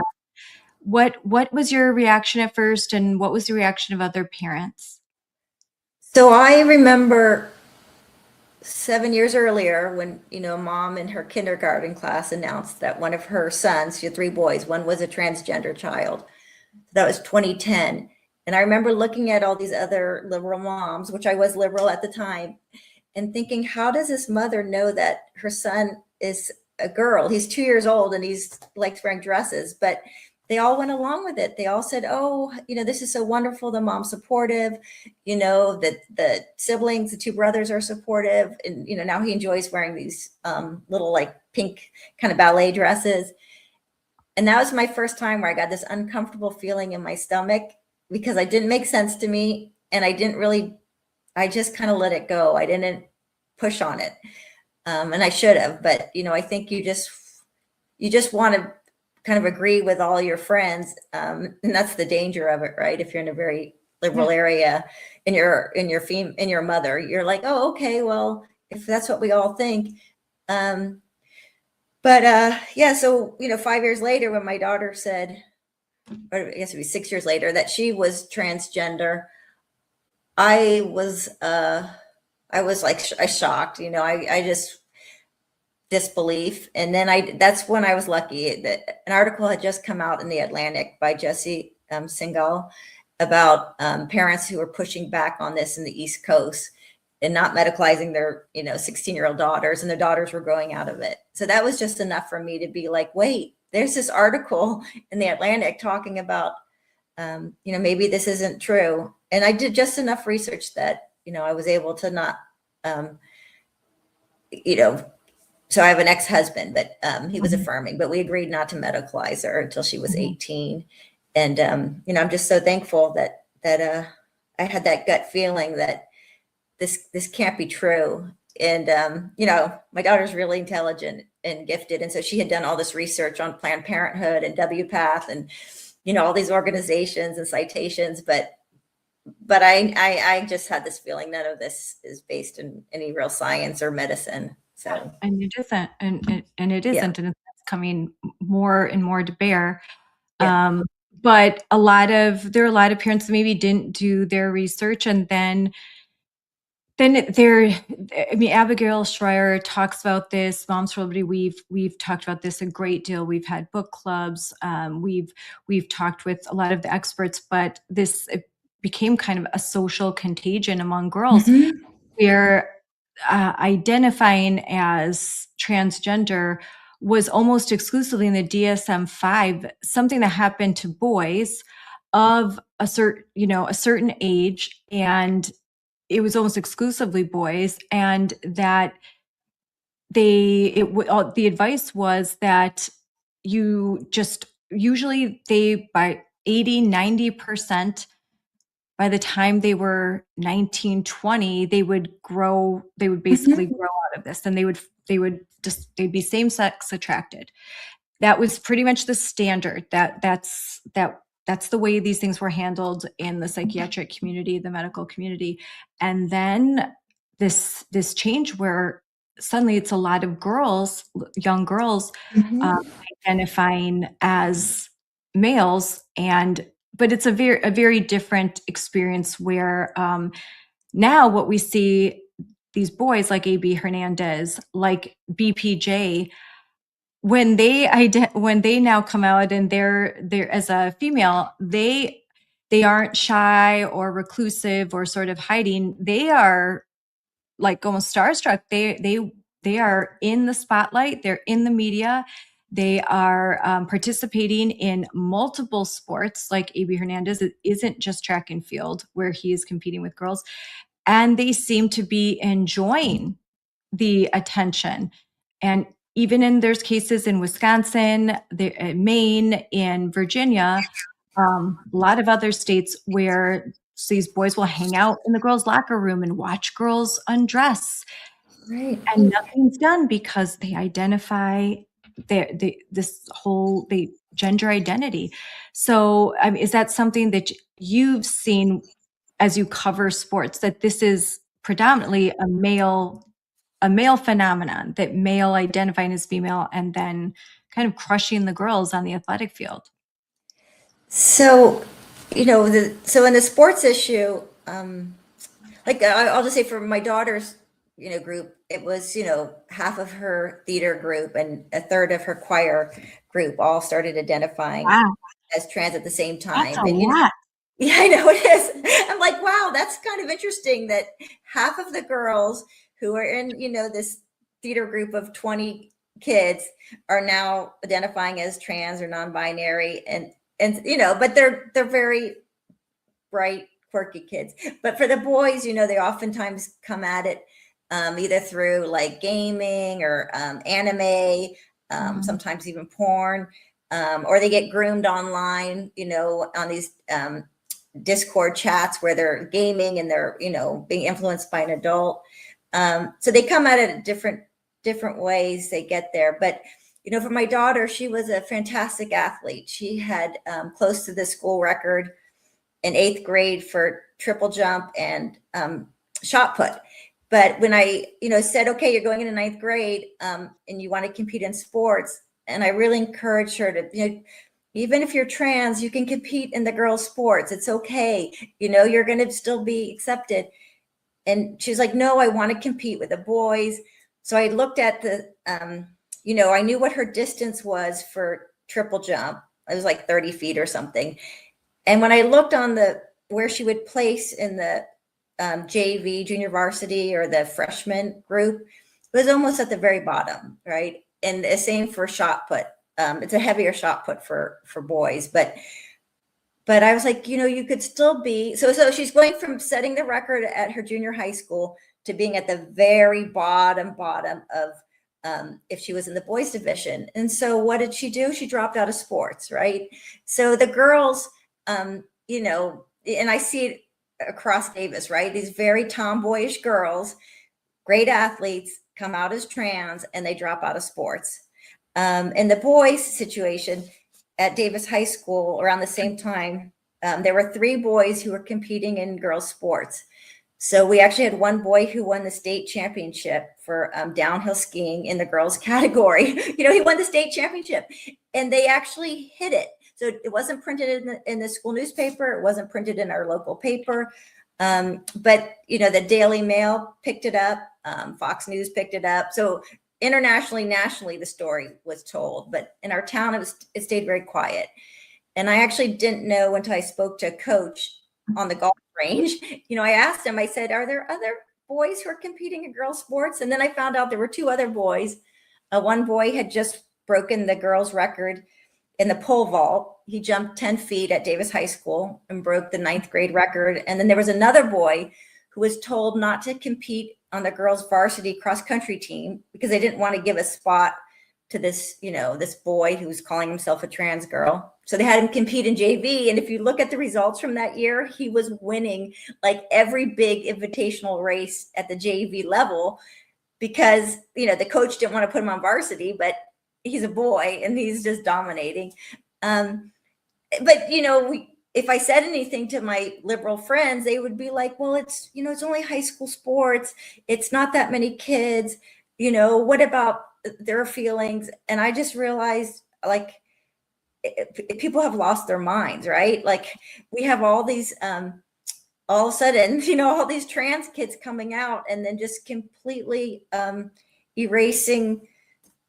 B: What was your reaction at first, and what was the reaction of other parents?
M: So I remember 7 years earlier when, mom in her kindergarten class announced that one of her sons, she had 3 boys, one was a transgender child. That was 2010. And I remember looking at all these other liberal moms, which I was liberal at the time, and thinking, how does this mother know that her son is a girl? He's 2 years old and he's likes wearing dresses, but they all went along with it. They all said, oh, this is so wonderful. The mom's supportive, that the siblings, the 2 brothers are supportive. And, now he enjoys wearing these little like pink kind of ballet dresses. And that was my first time where I got this uncomfortable feeling in my stomach, because it didn't make sense to me. And I just kind of let it go. I didn't push on it. And I should have, but, I think you just want to kind of agree with all your friends. And that's the danger of it, right? If you're in a very liberal area and your mother, you're like, oh, okay, well, if that's what we all think. So, 5 years later, when my daughter said, or I guess it was 6 years later, that she was transgender, I was like shocked, I just disbelief. And then that's when I was lucky that an article had just come out in the Atlantic by Jesse Singal about parents who were pushing back on this in the East Coast and not medicalizing their 16-year-old daughters, and their daughters were growing out of it. So that was just enough for me to be like, wait, there's this article in the Atlantic talking about maybe this isn't true. And I did just enough research that I was able to not so I have an ex-husband, but he was affirming, but we agreed not to medicalize her until she was 18. And, I'm just so thankful that I had that gut feeling that this can't be true. And, my daughter's really intelligent and gifted. And so she had done all this research on Planned Parenthood and WPATH and, all these organizations and citations, but I just had this feeling none of this is based in any real science or medicine. So,
B: and it isn't, and it isn't, and it's coming more and more to bear. But there are a lot of parents that maybe didn't do their research, and then Abigail Schreier talks about this. Moms for Liberty, we've talked about this a great deal. We've had book clubs. We've talked with a lot of the experts, but it became kind of a social contagion among girls, where identifying as transgender was almost exclusively in the DSM-5, something that happened to boys of a certain age, and it was almost exclusively boys, and that the advice was that you just usually by 80-90%, by the time they were 19, 20, they would basically grow out of this, and they'd be same-sex attracted. That was pretty much the standard. That's the way these things were handled in the psychiatric community, the medical community. And then this change where suddenly it's a lot of girls, young girls, identifying as males, and but it's a very different experience where now what we see, these boys like AB Hernandez, like BPJ, when they now come out and they're as a female, they aren't shy or reclusive or sort of hiding. They are like almost starstruck. They are in the spotlight. They're in the media. They are participating in multiple sports. Like AB Hernandez, it isn't just track and field where he is competing with girls, and they seem to be enjoying the attention. And even there's cases in Wisconsin, Maine, in Virginia, a lot of other states where these boys will hang out in the girls' locker room and watch girls undress.
M: Right.
B: And nothing's done because they identify this whole gender identity. So is that something that you've seen as you cover sports, that this is predominantly a male phenomenon, that male identifying as female and then kind of crushing the girls on the athletic field?
M: So, so in the sports issue, like I'll just say for my daughter's, group, it was, half of her theater group and a third of her choir group all started identifying as trans at the same time.
B: That's a lot.
M: Yeah, I know it is. I'm like, wow, that's kind of interesting that half of the girls who are in, this theater group of 20 kids are now identifying as trans or non-binary, and but they're very bright, quirky kids. But for the boys, they oftentimes come at it either through like gaming or anime, sometimes even porn, or they get groomed online, on these Discord chats where they're gaming and they're, being influenced by an adult. So they come at it different ways they get there. But, for my daughter, she was a fantastic athlete. She had close to the school record in 8th grade for triple jump and shot put. But when I, said, okay, you're going into 9th grade and you want to compete in sports, and I really encouraged her to, even if you're trans, you can compete in the girls' sports. It's okay. You're going to still be accepted. And she's like, no, I want to compete with the boys. So I looked at the, I knew what her distance was for triple jump. It was like 30 feet or something. And when I looked on where she would place in the JV, junior varsity, or the freshman group, it was almost at the very bottom, right? And the same for shot put. It's a heavier shot put for boys, but I was like, you could still be, so she's going from setting the record at her junior high school to being at the very bottom of if she was in the boys division. And so what did she do? She dropped out of sports, right? So the girls, and I see it across Davis, right? These very tomboyish girls, great athletes, come out as trans and they drop out of sports. In the boys situation at Davis High School around the same time, there were 3 boys who were competing in girls' sports. So we actually had one boy who won the state championship for downhill skiing in the girls category. He won the state championship and they actually hid it. So it wasn't printed in the school newspaper. It wasn't printed in our local paper. But, the Daily Mail picked it up. Fox News picked it up. So internationally, nationally, the story was told. But in our town, it stayed very quiet. And I actually didn't know until I spoke to a coach on the golf range. I asked him, I said, are there other boys who are competing in girls' sports? And then I found out there were 2 other boys. One boy had just broken the girls' record in the pole vault. He jumped 10 feet at Davis High School and broke the 9th grade record. And then there was another boy who was told not to compete on the girls' varsity cross country team because they didn't want to give a spot to this, this boy who was calling himself a trans girl. So they had him compete in JV. And if you look at the results from that year, he was winning like every big invitational race at the JV level because, the coach didn't want to put him on varsity, but he's a boy and he's just dominating. But, if I said anything to my liberal friends, they would be like, well, it's only high school sports. It's not that many kids. What about their feelings? And I just realized, like, people have lost their minds, right? Like we have all these, all of a sudden, all these trans kids coming out and then just completely erasing,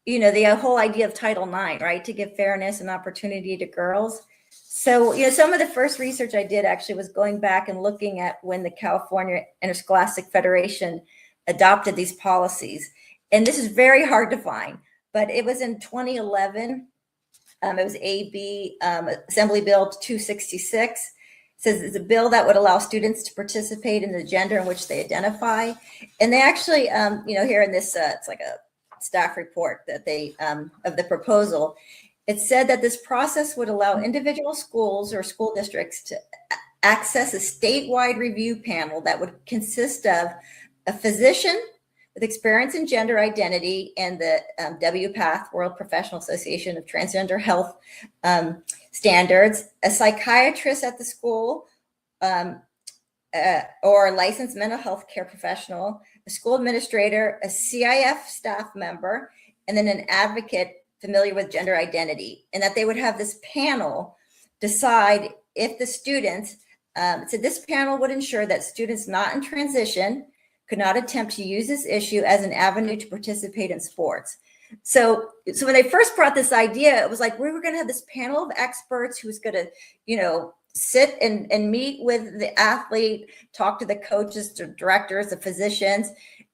M: the whole idea of Title IX, right? To give fairness and opportunity to girls. So, some of the first research I did actually was going back and looking at when the California Interscholastic Federation adopted these policies. And this is very hard to find, but it was in 2011. It was AB Assembly Bill 266. It says it's a bill that would allow students to participate in the gender in which they identify. And they actually, here in this, it's like a staff report that they, of the proposal, it said that this process would allow individual schools or school districts to access a statewide review panel that would consist of a physician with experience in gender identity and the WPATH, World Professional Association of Transgender Health standards, a psychiatrist at the school, or a licensed mental health care professional, a school administrator, a CIF staff member, and then an advocate familiar with gender identity, and that they would have this panel decide if the students, so this panel would ensure that students not in transition could not attempt to use this issue as an avenue to participate in sports. So when they first brought this idea, it was like, we were going to have this panel of experts who's going to, sit and meet with the athlete, talk to the coaches, the directors, the physicians,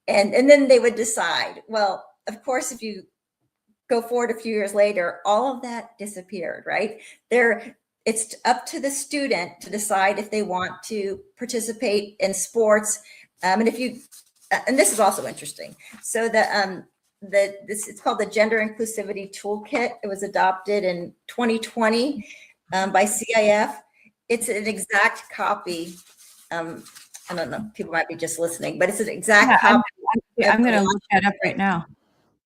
M: and then they would decide. Well, of course, if you go forward a few years later, all of that disappeared, right? It's up to the student to decide if they want to participate in sports. And this is also interesting. So it's called the Gender Inclusivity Toolkit. It was adopted in 2020 by CIF. It's an exact copy. I don't know, people might be just listening, but it's an exact copy.
B: I'm going to look that up right now.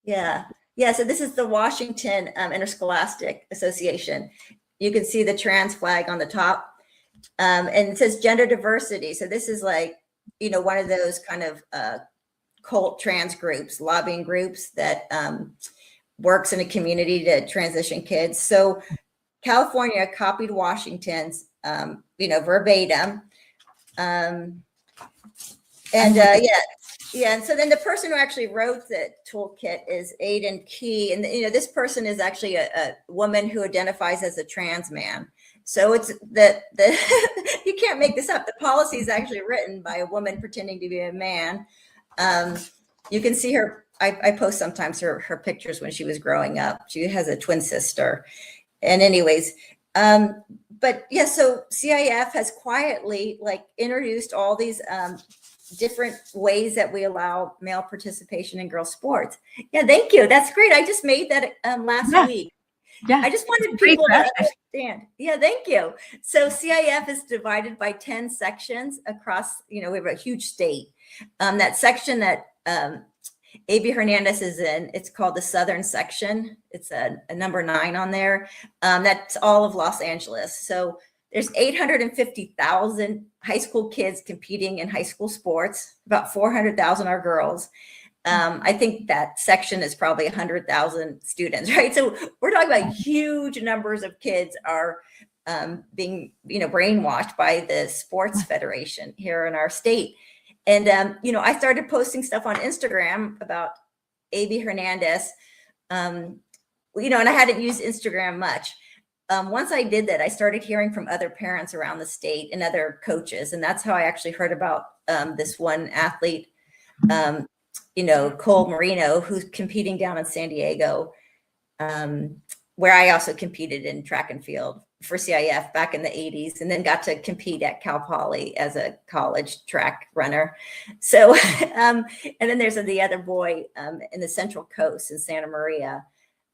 M: Yeah. So this is the Washington Interscholastic Association. You can see the trans flag on the top, and it says gender diversity. So this is like, one of those kind of cult trans groups, lobbying groups that works in a community to transition kids. So California copied Washington's, verbatim. And so then the person who actually wrote the toolkit is Aidan Key. And, this person is actually a woman who identifies as a trans man. So it's that you can't make this up. The policy is actually written by a woman pretending to be a man. You can see her. I post sometimes her pictures when she was growing up. She has a twin sister. And anyways, but yeah, so CIF has quietly introduced all these different ways that we allow male participation in girls' sports. Yeah, thank you. That's great. I just made that last week.
B: Yeah,
M: I just wanted people to understand. Yeah, thank you. So CIF is divided by 10 sections across, we have a huge state. That section that A.B. Hernandez is in, it's called the Southern section. It's a number 9 on there. That's all of Los Angeles. So there's 850,000 high school kids competing in high school sports. About 400,000 are girls. I think that section is probably 100,000 students, right? So we're talking about huge numbers of kids are being, brainwashed by the sports federation here in our state. And, I started posting stuff on Instagram about A.B. Hernandez, and I hadn't used Instagram much. Once I did that, I started hearing from other parents around the state and other coaches. And that's how I actually heard about this one athlete, Cole Marino, who's competing down in San Diego, where I also competed in track and field for CIF back in the 80s, and then got to compete at Cal Poly as a college track runner. So, and then there's the other boy in the Central Coast in Santa Maria.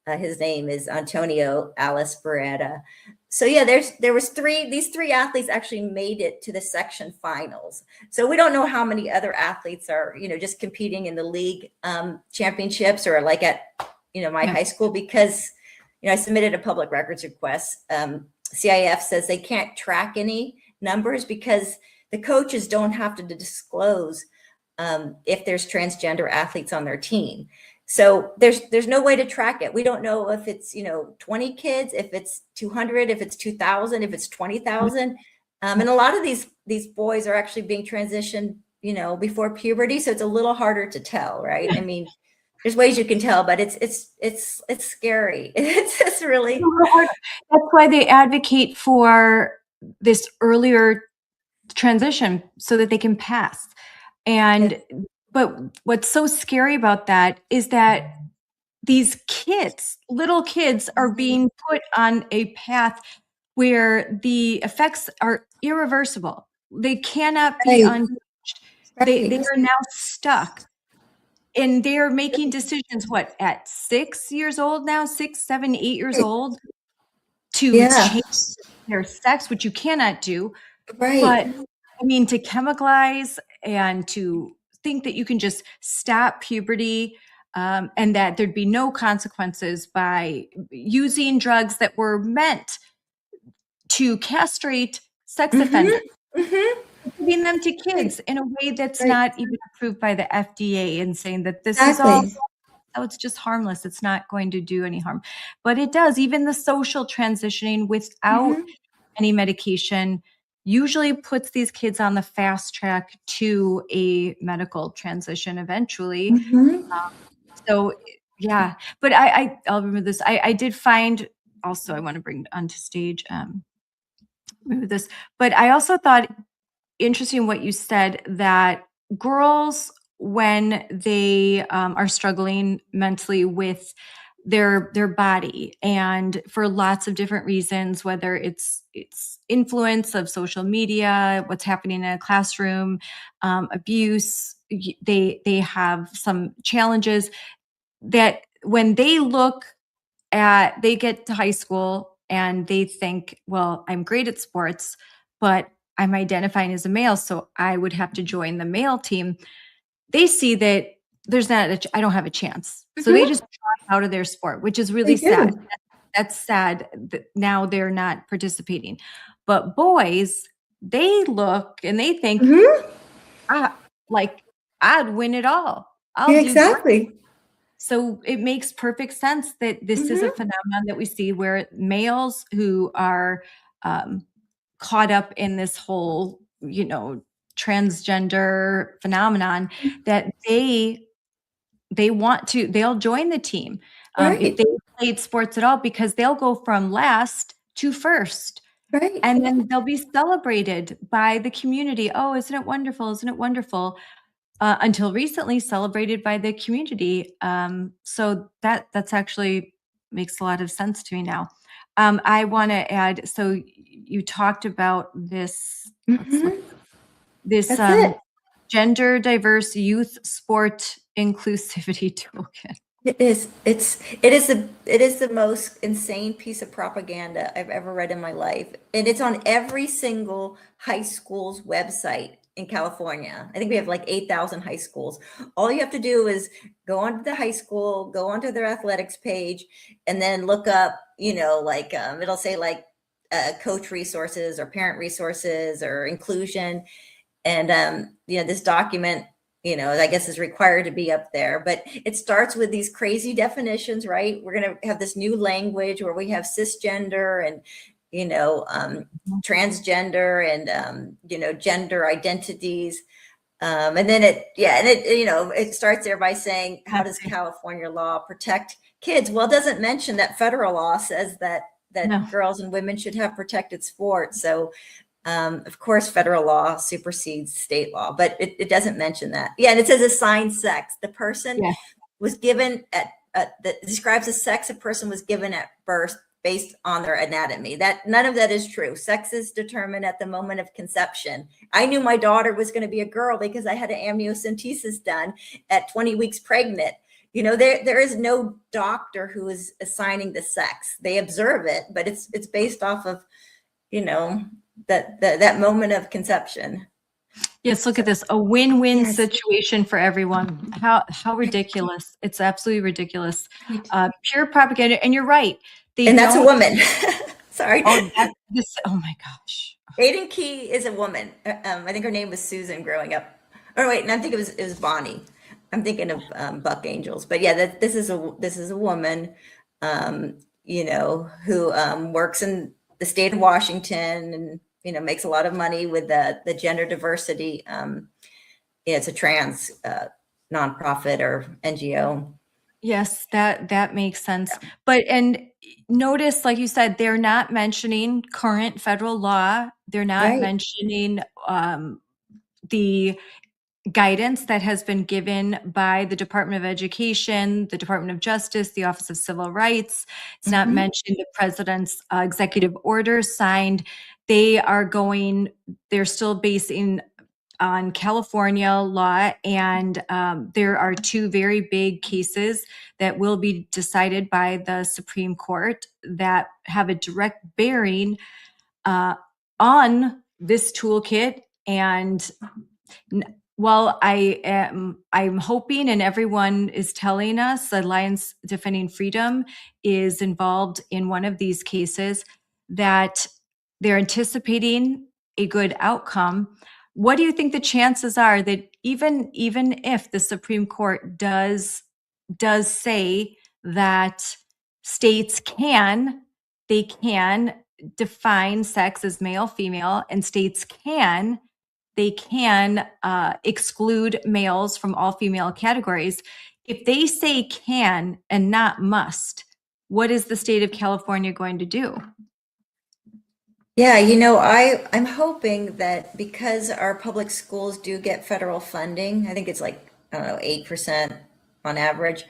M: His name is Antonio Alice Beretta. So yeah, these three athletes actually made it to the section finals. So we don't know how many other athletes are, just competing in the league championships or like at, my high school, because, I submitted a public records request. CIF says they can't track any numbers because the coaches don't have to disclose if there's transgender athletes on their team. So there's no way to track it. We don't know if it's, 20 kids, if it's 200, if it's 2,000, if it's 20,000. And a lot of these boys are actually being transitioned, before puberty. So it's a little harder to tell, right? I mean, there's ways you can tell, but it's scary. It's really.
B: That's why they advocate for this earlier transition so that they can pass. And but what's so scary about that is that these kids, little kids, are being put on a path where the effects are irreversible. They cannot be unchanged. They are now stuck. And they're making decisions, at 6 years old now, 6, 7, 8 years old, to change their sex, which you cannot do.
M: Right.
B: But I mean, to chemicalize and to think that you can just stop puberty, and that there'd be no consequences by using drugs that were meant to castrate sex offenders, giving them to kids in a way that's not even approved by the FDA, and saying that this is all, it's just harmless. It's not going to do any harm. But it does. Even the social transitioning without any medication usually puts these kids on the fast track to a medical transition eventually. So yeah, but I'll remember this. I did find also, I want to bring onto stage remember this, but I also thought interesting what you said, that girls, when they are struggling mentally with their body, and for lots of different reasons, whether it's influence of social media, what's happening in a classroom, abuse, they have some challenges, that when they get to high school and they think, well, I'm great at sports, but I'm identifying as a male, so I would have to join the male team. They see that I don't have a chance. So they just drop out of their sport, which is really sad. That's sad that now they're not participating. But boys, they look and they think, I'd win it all. I'll do great. So it makes perfect sense that this is a phenomenon that we see, where males who are caught up in this whole, transgender phenomenon, that they'll join the team if they played sports at all, because they'll go from last to first.
M: Right.
B: And then they'll be celebrated by the community. Oh, isn't it wonderful? Isn't it wonderful? Until recently, celebrated by the community. So that's actually makes a lot of sense to me now. I want to add, so you talked about this, this gender diverse youth sport inclusivity toolkit.
M: It is the most insane piece of propaganda I've ever read in my life. And it's on every single high school's website in California. I think we have like 8,000 high schools. All you have to do is go onto the high school, go onto their athletics page, and then look up, it'll say coach resources or parent resources or inclusion. And, this document, I guess is required to be up there, but it starts with these crazy definitions, right? We're going to have this new language where we have cisgender and, transgender and, gender identities. And then it starts there by saying, how does California law protect kids? Well, it doesn't mention that federal law says that girls and women should have protected sports. So, of course, federal law supersedes state law, but it doesn't mention that. Yeah, and it says assigned sex. The person was given that describes the sex a person was given at birth based on their anatomy. That none of that is true. Sex is determined at the moment of conception. I knew my daughter was going to be a girl because I had an amniocentesis done at 20 weeks pregnant. There is no doctor who is assigning the sex. They observe it, but it's based off of, that moment of conception.
B: Yes, look at this, a win-win situation for everyone. How ridiculous. It's absolutely ridiculous. Pure propaganda. And you're right.
M: And that's a woman. Sorry.
B: Oh my gosh.
M: Aiden Key is a woman. I think her name was Susan growing up. Or wait, and I think it was Bonnie. I'm thinking of Buck Angels, but yeah, this is a woman, who works in the state of Washington, and makes a lot of money with the gender diversity. It's a trans nonprofit or NGO.
B: Yes, that makes sense. But and notice, like you said, they're not mentioning current federal law. They're not
M: Right.
B: mentioning the guidance that has been given by the Department of Education, the Department of Justice, the Office of Civil Rights. It's not mentioned the president's executive order signed. They're still basing on California law, and there are two very big cases that will be decided by the Supreme Court that have a direct bearing on this toolkit. And while I'm hoping, and everyone is telling us, Alliance Defending Freedom is involved in one of these cases, that they're anticipating a good outcome. What do you think the chances are that even if the Supreme Court does say that states can define sex as male, female, and states can exclude males from all female categories? If they say can and not must, what is the state of California going to do?
M: Yeah, I'm hoping that because our public schools do get federal funding, I think it's like, I don't know, 8% on average.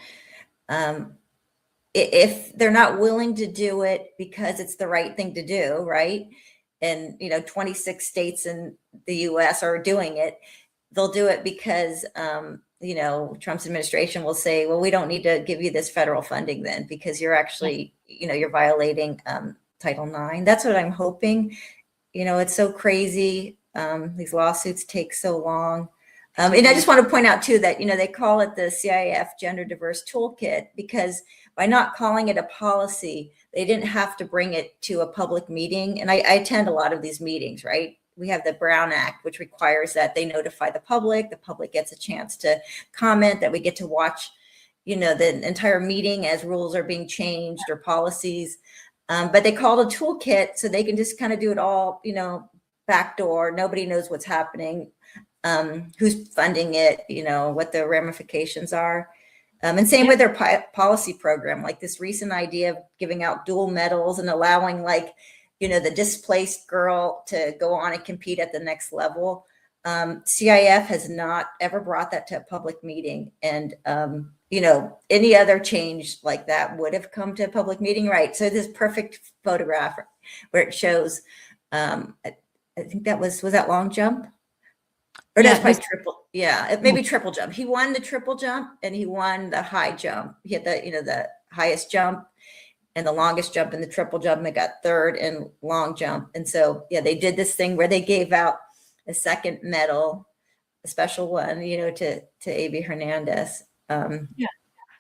M: If they're not willing to do it because it's the right thing to do, right? And 26 states in the US are doing it, they'll do it because Trump's administration will say, well, we don't need to give you this federal funding then, because you're actually, you're violating Title IX. That's what I'm hoping. It's so crazy. These lawsuits take so long. And I just want to point out too that, they call it the CIF Gender Diverse Toolkit because by not calling it a policy, they didn't have to bring it to a public meeting. And I attend a lot of these meetings, right? We have the Brown Act, which requires that they notify the public gets a chance to comment, that we get to watch, the entire meeting as rules are being changed or policies. But they call it a toolkit so they can just kind of do it all, backdoor. Nobody knows what's happening, who's funding it, what the ramifications are. And same with their policy program, like this recent idea of giving out dual medals and allowing the displaced girl to go on and compete at the next level. CIF has not ever brought that to a public meeting. And, any other change like that would have come to a public meeting, right? So this perfect photograph where it shows, I think that was that long jump? Or that's probably triple. Yeah, maybe triple jump. He won the triple jump and he won the high jump. He had the highest jump and the longest jump in the triple jump, and they got third in long jump. And so, yeah, they did this thing where they gave out a second medal, a special one, to A.B. Hernandez.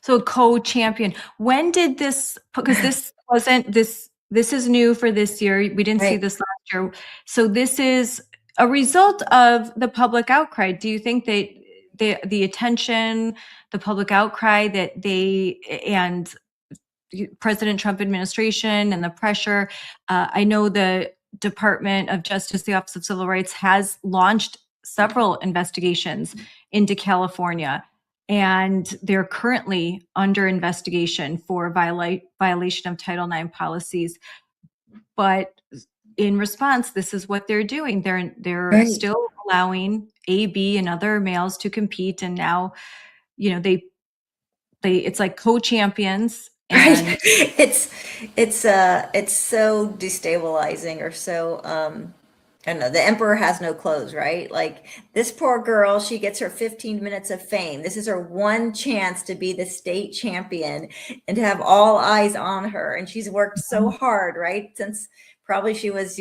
B: So a co-champion. When did this, because this wasn't this is new for this year. We didn't see this last year. So this is a result of the public outcry. Do you think that the attention, the public outcry that and President Trump administration and the pressure, I know the Department of Justice, the Office of Civil Rights, has launched several investigations into California, and they're currently under investigation for violation of Title IX policies. But in response, this is what they're doing. They're still allowing AB and other males to compete, and now, it's like co-champions. And
M: it's so destabilizing, or so I don't know, the emperor has no clothes, right? Like, this poor girl, she gets her 15 minutes of fame. This is her one chance to be the state champion and to have all eyes on her. And she's worked so hard, right? Since probably she was,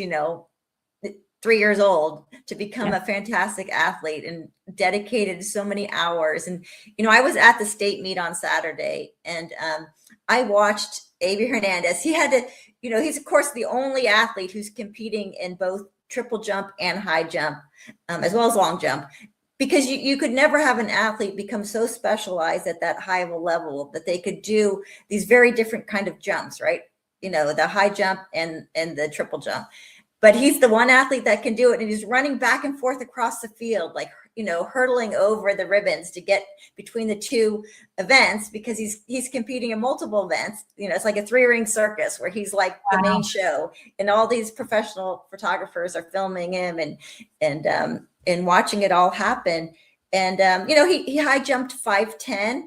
M: 3 years old, to become a fantastic athlete and dedicated so many hours. And, I was at the state meet on Saturday, and I watched A.B. Hernandez. He had to, he's of course the only athlete who's competing in both triple jump and high jump, as well as long jump. because you could never have an athlete become so specialized at that high of a level that they could do these very different kind of jumps, right? You know, the high jump and the triple jump. But he's the one athlete that can do it. And he's running back and forth across the field, like, you know, hurdling over the ribbons to get between the two events, because he's competing in multiple events. You know, it's like a 3-ring circus where he's like the main show, and all these professional photographers are filming him and watching it all happen. And, you know, he high jumped 5'10".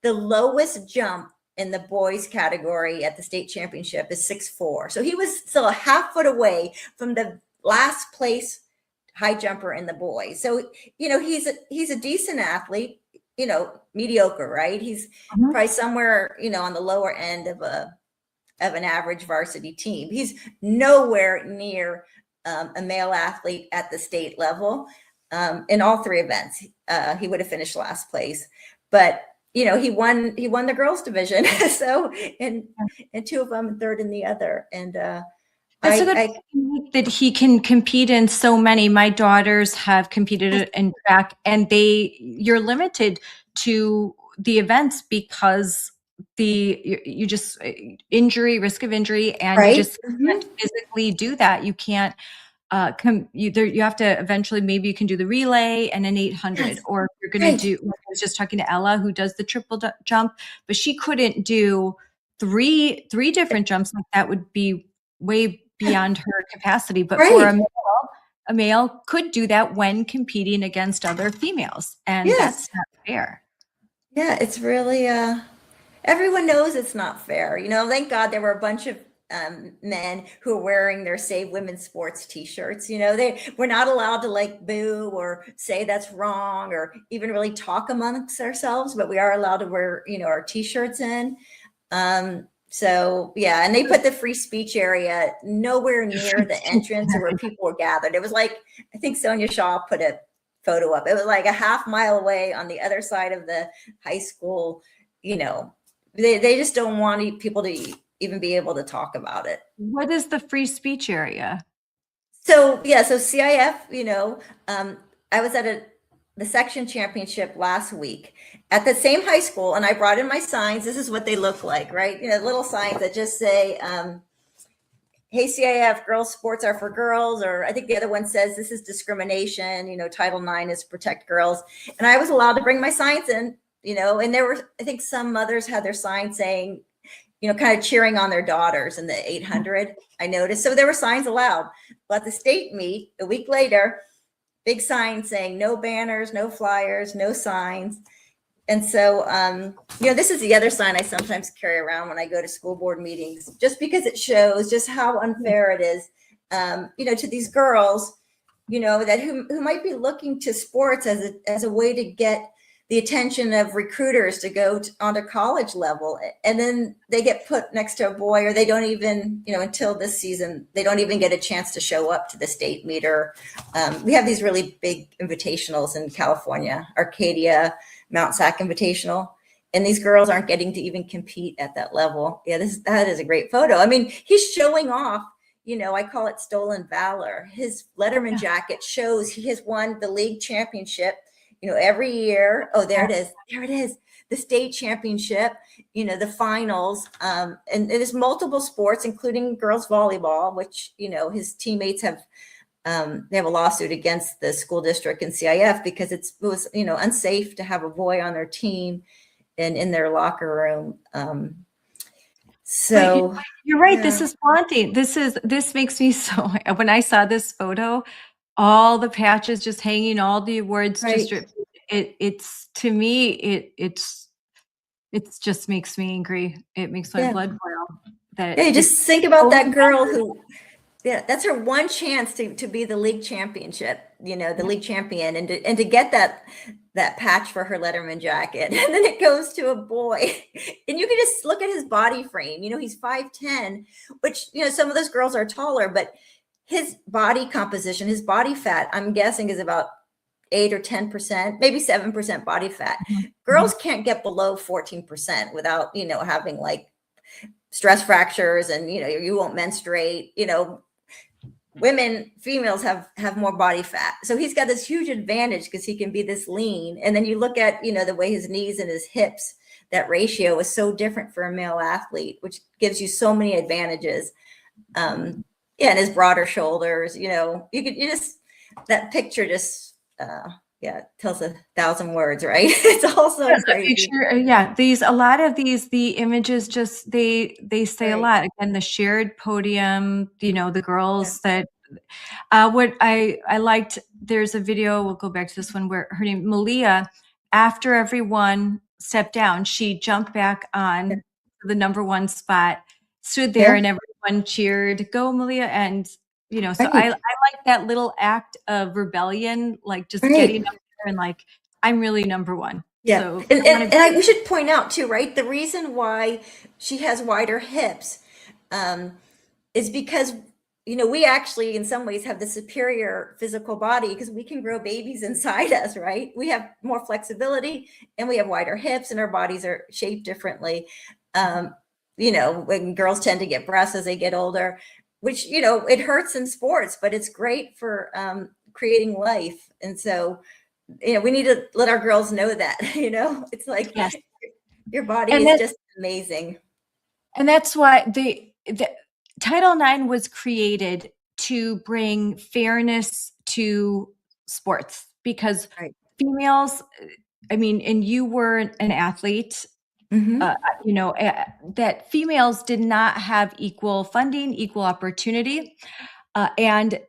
M: The lowest jump in the boys category at the state championship is 6'4". So he was still a half foot away from the last place high jumper in the boys. So, you know, he's a decent athlete, you know, mediocre, right? He's probably somewhere, you know, on the lower end of an average varsity team. He's nowhere near a male athlete at the state level. In all 3 events, he would have finished last place, but you know, he won the girls division. So, and 2 of them, and 3rd in the other. And
B: that's a good point that he can compete in so many. My daughters have competed in track, and you're limited to the events because you just risk of injury, and you just can't physically do that. You can't. You have to eventually, maybe you can do the relay and an 800, or if you're going to do, I was just talking to Ella, who does the triple jump, but she couldn't do three different jumps. Like that would be way beyond her capacity. But for a male could do that when competing against other females, and that's not fair.
M: Yeah, it's really, everyone knows it's not fair. You know, thank God there were a bunch of men who are wearing their Save Women's Sports t-shirts. You know, we're not allowed to like boo or say that's wrong or even really talk amongst ourselves, but we are allowed to wear, you know, our t-shirts in. So yeah, and they put the free speech area nowhere near the entrance where people were gathered. It was like, I think Sonia Shaw put a photo up. It was like a half mile away on the other side of the high school. You know, they just don't want people to even be able to talk about it.
B: What is the free speech area?
M: So yeah, so CIF, you know, I was at the section championship last week at the same high school, and I brought in my signs. This is what they look like, right? You know, little signs that just say, hey, CIF, girls sports are for girls. Or I think the other one says this is discrimination, you know, Title IX is protect girls. And I was allowed to bring my signs in, you know, and there were, I think some mothers had their signs saying, you know, kind of cheering on their daughters in the 800, I noticed. So there were signs allowed. But at the state meet a week later, big signs saying no banners, no flyers, no signs. And so, you know, this is the other sign I sometimes carry around when I go to school board meetings, just because it shows just how unfair it is, you know, to these girls, you know, that who might be looking to sports as a way to get the attention of recruiters to go onto college level. And then they get put next to a boy, or they don't even, you know, until this season, they don't even get a chance to show up to the state meet. Or we have these really big invitationals in California, Arcadia, Mount Sac Invitational. And these girls aren't getting to even compete at that level. Yeah, that is a great photo. I mean, he's showing off, you know, I call it stolen valor. His Letterman jacket shows he has won the league championship, you know, every year. Oh, there it is. There it is. The state championship, you know, the finals. And it is multiple sports, including girls volleyball, which, you know, his teammates have, they have a lawsuit against the school district and CIF because it was, you know, unsafe to have a boy on their team and in their locker room. So
B: you're right. Yeah. This is haunting. This makes me so, when I saw this photo, all the patches just hanging, all the awards, just it's to me, it's just makes me angry. It makes my blood boil.
M: Just think about that girl who, that's her one chance to be the league championship, you know, the league champion, and to get that patch for her Letterman jacket. And then it goes to a boy, and you can just look at his body frame. You know, he's 5'10", which, you know, some of those girls are taller, but his body composition, his body fat, I'm guessing is about 8 or 10%, maybe 7% body fat. Girls can't get below 14% without, you know, having like stress fractures, and, you know, you won't menstruate, you know, females have more body fat. So he's got this huge advantage because he can be this lean. And then you look at, the way his knees and his hips, that ratio is so different for a male athlete, which gives you so many advantages. And his broader shoulders, that picture just, tells 1,000 words, right? It's also crazy.
B: A lot of the images just, they say a lot. Again, the shared podium, the girls that, what I liked, there's a video, we'll go back to this one, where her name, Malia, after everyone stepped down, she jumped back on the number one spot, stood there, and everyone cheered, "Go, Malia." And, so I like that little act of rebellion, like just getting up there and like, I'm really number one.
M: Yeah.
B: So
M: we should point out too, right? The reason why she has wider hips is because, we actually in some ways have the superior physical body because we can grow babies inside us, right? We have more flexibility and we have wider hips and our bodies are shaped differently. When girls tend to get breasts as they get older, which, it hurts in sports, but it's great for creating life. And so, we need to let our girls know that, it's like your body is just amazing.
B: And that's why the Title IX was created to bring fairness to sports, because females, and you were an athlete, that females did not have equal funding, equal opportunity. And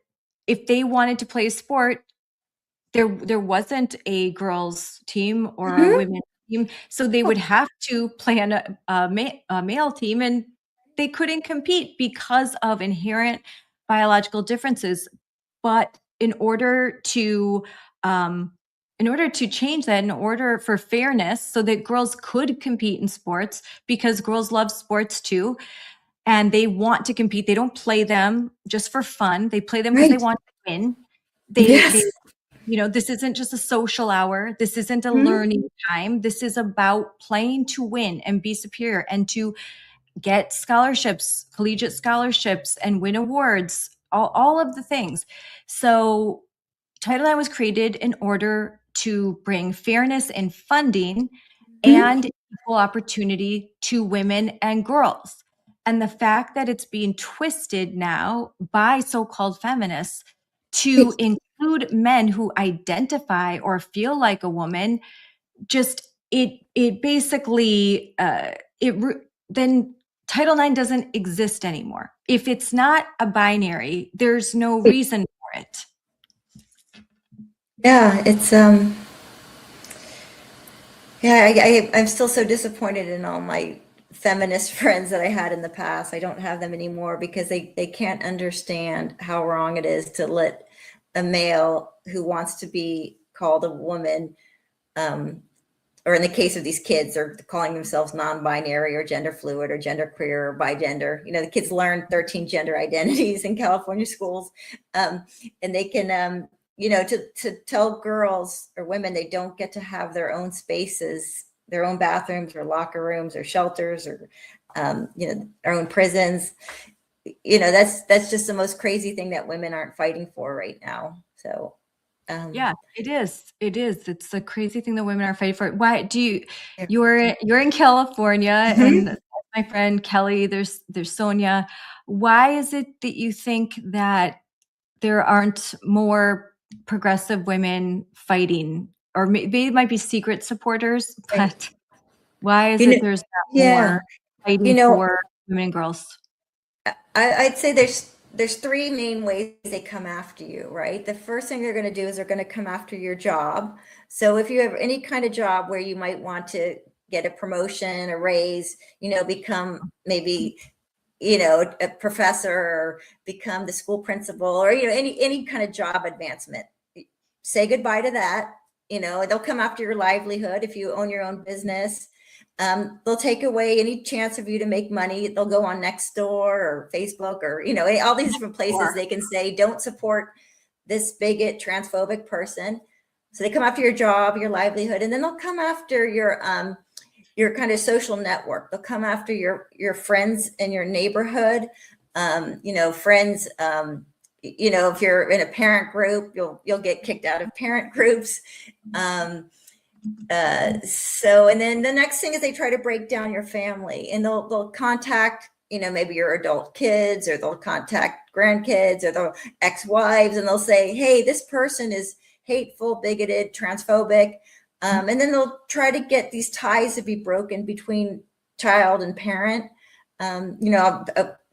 B: if they wanted to play a sport, there wasn't a girls team or a women's team. So they would have to play on a male team, and they couldn't compete because of inherent biological differences. But in order to change that, in order for fairness, so that girls could compete in sports, because girls love sports too, and they want to compete. They don't play them just for fun. They play them because they want to win. This isn't just a social hour. This isn't a learning time. This is about playing to win and be superior and to get scholarships, collegiate scholarships, and win awards, all of the things. So Title IX was created in order to bring fairness in funding and equal opportunity to women and girls. And the fact that it's being twisted now by so-called feminists to include men who identify or feel like a woman, just it basically then Title IX doesn't exist anymore. If it's not a binary, there's no reason for it.
M: Yeah, it's I'm still so disappointed in all my feminist friends that I had in the past. I don't have them anymore because they can't understand how wrong it is to let a male who wants to be called a woman, or in the case of these kids, they're calling themselves non-binary or gender fluid or genderqueer or bigender. The kids learn 13 gender identities in California schools, and they can, to tell girls or women they don't get to have their own spaces, their own bathrooms or locker rooms or shelters or, their own prisons. That's just the most crazy thing that women aren't fighting for right now. So.
B: Yeah, it is. It's a crazy thing that women are fighting for. Why do you're in California, and my friend Kelly, there's Sonia. Why is it that you think that there aren't more progressive women fighting, or maybe it might be secret supporters, but why is it there's not more fighting for women and girls?
M: I'd say there's three main ways they come after you, right? The first thing they're going to do is they're going to come after your job. So if you have any kind of job where you might want to get a promotion, a raise, become maybe, a professor, or become the school principal, or, any kind of job advancement, say goodbye to that. They'll come after your livelihood if you own your own business. They'll take away any chance of you to make money. They'll go on Nextdoor or Facebook or, all these different places. They can say, don't support this bigot, transphobic person. So they come after your job, your livelihood, and then they'll come after your kind of social network. They'll come after your friends in your neighborhood, friends, you know, if you're in a parent group, you'll get kicked out of parent groups. So, and then the next thing is they try to break down your family, and they'll contact, you know, maybe your adult kids, or they'll contact grandkids or the ex-wives, and they'll say, hey, this person is hateful, bigoted, transphobic. And then they'll try to get these ties to be broken between child and parent. You know,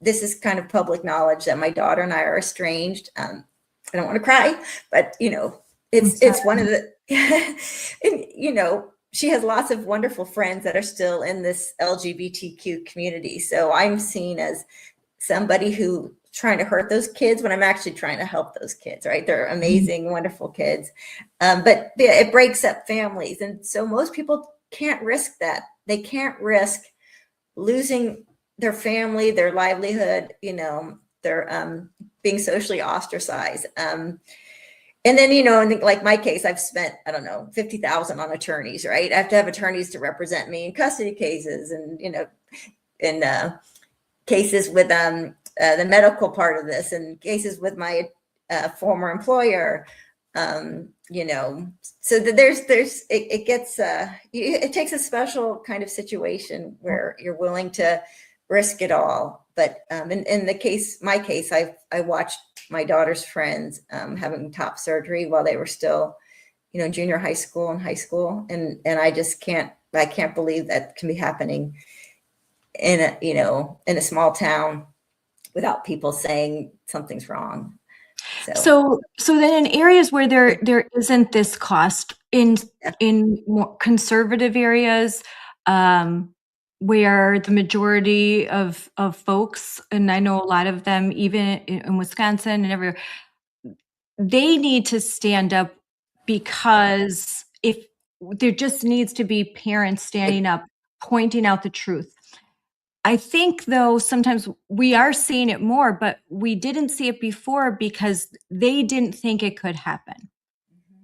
M: this is kind of public knowledge that my daughter and I are estranged. I don't want to cry, but you know, it's one of the, and, you know, she has lots of wonderful friends that are still in this LGBTQ community. So I'm seen as somebody who trying to hurt those kids when I'm actually trying to help those kids, right? They're amazing, wonderful kids. But yeah, it breaks up families. And so most people can't risk that. They can't risk losing their family, their livelihood, you know, their being socially ostracized. And then, you know, in like my case, I've spent, I don't know, $50,000 on attorneys, right? I have to have attorneys to represent me in custody cases, and, you know, in cases with the medical part of this, and cases with my former employer, you know, so that it gets, it takes a special kind of situation where you're willing to risk it all. But in my case, I watched my daughter's friends having top surgery while they were still, you know, junior high school and high school. And I just can't believe that can be happening in a small town without people saying something's wrong.
B: So then in areas where there isn't this cost, in more conservative areas, where the majority of folks, and I know a lot of them, even in Wisconsin and everywhere, they need to stand up, because if there just needs to be parents standing up, pointing out the truth. I think, though, sometimes we are seeing it more, but we didn't see it before because they didn't think it could happen.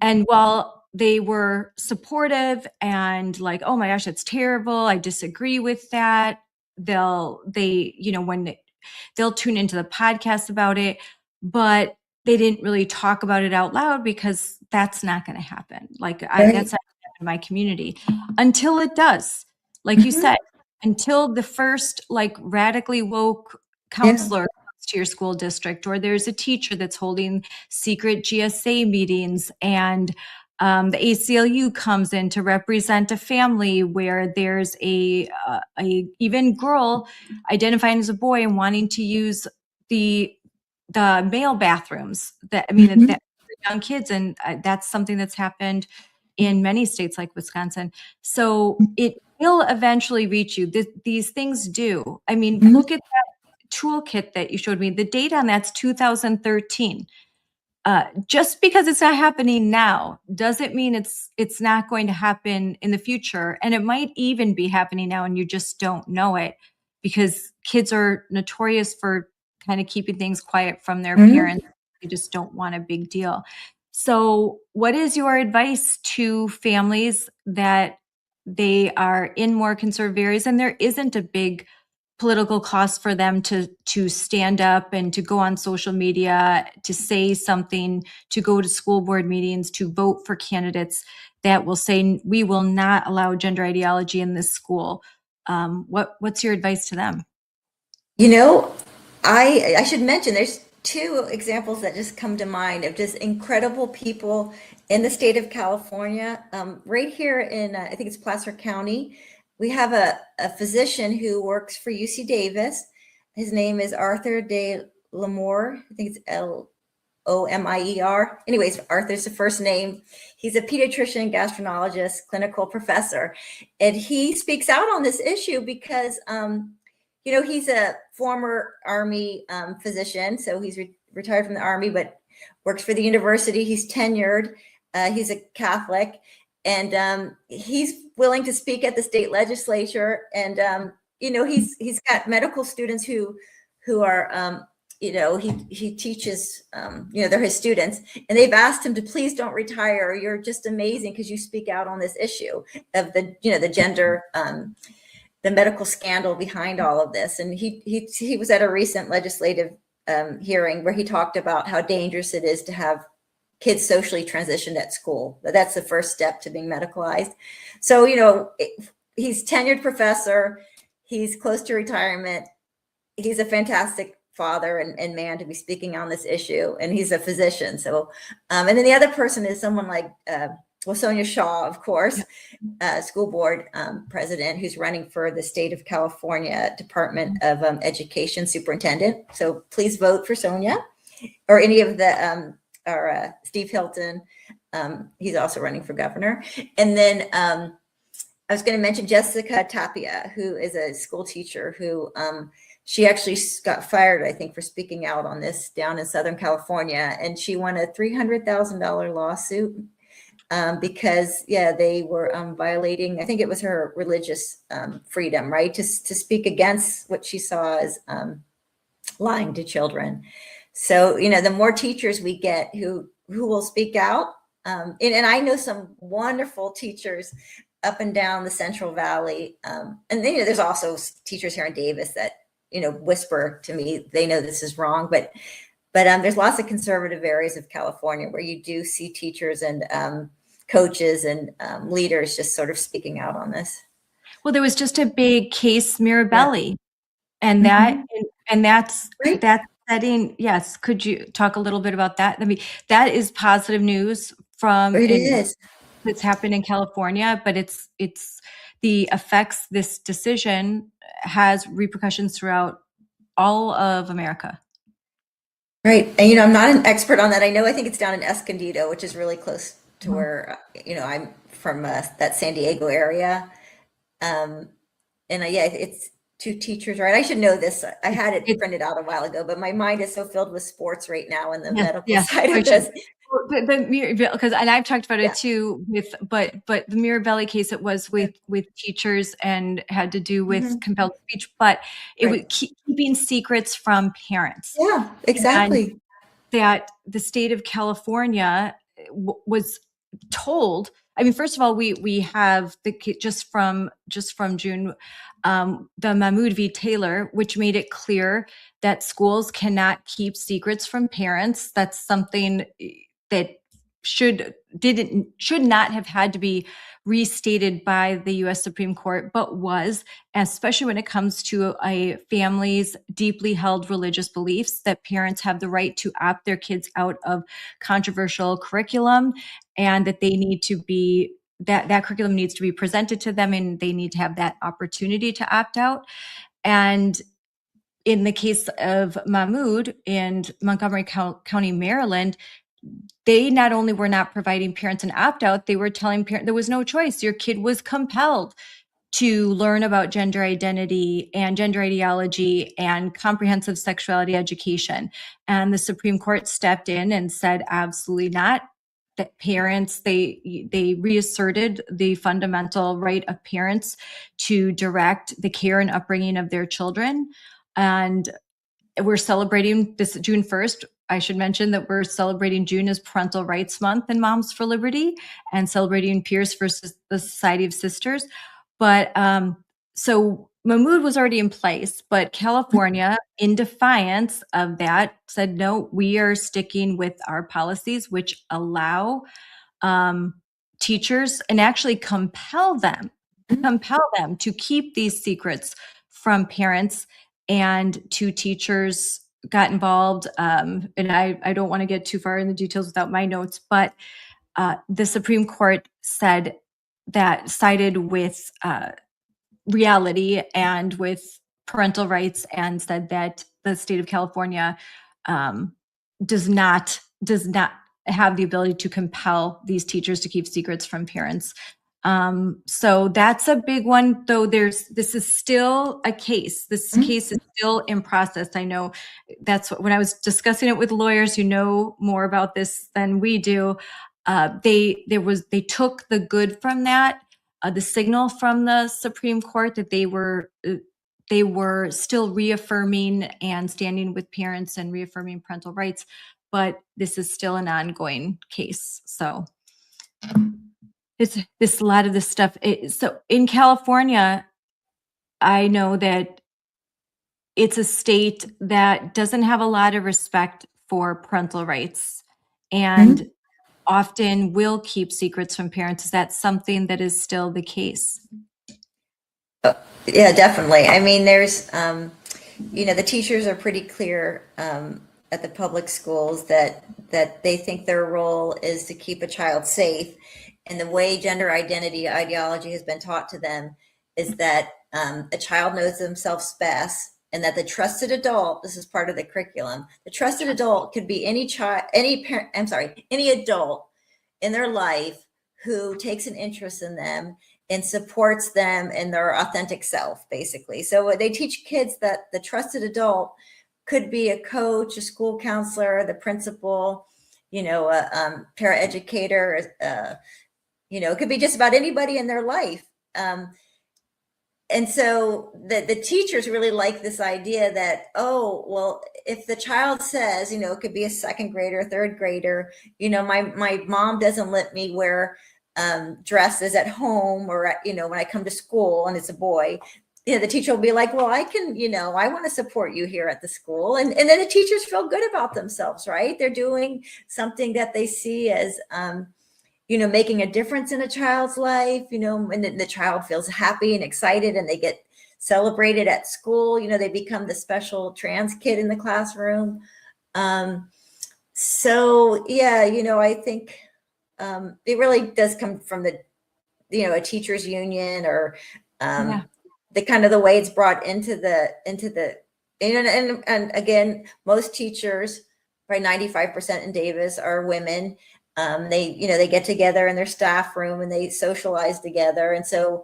B: And while they were supportive and like, oh my gosh, that's terrible, I disagree with that, they'll tune into the podcast about it, but they didn't really talk about it out loud because that's not going to happen. Like, that's not going to happen in my community until it does. Like you said, until the first like radically woke counselor comes to your school district, or there's a teacher that's holding secret GSA meetings, and the ACLU comes in to represent a family where there's a even girl identifying as a boy and wanting to use the male bathrooms. That young kids, and that's something that's happened in many states like Wisconsin. So it will eventually reach you. These things do. I mean, look at that toolkit that you showed me. The date on that's 2013. Just because it's not happening now doesn't mean it's not going to happen in the future. And it might even be happening now and you just don't know it, because kids are notorious for kind of keeping things quiet from their parents. They just don't want a big deal. So what is your advice to families that they are in more conservative areas and there isn't a big political cost for them to stand up and to go on social media, to say something, to go to school board meetings, to vote for candidates that will say, we will not allow gender ideology in this school? What's your advice to them?
M: You know, I should mention there's two examples that just come to mind of just incredible people in the state of California. Right here in, I think it's Placer County, we have a physician who works for UC Davis. His name is Arthur de Lamour. I think it's Lomier. Anyways, Arthur's the first name. He's a pediatrician, gastroenterologist, clinical professor. And he speaks out on this issue because, you know, he's a former Army physician. So he's retired from the Army, but works for the university. He's tenured. He's a Catholic. And he's willing to speak at the state legislature. And, you know, he's got medical students who are, you know, he teaches, you know, they're his students, and they've asked him to please don't retire. You're just amazing because you speak out on this issue of the, you know, the gender, the medical scandal behind all of this. And he was at a recent legislative hearing where he talked about how dangerous it is to have kids socially transitioned at school. That's the first step to being medicalized. So, he's tenured professor. He's close to retirement. He's a fantastic father and man to be speaking on this issue. And he's a physician. So, and then the other person is someone like, Sonia Shaw, of course, school board president, who's running for the state of California Department of Education superintendent. So please vote for Sonia or any of the, or Steve Hilton. He's also running for governor. And then I was going to mention Jessica Tapia, who is a school teacher who she actually got fired, I think, for speaking out on this down in Southern California. And she won a $300,000 lawsuit because, they were violating, I think it was her religious freedom, right? To speak against what she saw as lying to children. So, the more teachers we get who will speak out, and I know some wonderful teachers up and down the Central Valley. And then, there's also teachers here in Davis that, whisper to me, they know this is wrong, but there's lots of conservative areas of California where you do see teachers and coaches and leaders just sort of speaking out on this.
B: Well, there was just a big case Mirabelli, and that's setting. Yes, could you talk a little bit about that? I mean, that is positive news from that's happened in California, but it's the effects. This decision has repercussions throughout all of America.
M: Right. And, I'm not an expert on that. I think it's down in Escondido, which is really close to where, I'm from that San Diego area. It's two teachers, right? I should know this. I had it printed out a while ago, but my mind is so filled with sports right now and the medical side of this.
B: Because and I've talked about it too but the Mirabelli case, it was with teachers and had to do with compelled speech, but it was keeping secrets from parents.
M: Yeah, exactly.
B: And that the state of California was told. I mean, first of all, we have just from June, the Mahmoud v. Taylor, which made it clear that schools cannot keep secrets from parents. That's something that should not have had to be restated by the U.S. Supreme Court, but was, especially when it comes to a family's deeply held religious beliefs, that parents have the right to opt their kids out of controversial curriculum, and that they need to be that curriculum needs to be presented to them, and they need to have that opportunity to opt out. And in the case of Mahmoud in Montgomery County, Maryland, they not only were not providing parents an opt-out, they were telling parents there was no choice. Your kid was compelled to learn about gender identity and gender ideology and comprehensive sexuality education. And the Supreme Court stepped in and said, absolutely not. That parents, they reasserted the fundamental right of parents to direct the care and upbringing of their children. And we're celebrating this June 1st. I should mention that we're celebrating June as Parental Rights Month in Moms for Liberty, and celebrating Pierce versus the Society of Sisters. But so Mahmoud was already in place, but California, in defiance of that, said, no, we are sticking with our policies, which allow teachers and actually compel them to keep these secrets from parents. And two teachers got involved. And I don't want to get too far in the details without my notes, but the Supreme Court said that sided with reality and with parental rights, and said that the state of California does not have the ability to compel these teachers to keep secrets from parents. So that's a big one, though. This is still a case. This case is still in process. I know that's when I was discussing it with lawyers who know more about this than we do. They took the good from that, the signal from the Supreme Court that they were still reaffirming and standing with parents and reaffirming parental rights, but this is still an ongoing case. So it's a lot of this stuff. So in California, I know that it's a state that doesn't have a lot of respect for parental rights and often will keep secrets from parents. Is that something that is still the case?
M: Yeah, definitely. I mean, there's, the teachers are pretty clear at the public schools that they think their role is to keep a child safe. And the way gender identity ideology has been taught to them is that a child knows themselves best, and that the trusted adult, this is part of the curriculum, the trusted adult could be any adult in their life who takes an interest in them and supports them in their authentic self, basically. So they teach kids that the trusted adult could be a coach, a school counselor, the principal, a paraeducator, it could be just about anybody in their life. And so the teachers really like this idea that, oh, well, if the child says, it could be a second grader, third grader, my mom doesn't let me wear dresses at home or, when I come to school and it's a boy, the teacher will be like, well, I can, I want to support you here at the school. And then the teachers feel good about themselves, right? They're doing something that they see as, making a difference in a child's life, and the child feels happy and excited and they get celebrated at school. They become the special trans kid in the classroom. So yeah, I think it really does come from the, a teachers union or the kind of the way it's brought into the, and again, most teachers, right, 95% in Davis are women. They get together in their staff room and they socialize together. And so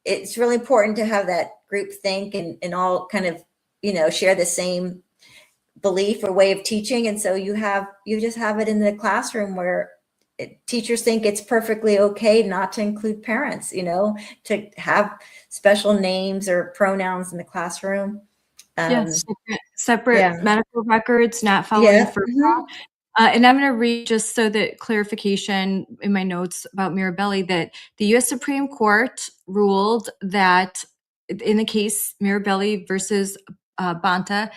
M: it's really important to have that group think and all kind of, share the same belief or way of teaching. And so you just have it in the classroom where teachers think it's perfectly okay not to include parents, to have special names or pronouns in the classroom.
B: Separate medical records, not following for. And I'm going to read, just so that clarification in my notes about Mirabelli, that the U.S. Supreme Court ruled that in the case Mirabelli versus Bonta,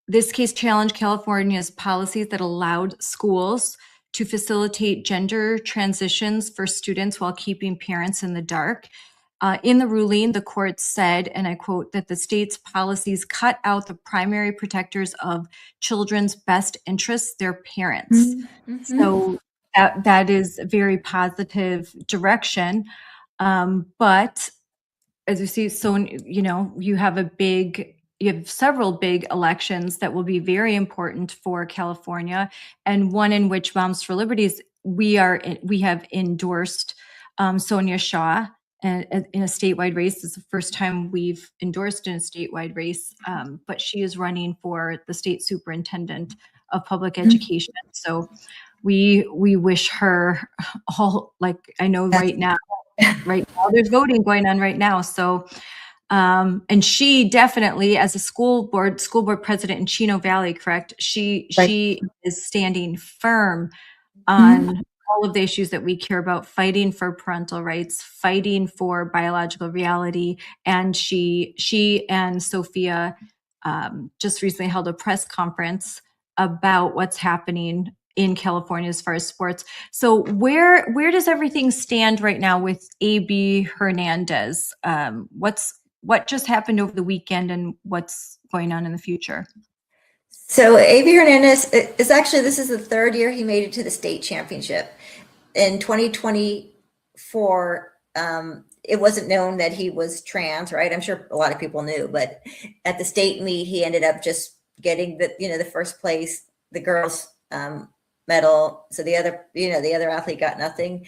B: this case challenged California's policies that allowed schools to facilitate gender transitions for students while keeping parents in the dark. In the ruling, the court said, and I quote, that the state's policies cut out the primary protectors of children's best interests, their parents. So that is a very positive direction. But as you see, so, you have several big elections that will be very important for California, and one in which Moms for Liberties, we have endorsed Sonia Shaw in a statewide race. It's the first time we've endorsed in a statewide race, but she is running for the state superintendent of public education. So we wish her all, like, I know right now there's voting going on right now. So, and she definitely, as a school board president in Chino Valley, correct? She is standing firm on all of the issues that we care about, fighting for parental rights, fighting for biological reality. And she and Sophia just recently held a press conference about what's happening in California as far as sports. So where does everything stand right now with A.B. Hernandez? What just happened over the weekend and what's going on in the future?
M: So A.B. Hernandez is actually, this is the third year he made it to the state championship. In 2024, it wasn't known that he was trans, right? I'm sure a lot of people knew, but at the state meet, he ended up just getting the first place, the girls medal. So the other athlete got nothing.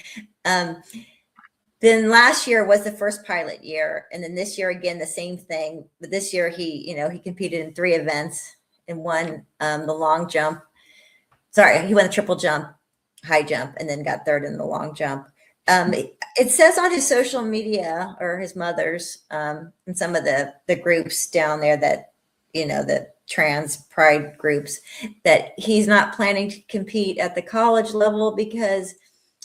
M: Then last year was the first pilot year. And then this year, again, the same thing. But this year he competed in 3 events and won the long jump. Sorry, he won the triple jump, high jump, and then got third in the long jump. It says on his social media, or his mother's, and some of the groups down there that, the trans pride groups, that he's not planning to compete at the college level because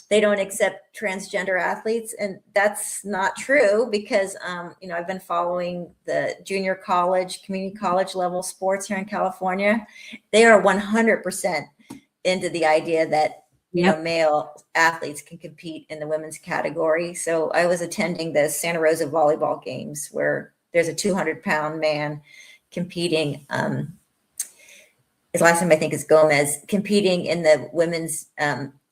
M: they don't accept transgender athletes, and that's not true because I've been following the junior college, community college level sports here in California. They are 100% into the idea that male athletes can compete in the women's category. So I was attending the Santa Rosa volleyball games where there's a 200-pound man competing. His last name I think is Gomez, competing in the women's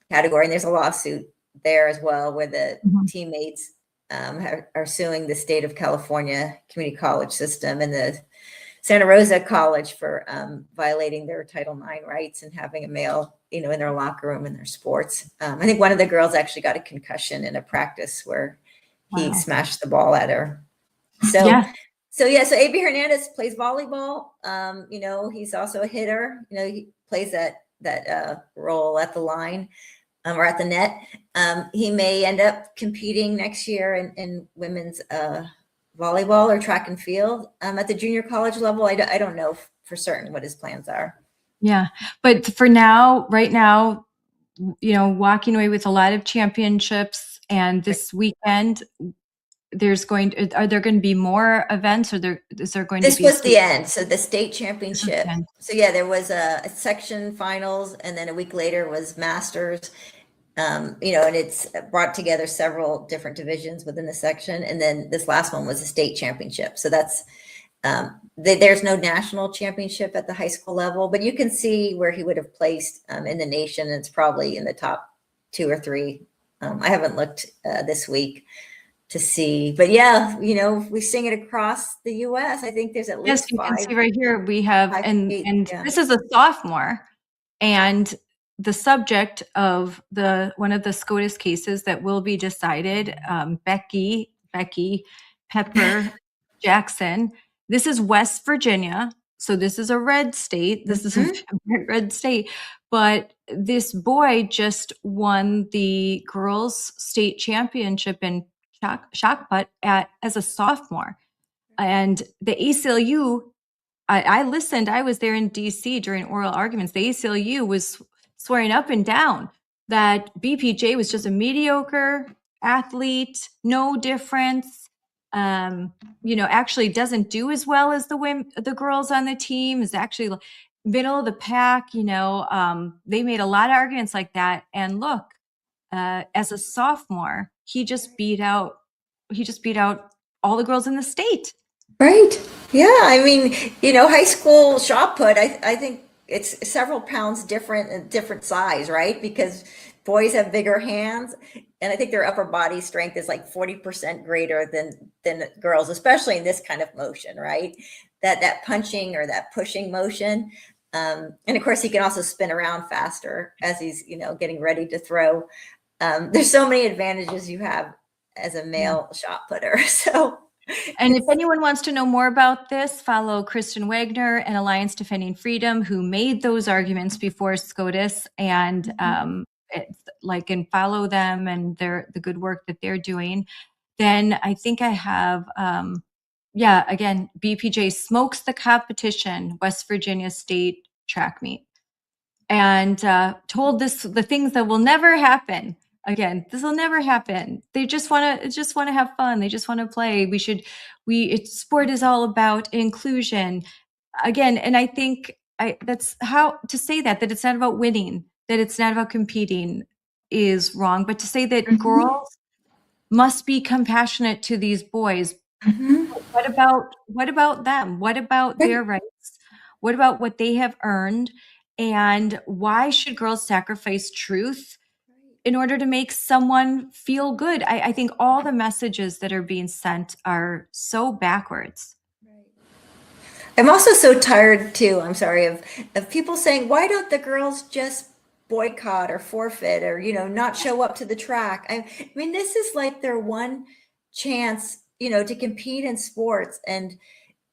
M: category, and there's a lawsuit there as well where the teammates are suing the state of California community college system and the Santa Rosa college for violating their Title IX rights and having a male, in their locker room in their sports. I think one of the girls actually got a concussion in a practice where he smashed the ball at her. So AB Hernandez plays volleyball. He's also a hitter. He plays that role at the line or at the net. He may end up competing next year in women's volleyball or track and field at the junior college level. I don't know for certain what his plans are.
B: Yeah, but for now, right now, walking away with a lot of championships, and this weekend. Are there going to be more events, or is there going to be?
M: This was the end. So the state championship. So there was a section finals, and then a week later was masters. And it's brought together several different divisions within the section, and then this last one was a state championship. So that's there's no national championship at the high school level, but you can see where he would have placed in the nation. It's probably in the top 2 or 3. I haven't looked this week to see, but we sing it across the U.S. I think there's at least 5.
B: You can see right here we have, and this is a sophomore, and the subject of one of the SCOTUS cases that will be decided, Becky Pepper Jackson. This is West Virginia, so this is a red state. This is a red state, but this boy just won the girls' state championship in shot put as a sophomore, and the ACLU. I listened. I was there in DC during oral arguments. The ACLU was swearing up and down that BPJ was just a mediocre athlete, no difference. Actually doesn't do as well as the girls on the team. Is actually middle of the pack. They made a lot of arguments like that. And look, as a sophomore, he just beat out all the girls in the state.
M: Right. Yeah. I mean, high school shot put, I think it's several pounds different and different size, right? Because boys have bigger hands, and I think their upper body strength is like 40% greater than girls, especially in this kind of motion, right? That punching or that pushing motion. And of course, he can also spin around faster as he's, getting ready to throw. There's so many advantages you have as a male shot putter. So.
B: And if anyone wants to know more about this, follow Kristen Wagner and Alliance Defending Freedom, who made those arguments before SCOTUS, and and follow them and the good work that they're doing. Then I think I have, again, BPJ smokes the competition, West Virginia State track meet, and told the things that will never happen. Again, this will never happen. They just want to have fun. They just want to play. Sport is all about inclusion. Again, and I think that's how to say that it's not about winning, that it's not about competing is wrong. But to say that girls must be compassionate to these boys. What about them? What about their rights? What about what they have earned? And why should girls sacrifice truth in order to make someone feel good? I think all the messages that are being sent are so backwards.
M: I'm also so tired too, I'm sorry, of people saying, why don't the girls just boycott or forfeit or, not show up to the track? I mean, this is like their one chance, to compete in sports. And,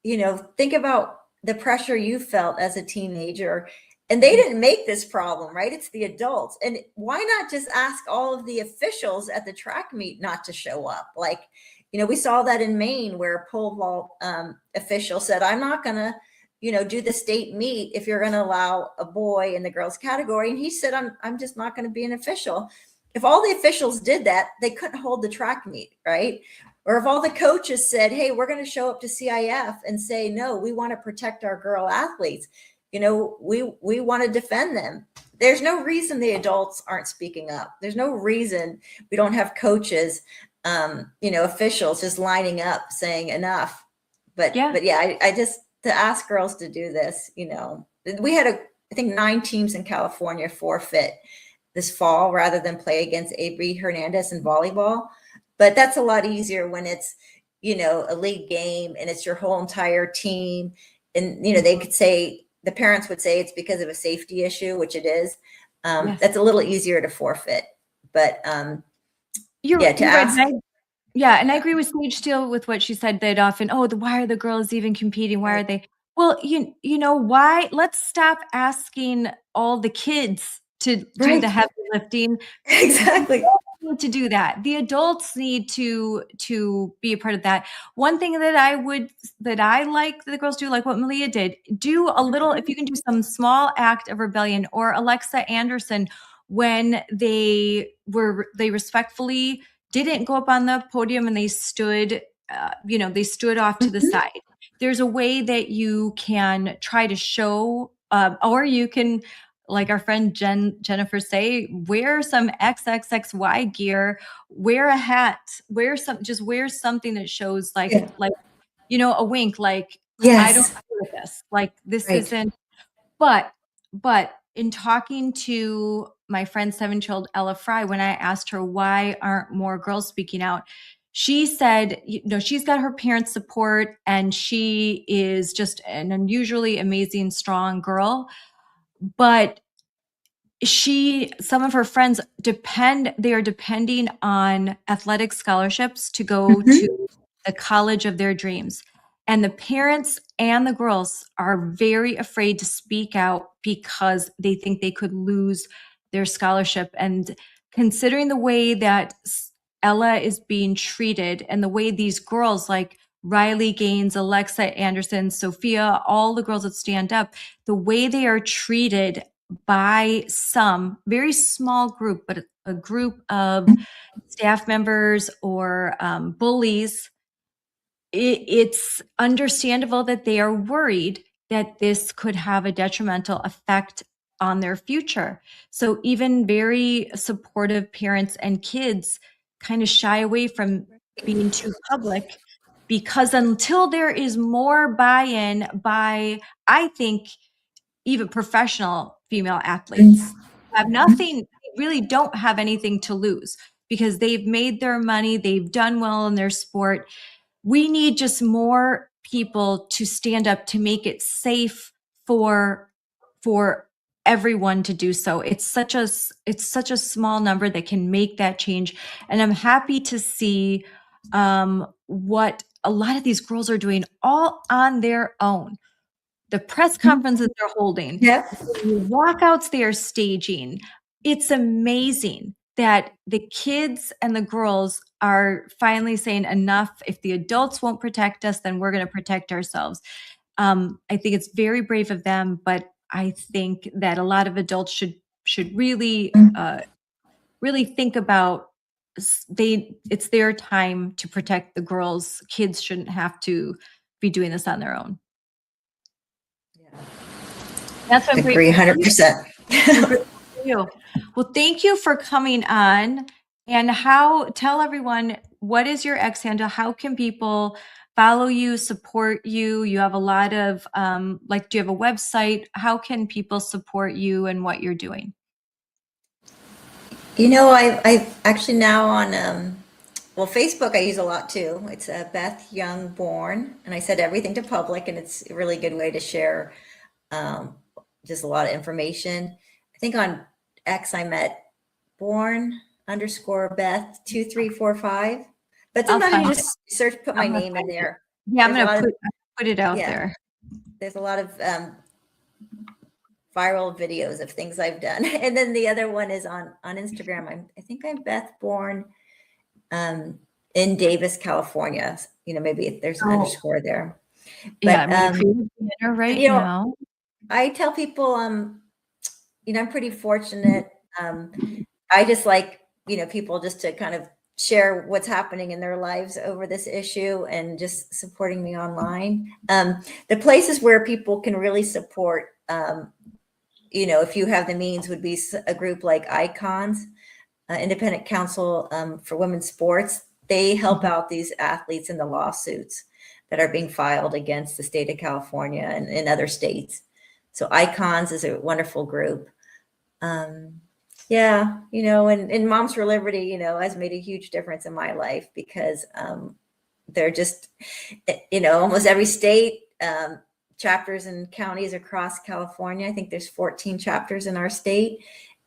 M: think about the pressure you felt as a teenager. And they didn't make this problem, right? It's the adults. And why not just ask all of the officials at the track meet not to show up? Like, we saw that in Maine where a pole vault official said, I'm not going to, do the state meet if you're going to allow a boy in the girls category. And he said, I'm just not going to be an official. if all the officials did that, they couldn't hold the track meet, right? Or if all the coaches said, hey, we're going to show up to CIF and say, no, we want to protect our girl athletes. You know, we want to defend them. There's no reason the adults aren't speaking up. There's no reason we don't have coaches, you know, officials just lining up saying enough. But yeah, I just, to ask girls to do this, you know, we had I think 9 teams in California forfeit this fall rather than play against A.B. Hernandez in volleyball. But that's a lot easier when it's, you know, a league game and it's your whole entire team. And, you know, they could say, the parents would say it's because of a safety issue, which it is.
B: Yes.
M: That's a little easier to forfeit. But
B: you're
M: yeah, to ask.
B: right. Yeah, and I agree with Sage Steele with what she said, that often, why are the girls even competing? Why are they? Well, you know why? Let's stop asking all the kids to do the heavy lifting.
M: Exactly.
B: To do that, the adults need to be a part of that. One thing that I like that the girls do, like what Malia did, do a little, if you can do some small act of rebellion, or Alexa Anderson, when they respectfully didn't go up on the podium and they stood, they stood off to the side. There's a way that you can try to show, or you can, like our friend Jennifer say, wear some XXXY gear, wear a hat, wear something that shows like, a wink, like, I don't agree with this. Like, this isn't, but in talking to my friend 7-year-old Ella Frei, when I asked her why aren't more girls speaking out, she said, she's got her parents' support and she is just an unusually amazing, strong girl. But some of her friends they are depending on athletic scholarships to go to the college of their dreams. And the parents and the girls are very afraid to speak out because they think they could lose their scholarship. And considering the way that Ella is being treated and the way these girls like Riley Gaines, Alexa Anderson, Sophia, all the girls that stand up, the way they are treated by some very small group, but a group of staff members or bullies, it's understandable that they are worried that this could have a detrimental effect on their future. So even very supportive parents and kids kind of shy away from being too public, because until there is more buy-in by, I think, even professional female athletes have nothing, really don't have anything to lose because they've made their money, they've done well in their sport. We need just more people to stand up to make it safe for everyone to do so. It's such a small number that can make that change. And I'm happy to see what a lot of these girls are doing all on their own. The press conferences they're holding, the walkouts they are staging. It's amazing that the kids and the girls are finally saying enough. If the adults won't protect us, then we're going to protect ourselves. I think it's very brave of them, but I think that a lot of adults should really think about it's their time to protect the girls. Kids shouldn't have to be doing this on their own. That's what I
M: agree 100%.
B: Well, thank you for coming on. And tell everyone, what is your X handle? How can people follow you, support you? You have a lot of, do you have a website? How can people support you and what you're doing?
M: I actually now on, Facebook I use a lot too. It's Beth Bourne, and I set everything to public, and it's a really good way to share just a lot of information. I think on X I'm at Bourne_Beth 2345. But sometimes you just put my name in there.
B: Yeah, I'm gonna put it out there.
M: There's a lot of viral videos of things I've done. And then the other one is on Instagram. I think I'm Beth Bourne in Davis, California. Maybe if there's an underscore there. But,
B: now.
M: I tell people, I'm pretty fortunate. I just like people just to kind of share what's happening in their lives over this issue and just supporting me online. The places where people can really support, if you have the means, would be a group like ICONS, Independent Council for Women's Sports. They help out these athletes in the lawsuits that are being filed against the state of California and in other states. So ICONS is a wonderful group. And Moms for Liberty, has made a huge difference in my life because they're just, almost every state, chapters and counties across California. I think there's 14 chapters in our state.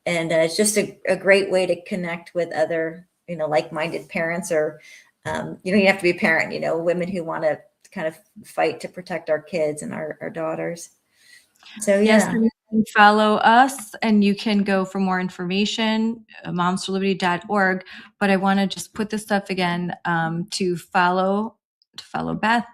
M: And it's just a great way to connect with other, like-minded parents, or, you have to be a parent, women who want to kind of fight to protect our kids and our daughters. So, yeah.
B: Yes, you can follow us, and you can go for more information, momsforliberty.org. But I want to just put this stuff again to follow Beth.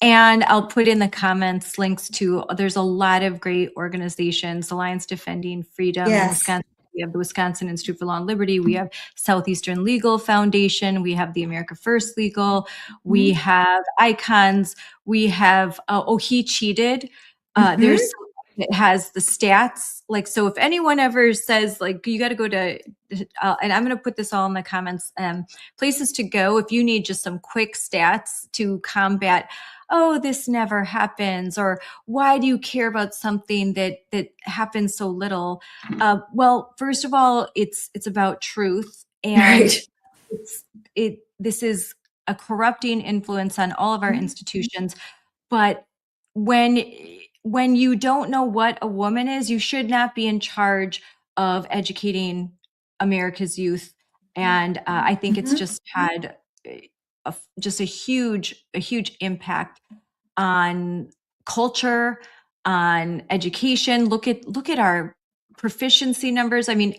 B: And I'll put in the comments links to, there's a lot of great organizations, Alliance Defending Freedom in Wisconsin. We have the Wisconsin Institute for Law and Liberty. We have Southeastern Legal Foundation. We have the America First Legal. We have ICONS. We have, He Cheated. There's it has the stats. Like, so if anyone ever says, like, you got to go to, and I'm going to put this all in the comments, places to go if you need just some quick stats to combat, oh, this never happens, or why do you care about something that happens so little? Well, first of all, it's about truth, and this is a corrupting influence on all of our institutions. But when you don't know what a woman is, you should not be in charge of educating America's youth. And I think it's just had a huge impact on culture, on education. Look at our proficiency numbers. I mean,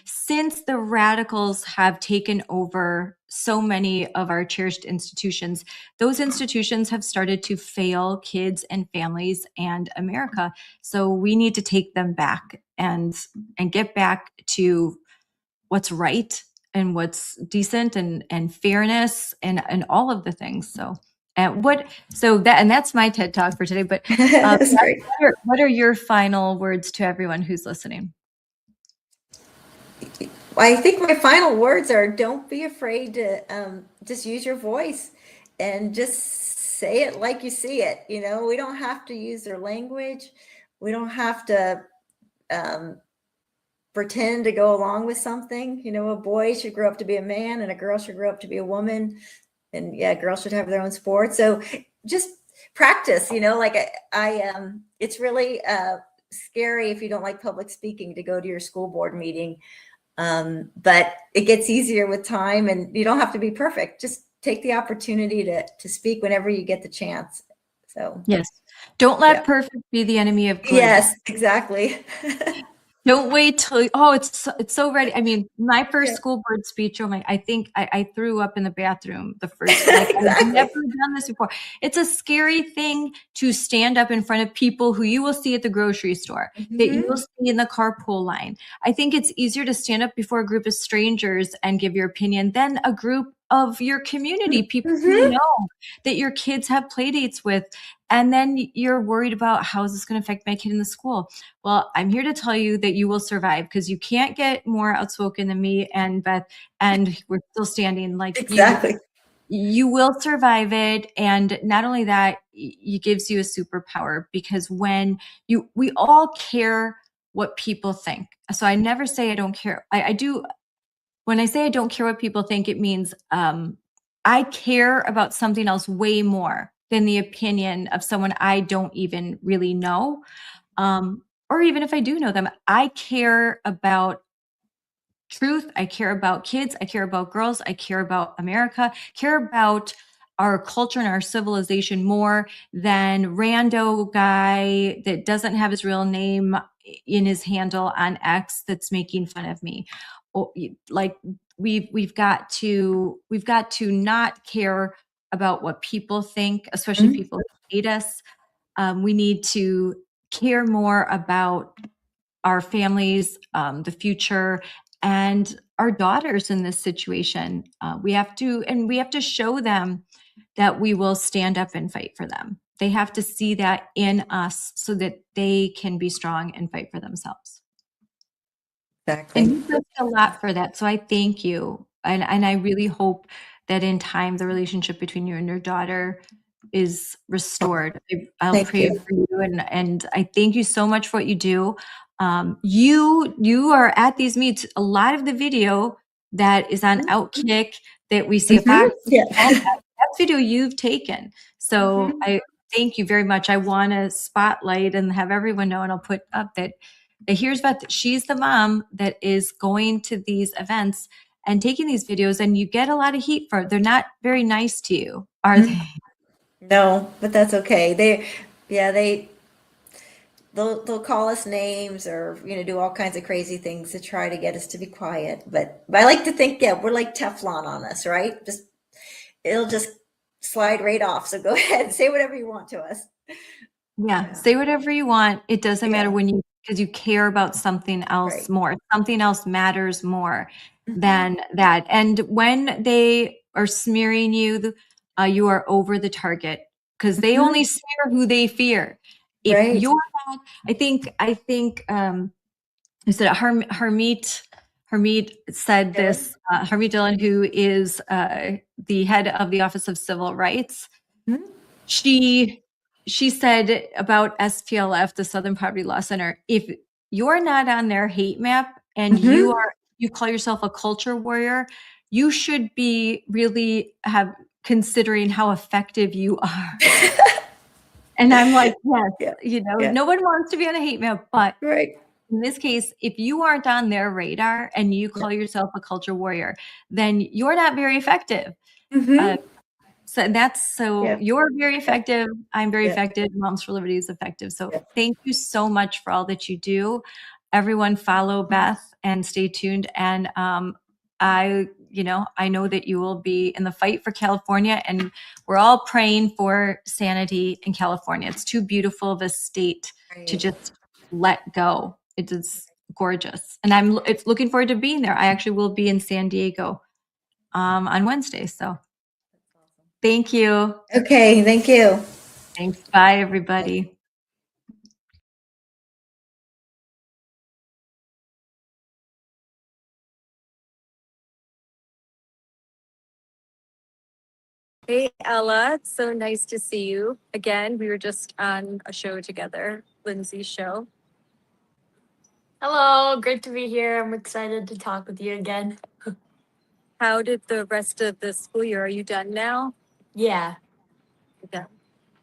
B: since the radicals have taken over so many of our cherished institutions, those institutions have started to fail kids and families and America. So we need to take them back and get back to what's right and what's decent and fairness and all of the things. That's my TED Talk for today. But what are your final words to everyone who's listening?
M: I think my final words are: don't be afraid to just use your voice and just say it like you see it. We don't have to use their language. We don't have to pretend to go along with something. A boy should grow up to be a man, and a girl should grow up to be a woman. And girls should have their own sport. So just practice, it's really scary if you don't like public speaking to go to your school board meeting. But it gets easier with time, and you don't have to be perfect. Just take the opportunity to speak whenever you get the chance. So
B: yes, don't let perfect be the enemy of good.
M: Yes, exactly.
B: Don't wait till, it's so ready. I mean, my first school board speech, I think I threw up in the bathroom the first,
M: Exactly.
B: I've never done this before. It's a scary thing to stand up in front of people who you will see at the grocery store, that you will see in the carpool line. I think it's easier to stand up before a group of strangers and give your opinion than a group of your community, people you know, that your kids have play dates with. And then you're worried about, how is this going to affect my kid in the school? Well, I'm here to tell you that you will survive, because you can't get more outspoken than me and Beth, and we're still standing. Like,
M: exactly.
B: You will survive it. And not only that, it gives you a superpower, because when we all care what people think. So I never say I don't care. I do. When I say I don't care what people think, it means I care about something else way more than the opinion of someone I don't even really know. Or even if I do know them, I care about truth. I care about kids. I care about girls. I care about America, care about our culture and our civilization more than rando guy that doesn't have his real name in his handle on X that's making fun of me. Like, we've got to not care about what people think, especially people who hate us. We need to care more about our families, the future, and our daughters in this situation. We have to show them that we will stand up and fight for them. They have to see that in us so that they can be strong and fight for themselves.
M: Exactly.
B: And you've done a lot for that. So I thank you. And I really hope that in time the relationship between you and your daughter is restored. I'll
M: Thank
B: pray
M: you.
B: for you, and I thank you so much for what you do. You are at these meets. A lot of the video that is on Outkick that we see a Fox,
M: Yeah.
B: all that's video you've taken. So I thank you very much. I want to spotlight and have everyone know, and I'll put up that here's Beth. She's the mom that is going to these events and taking these videos, and you get a lot of heat for it. They're not very nice to you, are they?
M: No, but that's okay. They'll call us names or do all kinds of crazy things to try to get us to be quiet. But I like to think, yeah, we're like Teflon on us, right? It'll just slide right off. So go ahead and say whatever you want to us.
B: Yeah, say whatever you want. It doesn't matter because you care about something else
M: Right.
B: more. Something else matters more than that. And when they are smearing you, you are over the target because they only smear who they fear. If
M: Right.
B: you're not, I think is it Hermeet said this, Hermeet Dillon, who is the head of the Office of Civil Rights. She said about SPLF, the Southern Poverty Law Center, if you're not on their hate map and you call yourself a culture warrior, you should be really considering how effective you are. And I'm like, yes, no one wants to be on a hate map, but in this case, if you aren't on their radar and you call yourself a culture warrior, then you're not very effective. So you're very effective. I'm very effective. Moms for Liberty is effective. So thank you so much for all that you do. Everyone follow Beth and stay tuned. And I know that you will be in the fight for California, and we're all praying for sanity in California. It's too beautiful of a state to just let go. It is gorgeous. And it's looking forward to being there. I actually will be in San Diego on Wednesday. So thank you.
M: Okay. Thank you.
B: Thanks. Bye, everybody.
H: Hey, Ella, it's so nice to see you again. We were just on a show together, Lindsay's show.
N: Hello, great to be here. I'm excited to talk with you again.
H: How did the rest of the school year? Are you done now?
N: Yeah.
H: Yeah.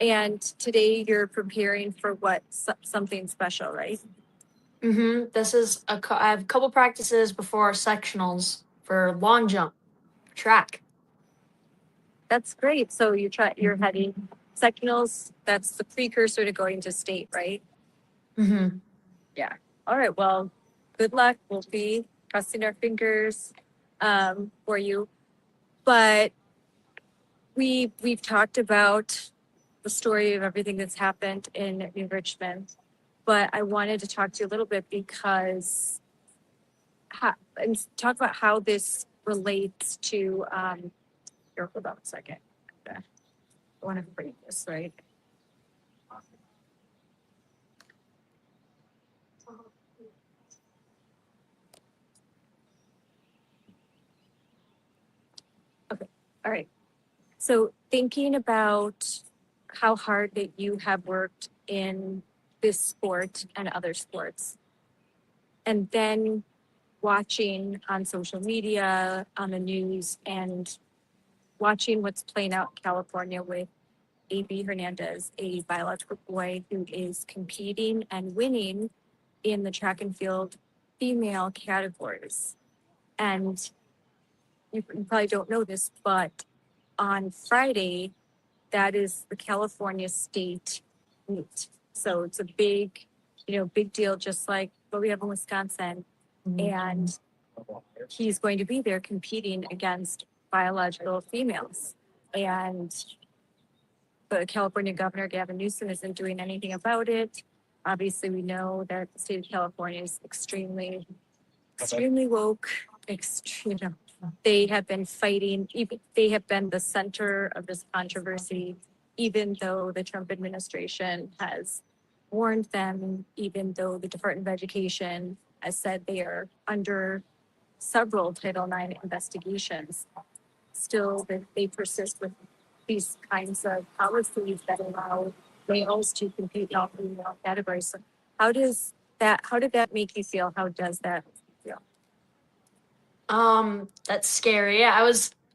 H: And today you're preparing for what? Something special, right?
N: This is I have a couple practices before sectionals for long jump, track.
H: That's great. So you're heading sectionals. That's the precursor to going to state, right? Yeah. All right. Well, good luck. We'll be crossing our fingers for you. But we've talked about the story of everything that's happened in New Richmond, but I wanted to talk to you a little bit because and talk about how this relates to here, hold on a second. I want to break this, right? Okay. All right. So thinking about how hard that you have worked in this sport and other sports, and then watching on social media, on the news, and watching what's playing out in California with A.B. Hernandez, a biological boy who is competing and winning in the track and field female categories. And you probably don't know this, but on Friday, that is the California State meet. So it's a big deal, just like what we have in Wisconsin. And he's going to be there competing against biological females. And the California governor, Gavin Newsom, isn't doing anything about it. Obviously, we know that the state of California is extremely extremely woke, extreme. They have been fighting, even they have been the center of this controversy, even though the Trump administration has warned them, even though the Department of Education has said they are under several Title IX investigations. Still, they persist with these kinds of policies that allow males to compete in all female categories. So how did that make you feel? How does that make you feel?
N: That's scary. Yeah,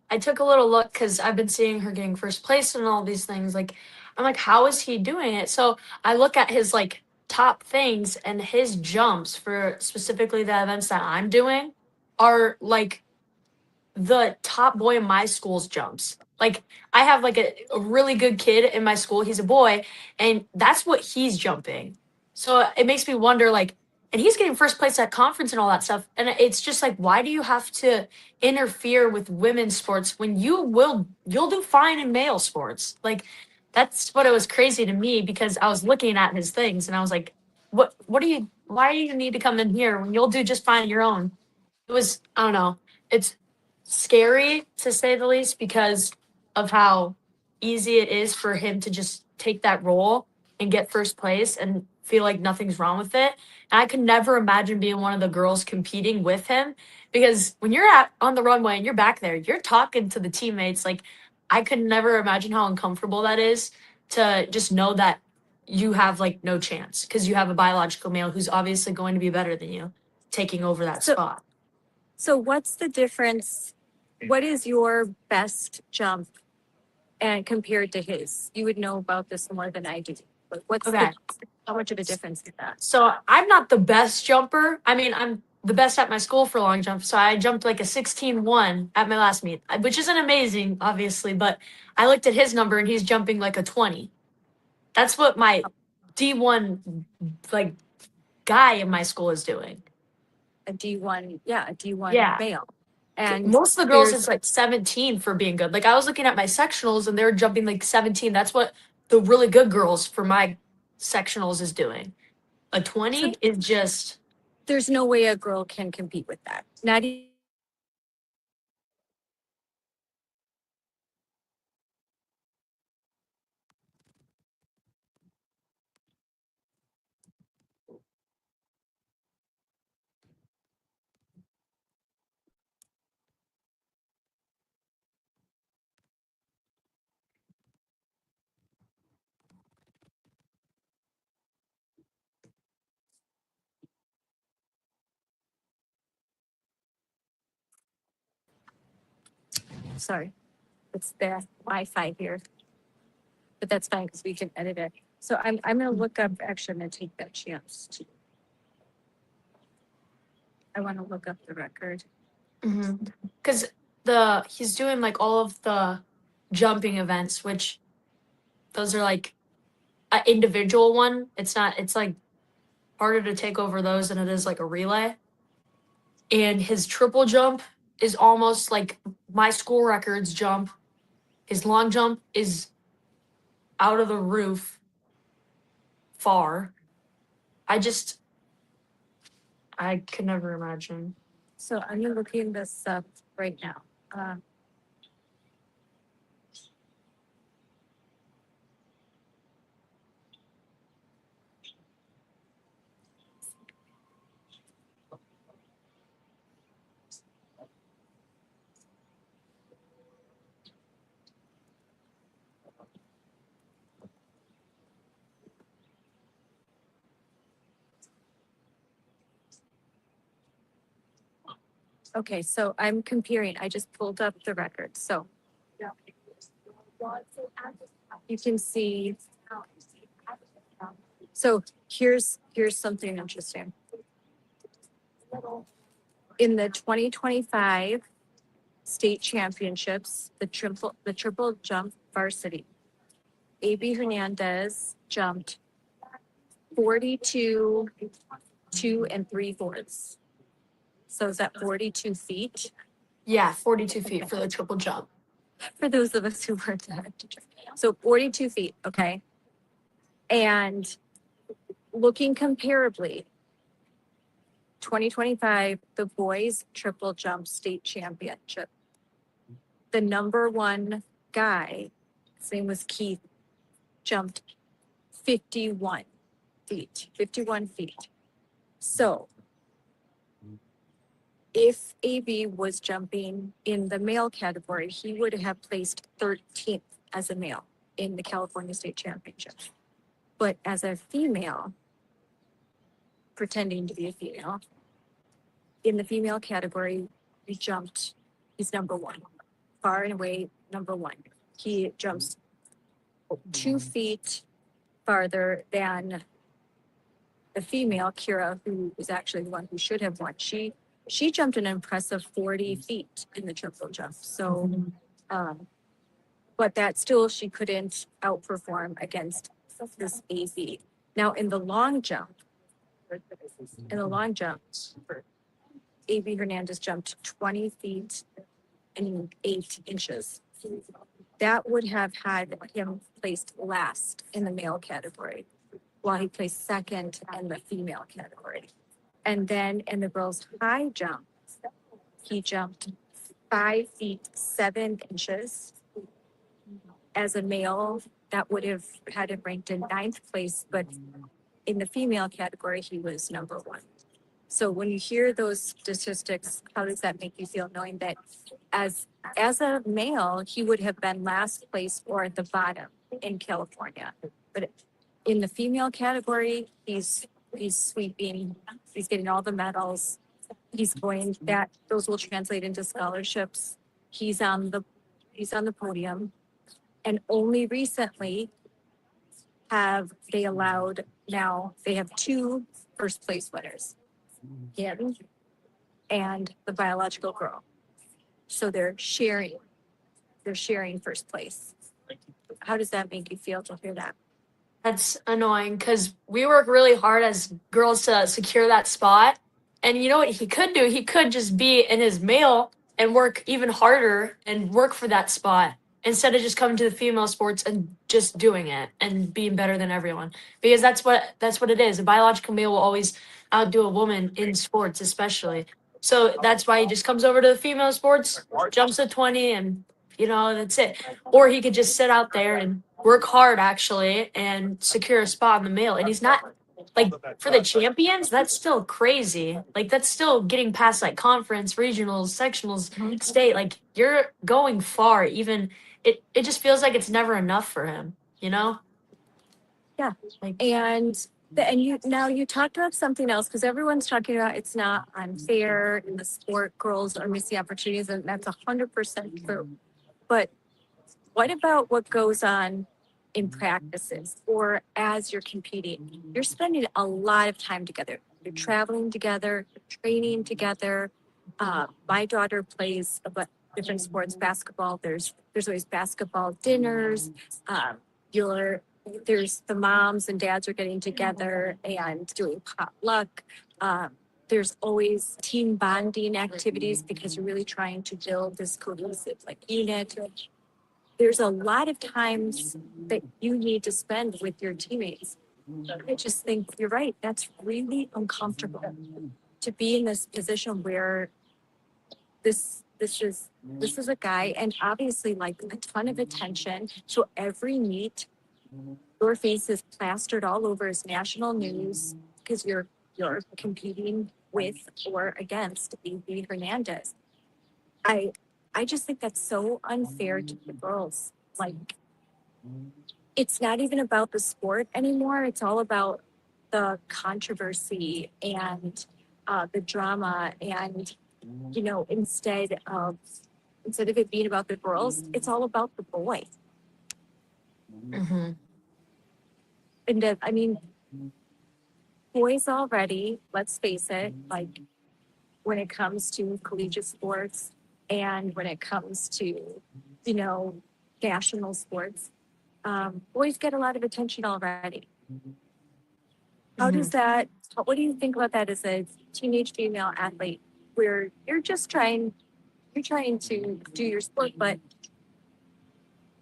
N: I took a little look because I've been seeing her getting first place and all these things. Like, I'm like, how is he doing it? So I look at his like top things, and his jumps for specifically the events that I'm doing are like the top boy in my school's jumps. Like, I have like a really good kid in my school. He's a boy, and that's what he's jumping. So it makes me wonder, like, and he's getting first place at conference and all that stuff. And it's just like, why do you have to interfere with women's sports when you'll do fine in male sports? Like, that's what it was crazy to me, because I was looking at his things and I was like, why do you need to come in here when you'll do just fine on your own? It was, I don't know. It's scary to say the least, because of how easy it is for him to just take that role and get first place and feel like nothing's wrong with it. And I could never imagine being one of the girls competing with him, because when you're on the runway and you're back there, you're talking to the teammates. Like, I could never imagine how uncomfortable that is to just know that you have like no chance because you have a biological male who's obviously going to be better than you taking over that spot.
H: So what's the difference? What is your best jump and compared to his? You would know about this more than I do. But how much of a difference is that?
N: So I'm not the best jumper. I mean, I'm the best at my school for long jump. So I jumped like a 16-1 at my last meet, which isn't amazing, obviously, but I looked at his number and he's jumping like a 20. That's what my D1 like guy in my school is doing.
H: A D1
N: Yeah.
H: male. And
N: most of the girls it's like 17 for being good. Like, I was looking at my sectionals and they're jumping like 17. That's what the really good girls for my sectionals is doing. A 20 is just,
H: there's no way a girl can compete with that. Not sorry, it's the Wi-Fi here, but that's fine because we can edit it. So I'm gonna look up. Actually, I'm gonna take that chance to. I want to look up the record.
N: because he's doing like all of the jumping events, which those are like an individual one. It's like harder to take over those than it is like a relay. And his triple jump is almost like my school records jump. His long jump is out of the roof far. I could never imagine.
H: So I'm looking this up right now. Okay, so I'm comparing. I just pulled up the record. So you can see. So here's something interesting. In the 2025 state championships, the triple jump varsity, AB Hernandez jumped 42, 2 3/4. So is that 42 feet?
N: Yeah, 42 feet for the triple jump.
H: For those of us who weren't that. So 42 feet, okay. And looking comparably, 2025, the boys triple jump state championship. The number one guy, his name was Keith, jumped 51 feet, 51 feet. So if AB was jumping in the male category, he would have placed 13th as a male in the California State Championship. But as a female, pretending to be a female, in the female category, he's number one, far and away number one. He jumps 2 feet farther than the female, Kira, who is actually the one who should have won. She jumped an impressive 40 feet in the triple jump. So, but that still, she couldn't outperform against this AB. Now in the long jump, AB Hernandez jumped 20 feet and 8 inches. That would have had him placed last in the male category, while he placed second in the female category. And then in the girls' high jump, he jumped 5 feet 7 inches. As a male, that would have had him ranked in 9th place, but in the female category, he was number one. So when you hear those statistics, how does that make you feel, knowing that as a male, he would have been last place or at the bottom in California, but in the female category, he's sweeping, he's getting all the medals. Those will translate into scholarships. He's on the podium. And only recently have they have 2 first place winners, him and the biological girl. So they're sharing first place. How does that make you feel to hear that?
N: That's annoying because we work really hard as girls to secure that spot. And you know what he could do? He could just be in his male and work even harder and work for that spot instead of just coming to the female sports and just doing it and being better than everyone. Because that's what it is. A biological male will always outdo a woman in sports, especially. So that's why he just comes over to the female sports, jumps a 20, and that's it. Or he could just sit out there and work hard actually and secure a spot in the male. And he's not like for the champions, that's still crazy. Like that's still getting past like conference, regionals, sectionals, state. Like you're going far. Even it just feels like it's never enough for him,
H: Yeah.
N: Like
H: And you talked about something else, because everyone's talking about it's not unfair in the sport, girls are missing opportunities, and that's 100% true. But what about what goes on in practices or as you're competing? You're spending a lot of time together. You're traveling together, training together. My daughter plays different sports, basketball. There's always basketball dinners. There's the moms and dads are getting together and doing potluck. There's always team bonding activities because you're really trying to build this cohesive unit. There's a lot of times that you need to spend with your teammates. I just think you're right. That's really uncomfortable to be in this position where this is a guy, and obviously a ton of attention. So every meet, your face is plastered all over as national news because you're competing with or against AB Hernandez. I just think that's so unfair to the girls. It's not even about the sport anymore. It's all about the controversy and the drama. And, instead of it being about the girls, it's all about the boy.
N: mm-hmm.
H: And boys already, let's face it, when it comes to collegiate sports and when it comes to, national sports, boys get a lot of attention already. What do you think about that as a teenage female athlete where you're trying to do your sport, but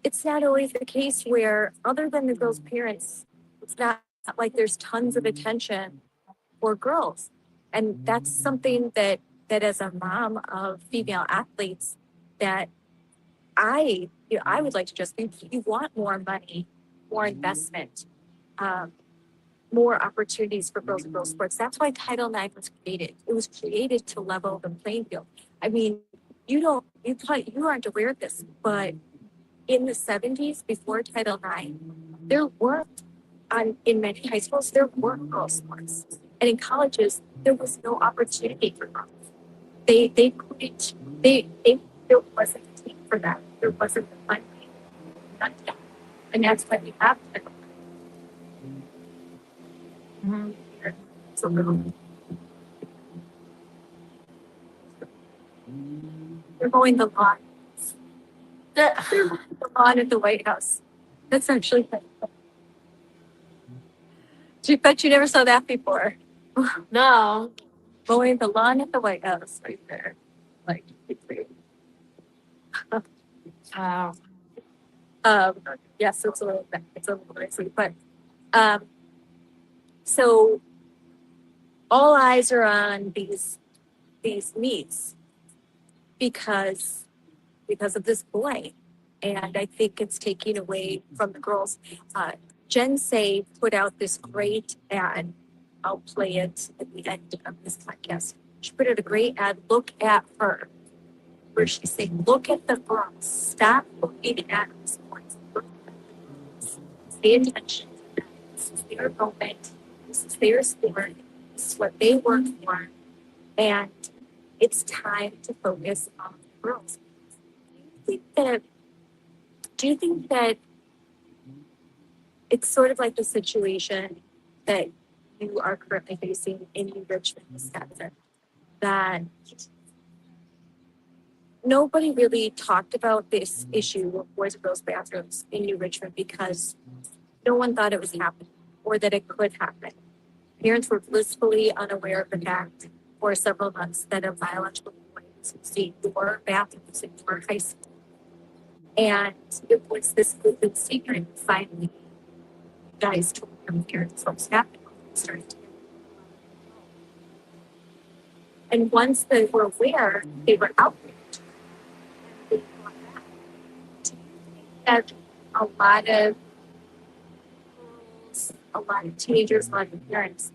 H: it's not always the case where, other than the girls' parents, it's not like there's tons of attention for girls. And that's something that as a mom of female athletes, that I would like to just think you want more money, more investment, more opportunities for girls and girls sports. That's why Title IX was created. It was created to level the playing field. I mean, you aren't aware of this, but in the 70s, before Title IX, there weren't in many high schools, there weren't girls sports. And in colleges, there was no opportunity for girls. There wasn't a team for that. There wasn't the funding. None of that. And that's why we have Title IX. It's a little. They're mowing the lawn. They're mowing the lawn at the White House. That's actually kind of fun. Bet you never saw that before.
N: No.
H: Mowing the lawn at the White House right there. Like,
N: Wow.
H: Yes, it's a little noisy, but so all eyes are on these meets because of this boy, and I think it's taking away from the girls. Jen Say put out this great ad. I'll play it at the end of this podcast. She put out a great ad. Look at her, where she's saying, "Look at the girls. Stop looking at the sports. Look at the girls. Pay attention to them. This is their moment. This is their sport. This is what they work for, and it's time to focus on the girls." Do you think that it's sort of like the situation that you are currently facing in New Richmond, Wisconsin, that nobody really talked about this issue of boys and girls bathrooms in New Richmond because no one thought it was happening or that it could happen? Parents were blissfully unaware of the fact for several months that a biological boy was using your bathrooms in your high school. And it was this open secret. Finally, guys told their parents what was happening. Started to get. And once they were aware, they were outraged. They brought back. Do you think that a lot of girls, a lot of teenagers, a lot of parents,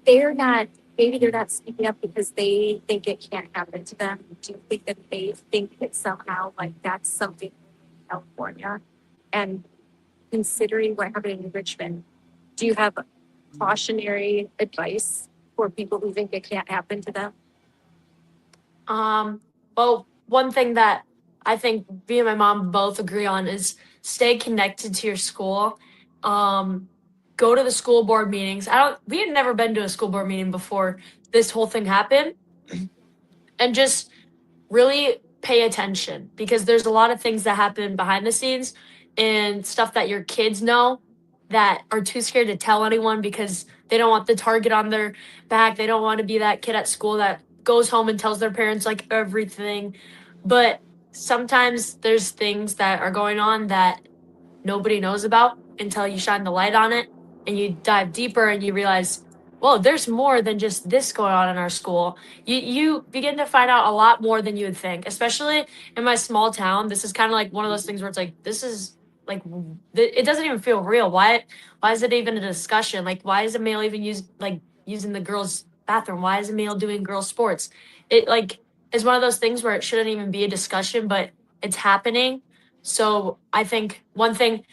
H: maybe they're not speaking up because they think it can't happen to them? Do you think that they think that somehow like that's something in California? And considering what happened in Richmond, do you have cautionary advice for people who think it can't happen to them?
N: Well, one thing that I think me and my mom both agree on is stay connected to your school. Go to the school board meetings. We had never been to a school board meeting before this whole thing happened. And just really pay attention because there's a lot of things that happen behind the scenes and stuff that your kids know that are too scared to tell anyone because they don't want the target on their back. They don't want to be that kid at school that goes home and tells their parents like everything. But sometimes there's things that are going on that nobody knows about until you shine the light on it and you dive deeper and you realize, well, there's more than just this going on in our school. You begin to find out a lot more than you would think, especially in my small town. This is kind of like one of those things where it's like, this is like, it doesn't even feel real. Why is it even a discussion? Like, why is a male even using the girls' bathroom? Why is a male doing girls' sports? It like is one of those things where it shouldn't even be a discussion, but it's happening. So I think one thing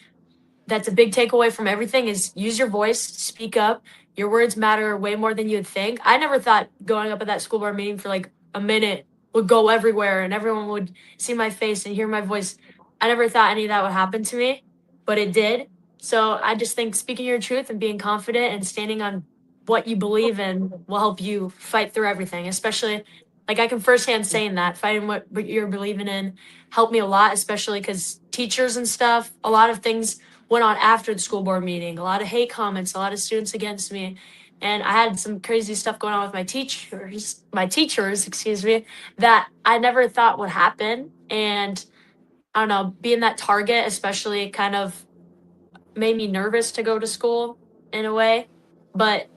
N: that's a big takeaway from everything is use your voice, speak up. Your words matter way more than you'd think. I never thought going up at that school board meeting for like a minute would go everywhere and everyone would see my face and hear my voice. I never thought any of that would happen to me, but it did. So I just think speaking your truth and being confident and standing on what you believe in will help you fight through everything, especially like I can firsthand saying that fighting what you're believing in helped me a lot, especially because teachers and stuff, a lot of things went on after the school board meeting, a lot of hate comments, a lot of students against me. And I had some crazy stuff going on with my teachers, excuse me, that I never thought would happen. And I don't know, being that target, especially kind of made me nervous to go to school in a way. But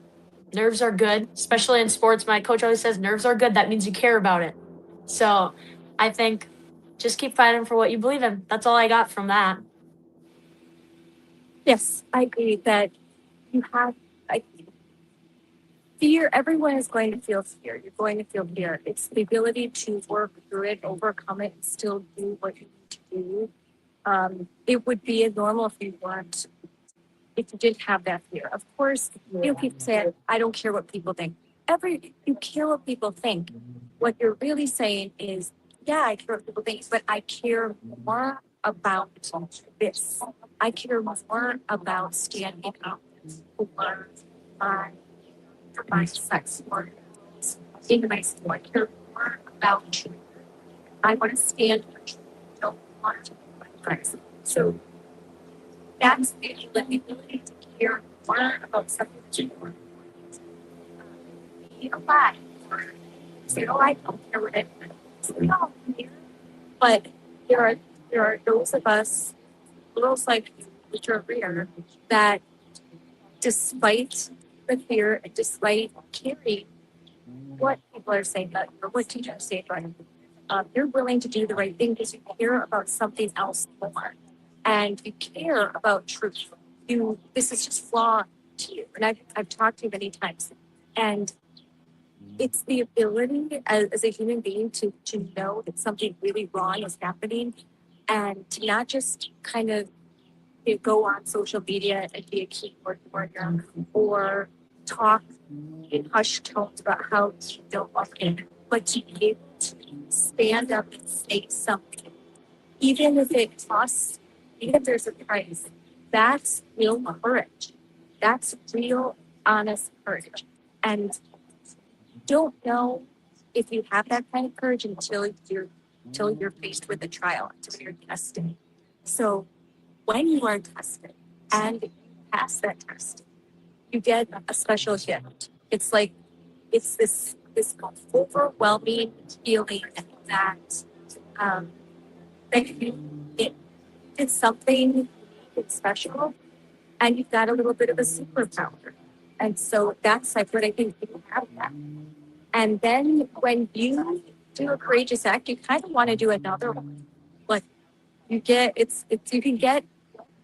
N: nerves are good, especially in sports. My coach always says nerves are good. That means you care about it. So I think just keep fighting for what you believe in. That's all I got from that.
H: Yes, I agree that you have fear. Everyone is going to feel fear. You're going to feel fear. It's the ability to work through it, overcome it, and still do what you need to do. It would be normal if you didn't have that fear. Of course, people say, I don't care what people think. You care what people think. What you're really saying is, yeah, I care what people think, but I care more about this. I care more about standing up for my sex organs in my school. I care more about truth. I want to stand for truth. I don't want to be my friends. So that's the ability to care more about something that you want to be alive. Say, oh, I don't care what it is. No, but there are those of us, girls like you, which are rare, that despite the fear and despite caring what people are saying about you or what teachers say about you, you're willing to do the right thing because you care about something else more. And you care about truth. This is just flawed to you. And I've talked to you many times. And it's the ability as a human being to know that something really wrong is happening and to not just kind of go on social media and be a keyboard warrior or talk in hushed tones about how you don't love it, but to be able to stand up and say something, even if it costs, even if there's a price. That's real courage. That's real, honest courage. And don't know if you have that kind of courage until you're faced with a trial, until you're tested. So when you are tested and you pass that test, you get a special gift. It's like it's this overwhelming feeling that it's something special, and you've got a little bit of a superpower. And so that's like what I think people have that. And then when you do a courageous act, you kind of want to do another one. Like you can get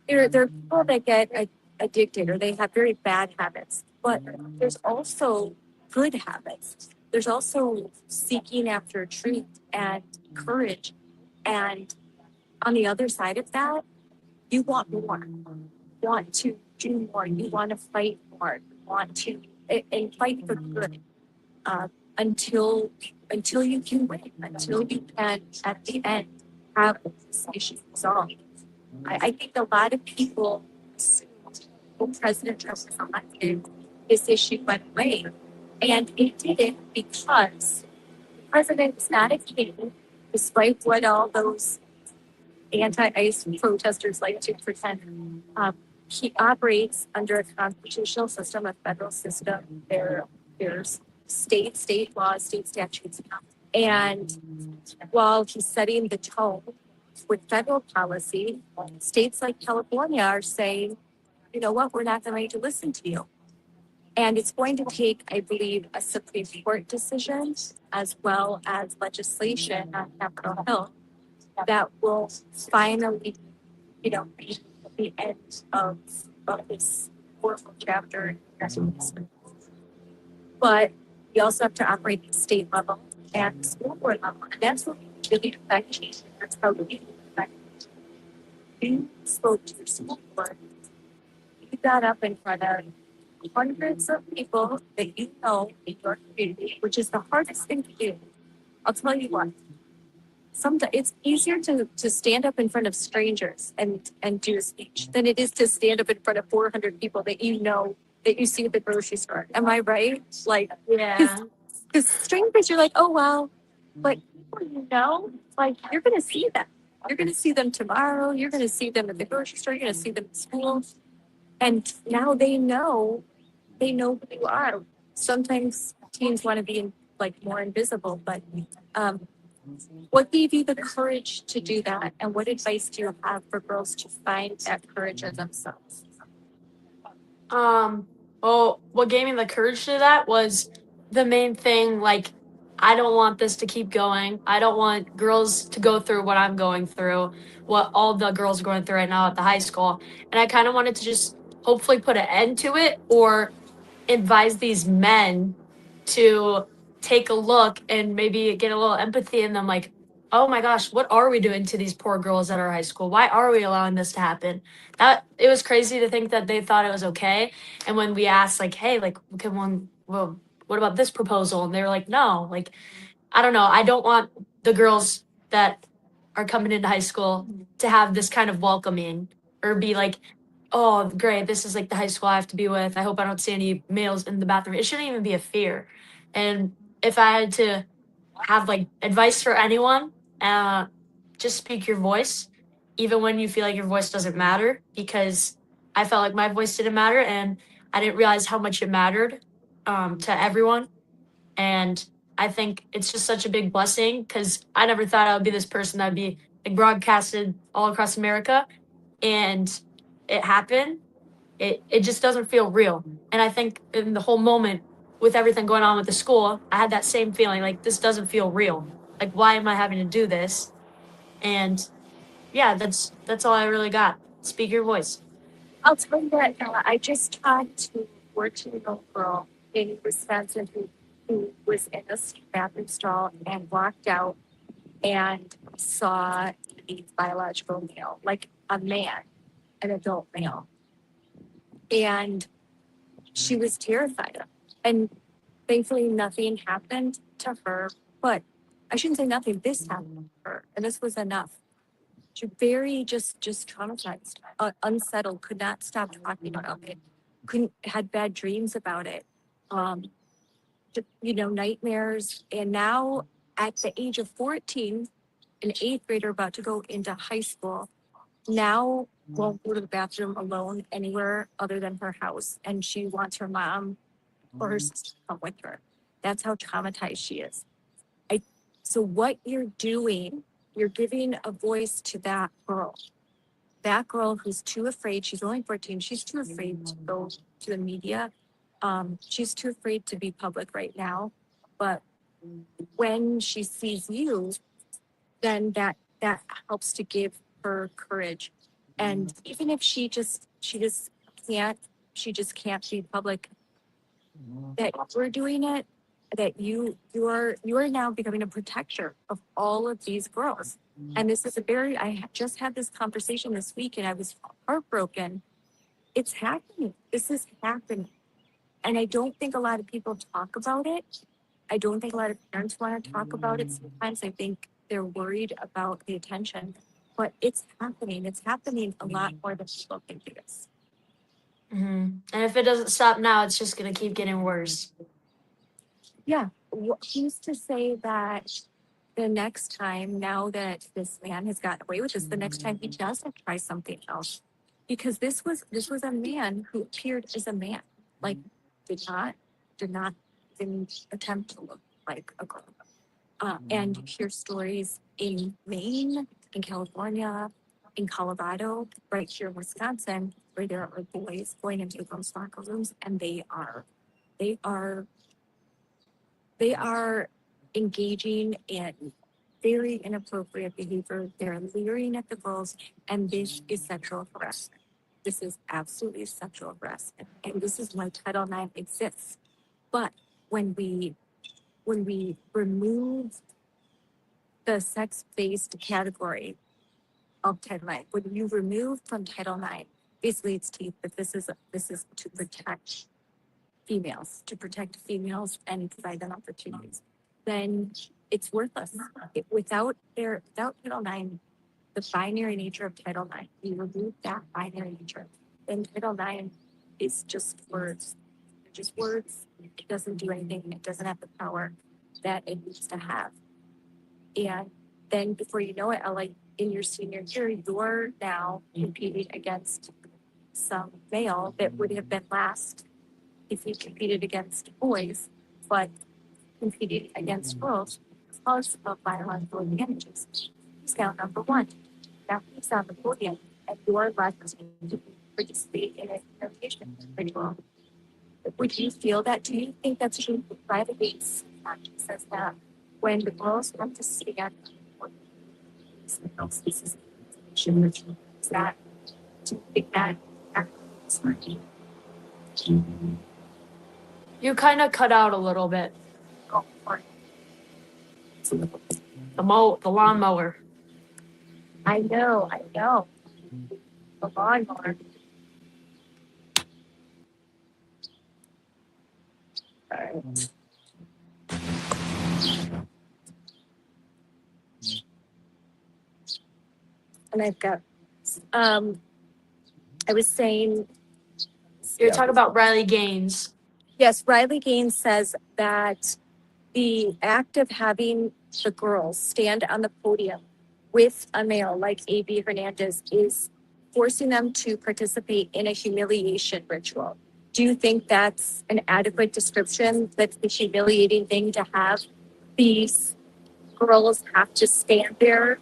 H: there are people that get addicted or they have very bad habits, but there's also good habits. There's also seeking after truth and courage. And on the other side of that, you want more. You want to do more. You want to fight more. You want to and fight for good until you can win, until you can at the end have this issue resolved. I think a lot of people assumed when President Trump was elected, this issue went away. And it didn't because the president is not a king, despite what all those anti-ICE protesters like to pretend. He operates under a constitutional system, a federal system. There's state laws, state statutes. And while he's setting the tone with federal policy, states like California are saying, you know what, we're not going to listen to you. And it's going to take, I believe, a Supreme Court decision as well as legislation on Capitol Hill that will finally, be the end of this horrible chapter. But we also have to operate at the state level and the school board level. And that's what we really affect change. That's how we affect change. You spoke to your school board. You got up in front of hundreds of people that you know in your community, which is the hardest thing to do. I'll tell you what. Sometimes it's easier to stand up in front of strangers and do a speech than it is to stand up in front of 400 people that you know that you see at the grocery store. Am I right? Like,
N: yeah.
H: Because strangers, you're like, oh wow, but people you know, like you're gonna see them. You're gonna see them tomorrow. You're gonna see them at the grocery store. You're gonna see them at school, and now they know who you are. Sometimes teens want to be more invisible, but what gave you the courage to do that? And what advice do you have for girls to find that courage in themselves?
N: Well, what gave me the courage to do that was the main thing. Like, I don't want this to keep going. I don't want girls to go through what I'm going through, what all the girls are going through right now at the high school. And I kind of wanted to just hopefully put an end to it, or advise these men to take a look and maybe get a little empathy in them, like, oh my gosh, what are we doing to these poor girls at our high school? Why are we allowing this to happen? That it was crazy to think that they thought it was okay. And when we asked, like, hey, like, can one, well, what about this proposal? And they were like, no, like, I don't know. I don't want the girls that are coming into high school to have this kind of welcoming, or be like, oh, great, this is like the high school I have to be with. I hope I don't see any males in the bathroom. It shouldn't even be a fear. And if I had to have like advice for anyone, uh, just speak your voice, even when you feel like your voice doesn't matter, because I felt like my voice didn't matter, and I didn't realize how much it mattered, to everyone. And I think it's just such a big blessing, because I never thought I would be this person that would be like broadcasted all across America, and it happened. It just doesn't feel real. And I think in the whole moment, with everything going on with the school, I had that same feeling, like, this doesn't feel real. Like, why am I having to do this? And yeah, that's all I really got. Speak your voice.
H: I'll tell you what, I just talked to a 14-year-old girl in Wisconsin who was in a bathroom stall and walked out and saw a biological male, like a man, an adult male. And she was terrified of it. And thankfully nothing happened to her, but I shouldn't say nothing, this happened to her, and this was enough. She very just traumatized, unsettled, could not stop talking about it, couldn't, had bad dreams about it, um, nightmares. And now at the age of 14, an eighth grader about to go into high school, now won't go to the bathroom alone anywhere other than her house. And she wants her mom or her sister to come with her. That's how traumatized she is. So what you're doing, you're giving a voice to that girl. That girl who's too afraid, she's only 14, she's too afraid to go to the media. She's too afraid to be public right now. But when she sees you, then that helps to give her courage. And even if she just can't be public, that we're doing it, that you are now becoming a protector of all of these girls. And this is just had this conversation this week, and I was heartbroken. It's happening. This is happening. And I don't think a lot of people talk about it. I don't think a lot of parents want to talk about it. Sometimes I think they're worried about the attention, but it's happening. It's happening a lot more than people think it is.
N: And if it doesn't stop now, it's just going to keep getting worse.
H: Yeah. Who's to say that the next time, now that this man has gotten away with this, the next time he doesn't try something else? Because this was a man who appeared as a man, like didn't attempt to look like a girl. And you hear stories in Maine, in California, in Colorado, right here in Wisconsin, where there are boys going into the girls' locker rooms, and they are engaging in very inappropriate behavior. They're leering at the girls, and this is sexual harassment. This is absolutely sexual harassment, and this is why Title IX exists. But when we remove the sex-based category of Title IX, when you remove from Title IX, basically it's teeth, but this is to protect females and provide them opportunities, then it's worthless. Without Title IX, the binary nature of Title IX, you remove that binary nature, then Title IX is just words. They're just words. It doesn't do anything. It doesn't have the power that it needs to have. And then before you know it, like in your senior year, you're now competing against some male that would have been last if you competed against boys, but competing against girls because of biological advantages. He's now number one. Now he's on the podium, and you're left to participate in an innovation ritual. Would you feel that? Do you think that's true? Riley Gates actually says that when the girls have to stand for someone else's situation, is that, do you think that is working?
N: You kind of cut out a little bit.
H: Oh, or
N: The lawnmower.
H: I know. The lawnmower. All right. And I've got, I was saying,
N: You're talking about Riley Gaines.
H: yes, Riley Gaines says that the act of having the girls stand on the podium with a male like A.B. Hernandez is forcing them to participate in a humiliation ritual. Do you think that's an adequate description? That's the humiliating thing to have these girls have to stand there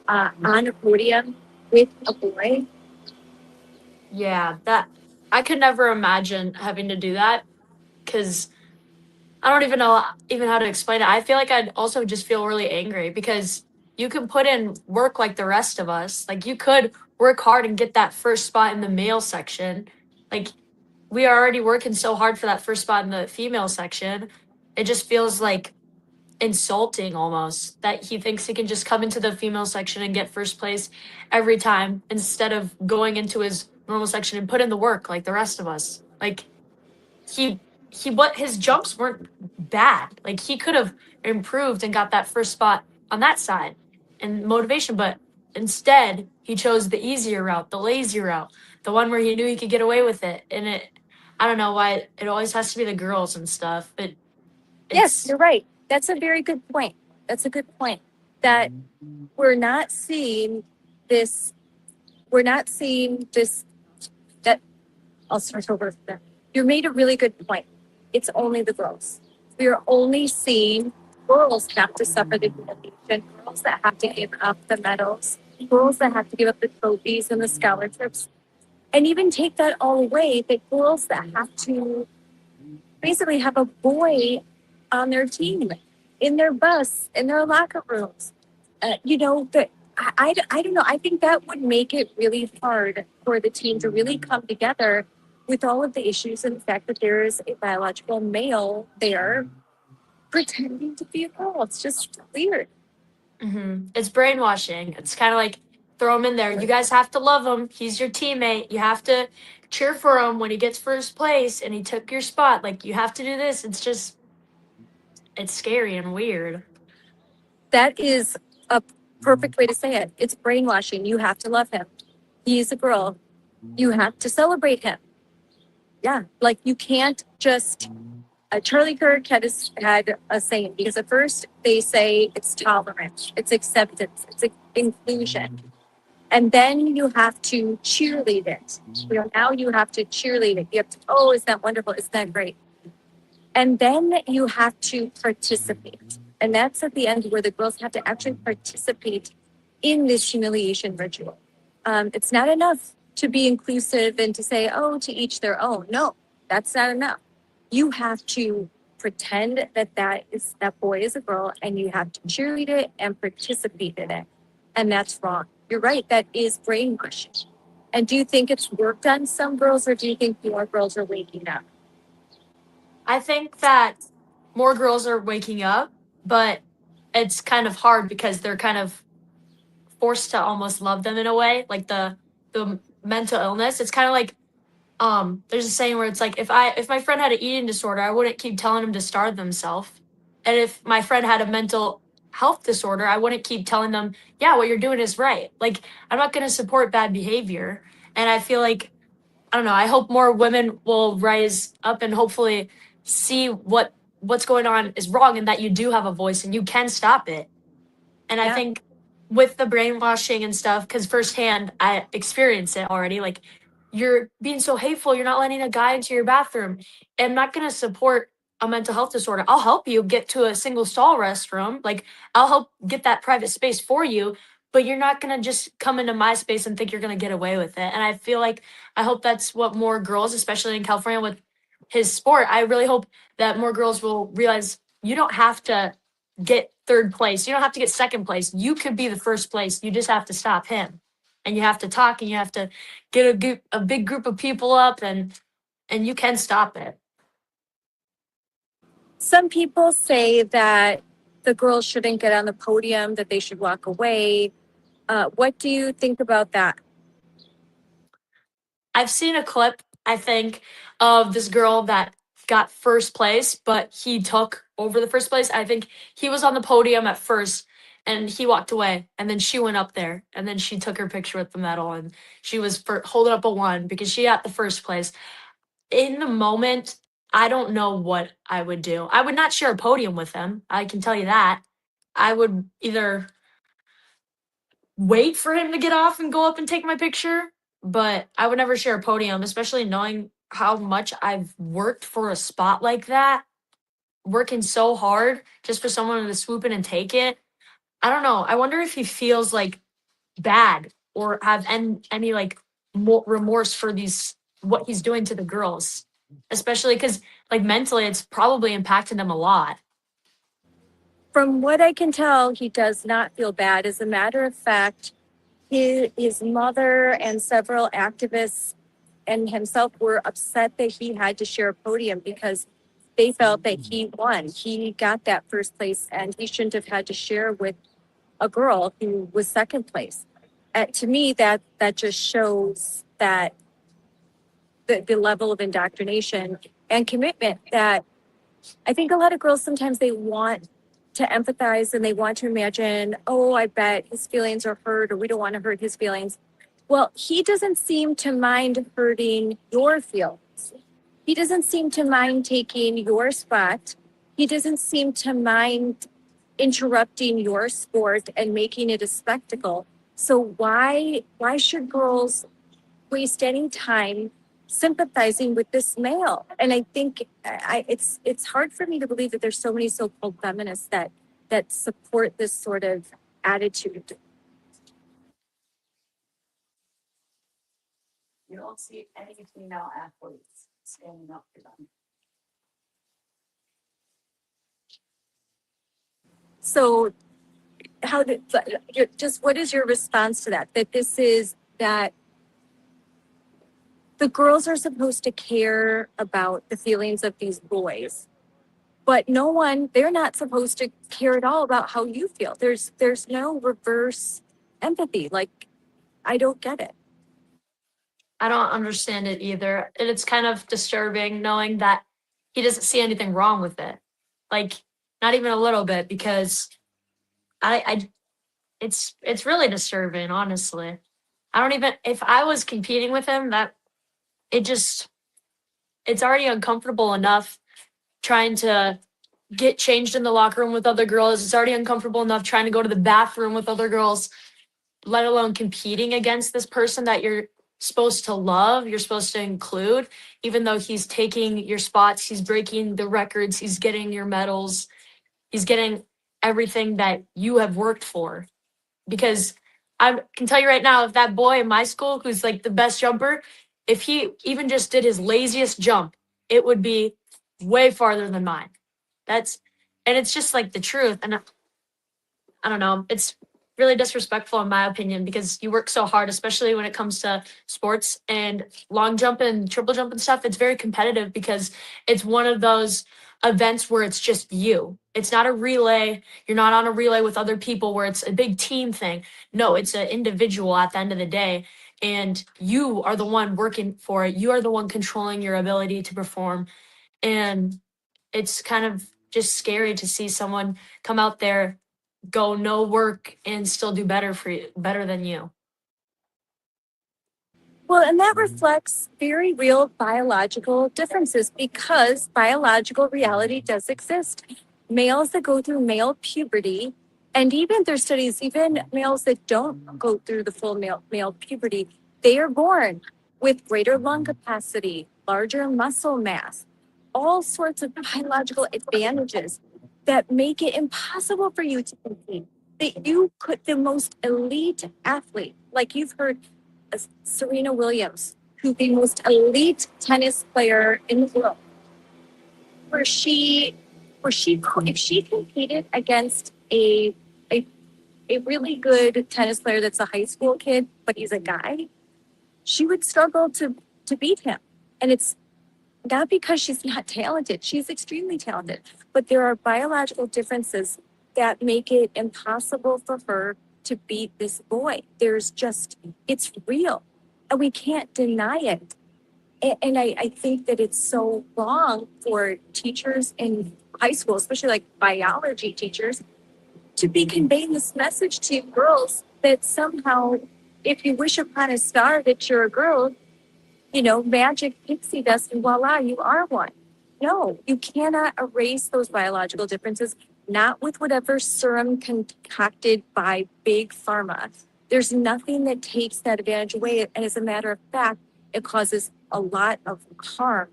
H: on a podium with a boy?
N: Yeah, that I could never imagine having to do that because I don't even know how to explain it. I feel like I'd also just feel really angry because you can put in work like the rest of us. Like you could work hard and get that first spot in the male section. Like we are already working so hard for that first spot in the female section. It just feels like insulting almost that he thinks he can just come into the female section and get first place every time instead of going into his normal section and put in the work like the rest of us. Like he what his jumps weren't bad. Like he could have improved and got that first spot on that side and motivation, but instead he chose the easier route, the lazy route, the one where he knew he could get away with it. And I don't know why it always has to be the girls and stuff, but
H: Yes, you're right. That's a very good point. That's a good point. That we're not seeing this. We're not seeing this. That I'll start over. There. You made a really good point. It's only the girls. We are only seeing girls have to suffer the humiliation. Girls that have to give up the medals. Girls that have to give up the trophies and the scholarships. And even take that all away, the girls that have to basically have a boy on their team, in their bus, in their locker rooms. I don't know. I think that would make it really hard for the team to really come together with all of the issues and the fact that there is a biological male there pretending to be a girl. It's just weird.
N: It's brainwashing. It's kind of like throw him in there. You guys have to love him. He's your teammate. You have to cheer for him when he gets first place and he took your spot. Like you have to do this. It's scary and weird.
H: That is a perfect way to say it. It's brainwashing. You have to love him. He's a girl. You have to celebrate him. Yeah, like you can't just. Charlie Kirk had a saying because at first they say it's tolerance, it's acceptance, it's inclusion. And then you have to cheerlead it. Now you have to cheerlead it. You have to, oh, isn't that wonderful? Isn't that great? And then you have to participate. And that's at the end where the girls have to actually participate in this humiliation ritual. It's not enough to be inclusive and to say, oh, to each their own. No, that's not enough. You have to pretend that boy is a girl and you have to cheerlead it and participate in it. And that's wrong. You're right. That is brainwashing. And do you think it's worked on some girls or do you think more girls are waking up?
N: I think that more girls are waking up, but it's kind of hard because they're kind of forced to almost love them in a way, like the mental illness. It's kind of like there's a saying where it's like if my friend had an eating disorder, I wouldn't keep telling him to starve themselves. And if my friend had a mental health disorder, I wouldn't keep telling them, yeah, what you're doing is right. Like I'm not going to support bad behavior. And I feel like I don't know, I hope more women will rise up and hopefully see what's going on is wrong and that you do have a voice and you can stop it. And I think with the brainwashing and stuff, because firsthand I experienced it already, like you're being so hateful, you're not letting a guy into your bathroom. I'm not going to support a mental health disorder. I'll help you get to a single stall restroom. Like I'll help get that private space for you, but you're not going to just come into my space and think you're going to get away with it. And I feel like I hope that's what more girls, especially in California with his sport. I really hope that more girls will realize you don't have to get third place. You don't have to get second place. You could be the first place. You just have to stop him. And you have to talk and you have to get a big group of people up and you can stop it.
H: Some people say that the girls shouldn't get on the podium, that they should walk away. What do you think about that?
N: I've seen a clip, I think, of this girl that got first place, but he took over the first place. I think he was on the podium at first and he walked away and then she went up there and then she took her picture with the medal and she was holding up a 1 because she got the first place. In the moment, I don't know what I would do. I would not share a podium with him. I can tell you that. I would either wait for him to get off and go up and take my picture, but I would never share a podium, especially knowing how much I've worked for a spot like that, working so hard just for someone to swoop in and take it. I don't know. I wonder if he feels like bad or have any like remorse for what he's doing to the girls, especially because like mentally it's probably impacted them a lot.
H: From what I can tell, he does not feel bad. As a matter of fact, his mother and several activists and himself were upset that he had to share a podium because they felt that he won. He got that first place and he shouldn't have had to share with a girl who was second place. To me, that just shows that the level of indoctrination and commitment that I think a lot of girls sometimes they want to empathize and they want to imagine, oh, I bet his feelings are hurt or we don't want to hurt his feelings. Well, he doesn't seem to mind hurting your feelings. He doesn't seem to mind taking your spot. He doesn't seem to mind interrupting your sport and making it a spectacle. So why should girls waste any time sympathizing with this male? And I think it's hard for me to believe that there's so many so-called feminists that support this sort of attitude.
N: You don't see any female athletes standing up for them.
H: So what is your response to that? That the girls are supposed to care about the feelings of these boys, but they're not supposed to care at all about how you feel. There's no reverse empathy. Like, I don't get it.
N: I don't understand it either. And it's kind of disturbing knowing that he doesn't see anything wrong with it. Like, not even a little bit, because it's really disturbing, honestly. If I was competing with him, it's already uncomfortable enough trying to get changed in the locker room with other girls. It's already uncomfortable enough trying to go to the bathroom with other girls, let alone competing against this person that you're supposed to love, you're supposed to include, even though he's taking your spots, he's breaking the records, he's getting your medals, he's getting everything that you have worked for. Because I can tell you right now, if that boy in my school who's like the best jumper, if he even just did his laziest jump, it would be way farther than mine. And it's just like the truth. And I don't know, it's really disrespectful in my opinion, because you work so hard, especially when it comes to sports and long jump and triple jump and stuff. It's very competitive because it's one of those events where it's just you. It's not a relay. You're not on a relay with other people where it's a big team thing. No, it's an individual at the end of the day. And you are the one working for it. You are the one controlling your ability to perform. And it's kind of just scary to see someone come out there, go no work, and still do better than you.
H: Well, and that reflects very real biological differences, because biological reality does exist. Males that go through male puberty, and even there's studies, even males that don't go through the full male puberty, they are born with greater lung capacity, larger muscle mass, all sorts of biological advantages that make it impossible for you to compete. That you could, the most elite athlete, like you've heard, Serena Williams, who's the most elite tennis player in the world, where she if she competed against a really good tennis player that's a high school kid, but he's a guy, she would struggle to beat him. And it's not because she's not talented. She's extremely talented, but there are biological differences that make it impossible for her to beat this boy. It's real, and we can't deny it. And I think that it's so wrong for teachers in high school, especially like biology teachers, to be conveying this message to girls that somehow, if you wish upon a star that you're a girl, magic pixie dust and voila, you are one. No, you cannot erase those biological differences, not with whatever serum concocted by big pharma. There's nothing that takes that advantage away. And as a matter of fact, it causes a lot of harm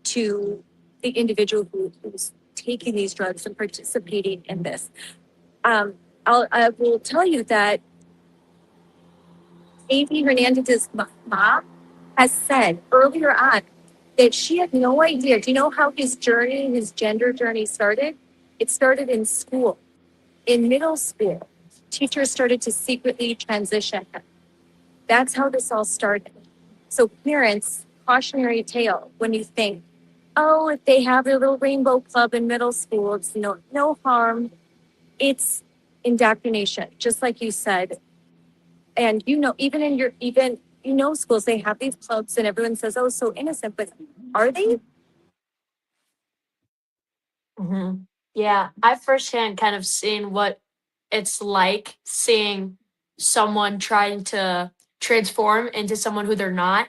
H: to the individual who's taking these drugs and participating in this. I will tell you that A.B. Hernandez's mom has said earlier on that she had no idea. Do you know how his gender journey started? It started in school. In middle school, teachers started to secretly transition him. That's how this all started. So parents, cautionary tale when you think, oh, if they have their little rainbow club in middle school, it's no harm. It's indoctrination, just like you said. And even schools, they have these clubs and everyone says, oh, so innocent, but are they?
N: Mm-hmm. Yeah, I firsthand kind of seen what it's like seeing someone trying to transform into someone who they're not.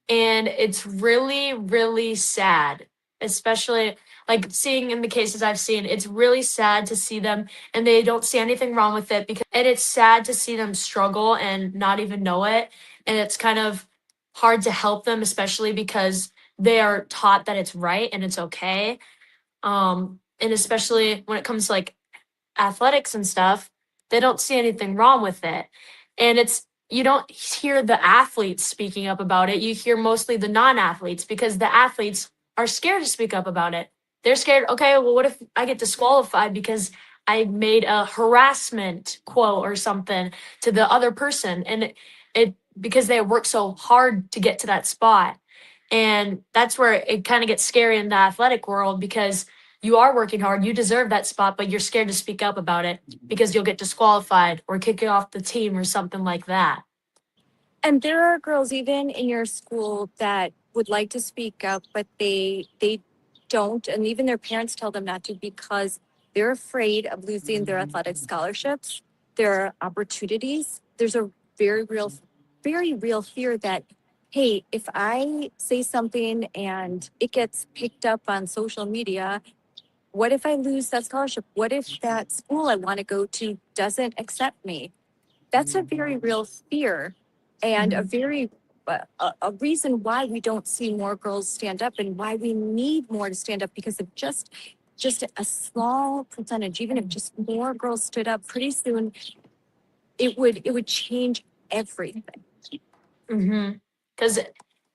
N: And it's really, really sad, especially like seeing in the cases I've seen, it's really sad to see them and they don't see anything wrong with it and it's sad to see them struggle and not even know it. And it's kind of hard to help them, especially because they are taught that it's right and it's okay. And especially when it comes to like athletics and stuff, they don't see anything wrong with it. And you don't hear the athletes speaking up about it. You hear mostly the non-athletes because the athletes are scared to speak up about it. They're scared, okay, well, what if I get disqualified because I made a harassment quote or something to the other person? And it because they work so hard to get to that spot. And that's where it kind of gets scary in the athletic world because you are working hard, you deserve that spot, but you're scared to speak up about it because you'll get disqualified or kick you off the team or something like that.
H: And there are girls even in your school that would like to speak up, but they don't, and even their parents tell them not to because they're afraid of losing their athletic scholarships, their opportunities. There's a very real fear that, hey, if I say something and it gets picked up on social media, what if I lose that scholarship? What if that school I want to go to doesn't accept me? That's a very real fear and a reason why we don't see more girls stand up and why we need more to stand up because of just a small percentage. Even if just more girls stood up, pretty soon it would change everything.
N: Mm-hmm.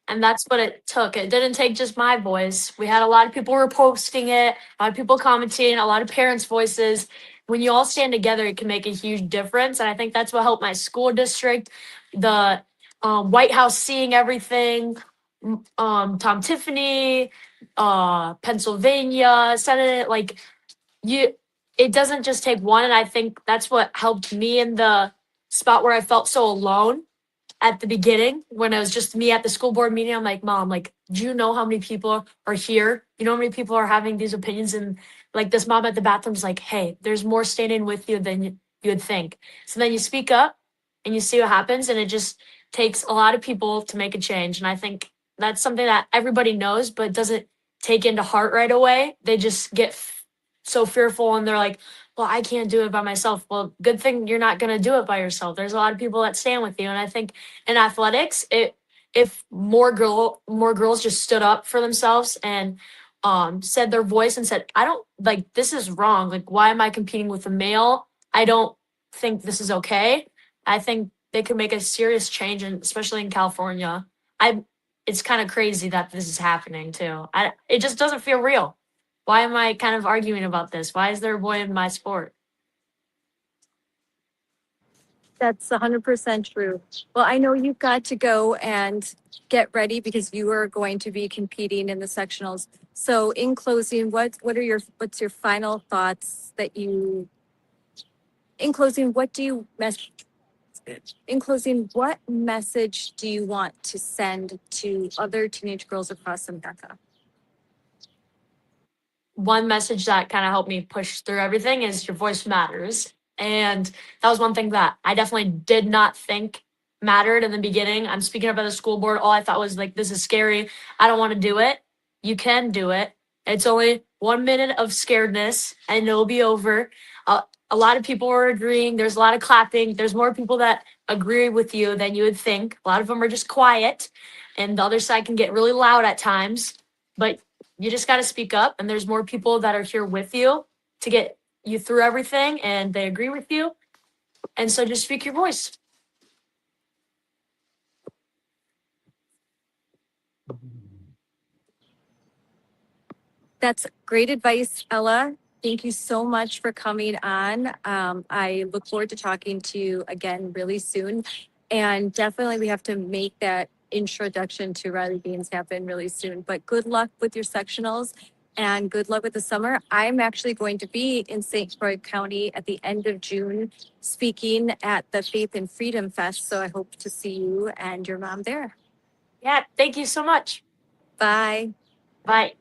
N: And that's what it took. It didn't take just my voice. We had a lot of people reposting it, a lot of people commenting, a lot of parents' voices. When you all stand together, it can make a huge difference. And I think that's what helped my school district, the White House seeing everything, Tom Tiffany, Pennsylvania, Senate, it doesn't just take one. And I think that's what helped me in the spot where I felt so alone at the beginning when it was just me at the school board meeting. I'm like, Mom, do you know how many people are here? You know how many people are having these opinions? And like this mom at the bathroom's like, hey, there's more standing with you than you would think. So then you speak up and you see what happens. And it just takes a lot of people to make a change. And I think that's something that everybody knows, but doesn't take into heart right away. They just get so fearful and they're like, well, I can't do it by myself. Well, good thing you're not going to do it by yourself. There's a lot of people that stand with you. And I think in athletics, if more girls just stood up for themselves and said their voice and said, I don't this is wrong. Like, why am I competing with a male? I don't think this is okay. I think they could make a serious change, and especially in California. It's kind of crazy that this is happening too. It just doesn't feel real. Why am I kind of arguing about this? Why is there a boy in my sport?
B: That's 100% true. Well, I know you've got to go and get ready because you are going to be competing in the sectionals. So in closing, what's your final thoughts in closing, what message do you want to send to other teenage girls across America?
N: One message that kind of helped me push through everything is your voice matters. And that was one thing that I definitely did not think mattered in the beginning. I'm speaking up at the school board. All I thought was like, this is scary. I don't want to do it. You can do it. It's only 1 minute of scaredness and it'll be over. A lot of people are agreeing. There's a lot of clapping. There's more people that agree with you than you would think. A lot of them are just quiet, and the other side can get really loud at times. But you just got to speak up, and there's more people that are here with you to get you through everything, and they agree with you. And so just speak your voice.
B: That's great advice, Ella. Thank you so much for coming on. I look forward to talking to you again really soon. And definitely we have to make that introduction to Riley Gaines happen really soon. But good luck with your sectionals and good luck with the summer. I'm actually going to be in St. Croix County at the end of June speaking at the Faith and Freedom Fest. So I hope to see you and your mom there.
N: Yeah, thank you so much.
B: Bye.
N: Bye.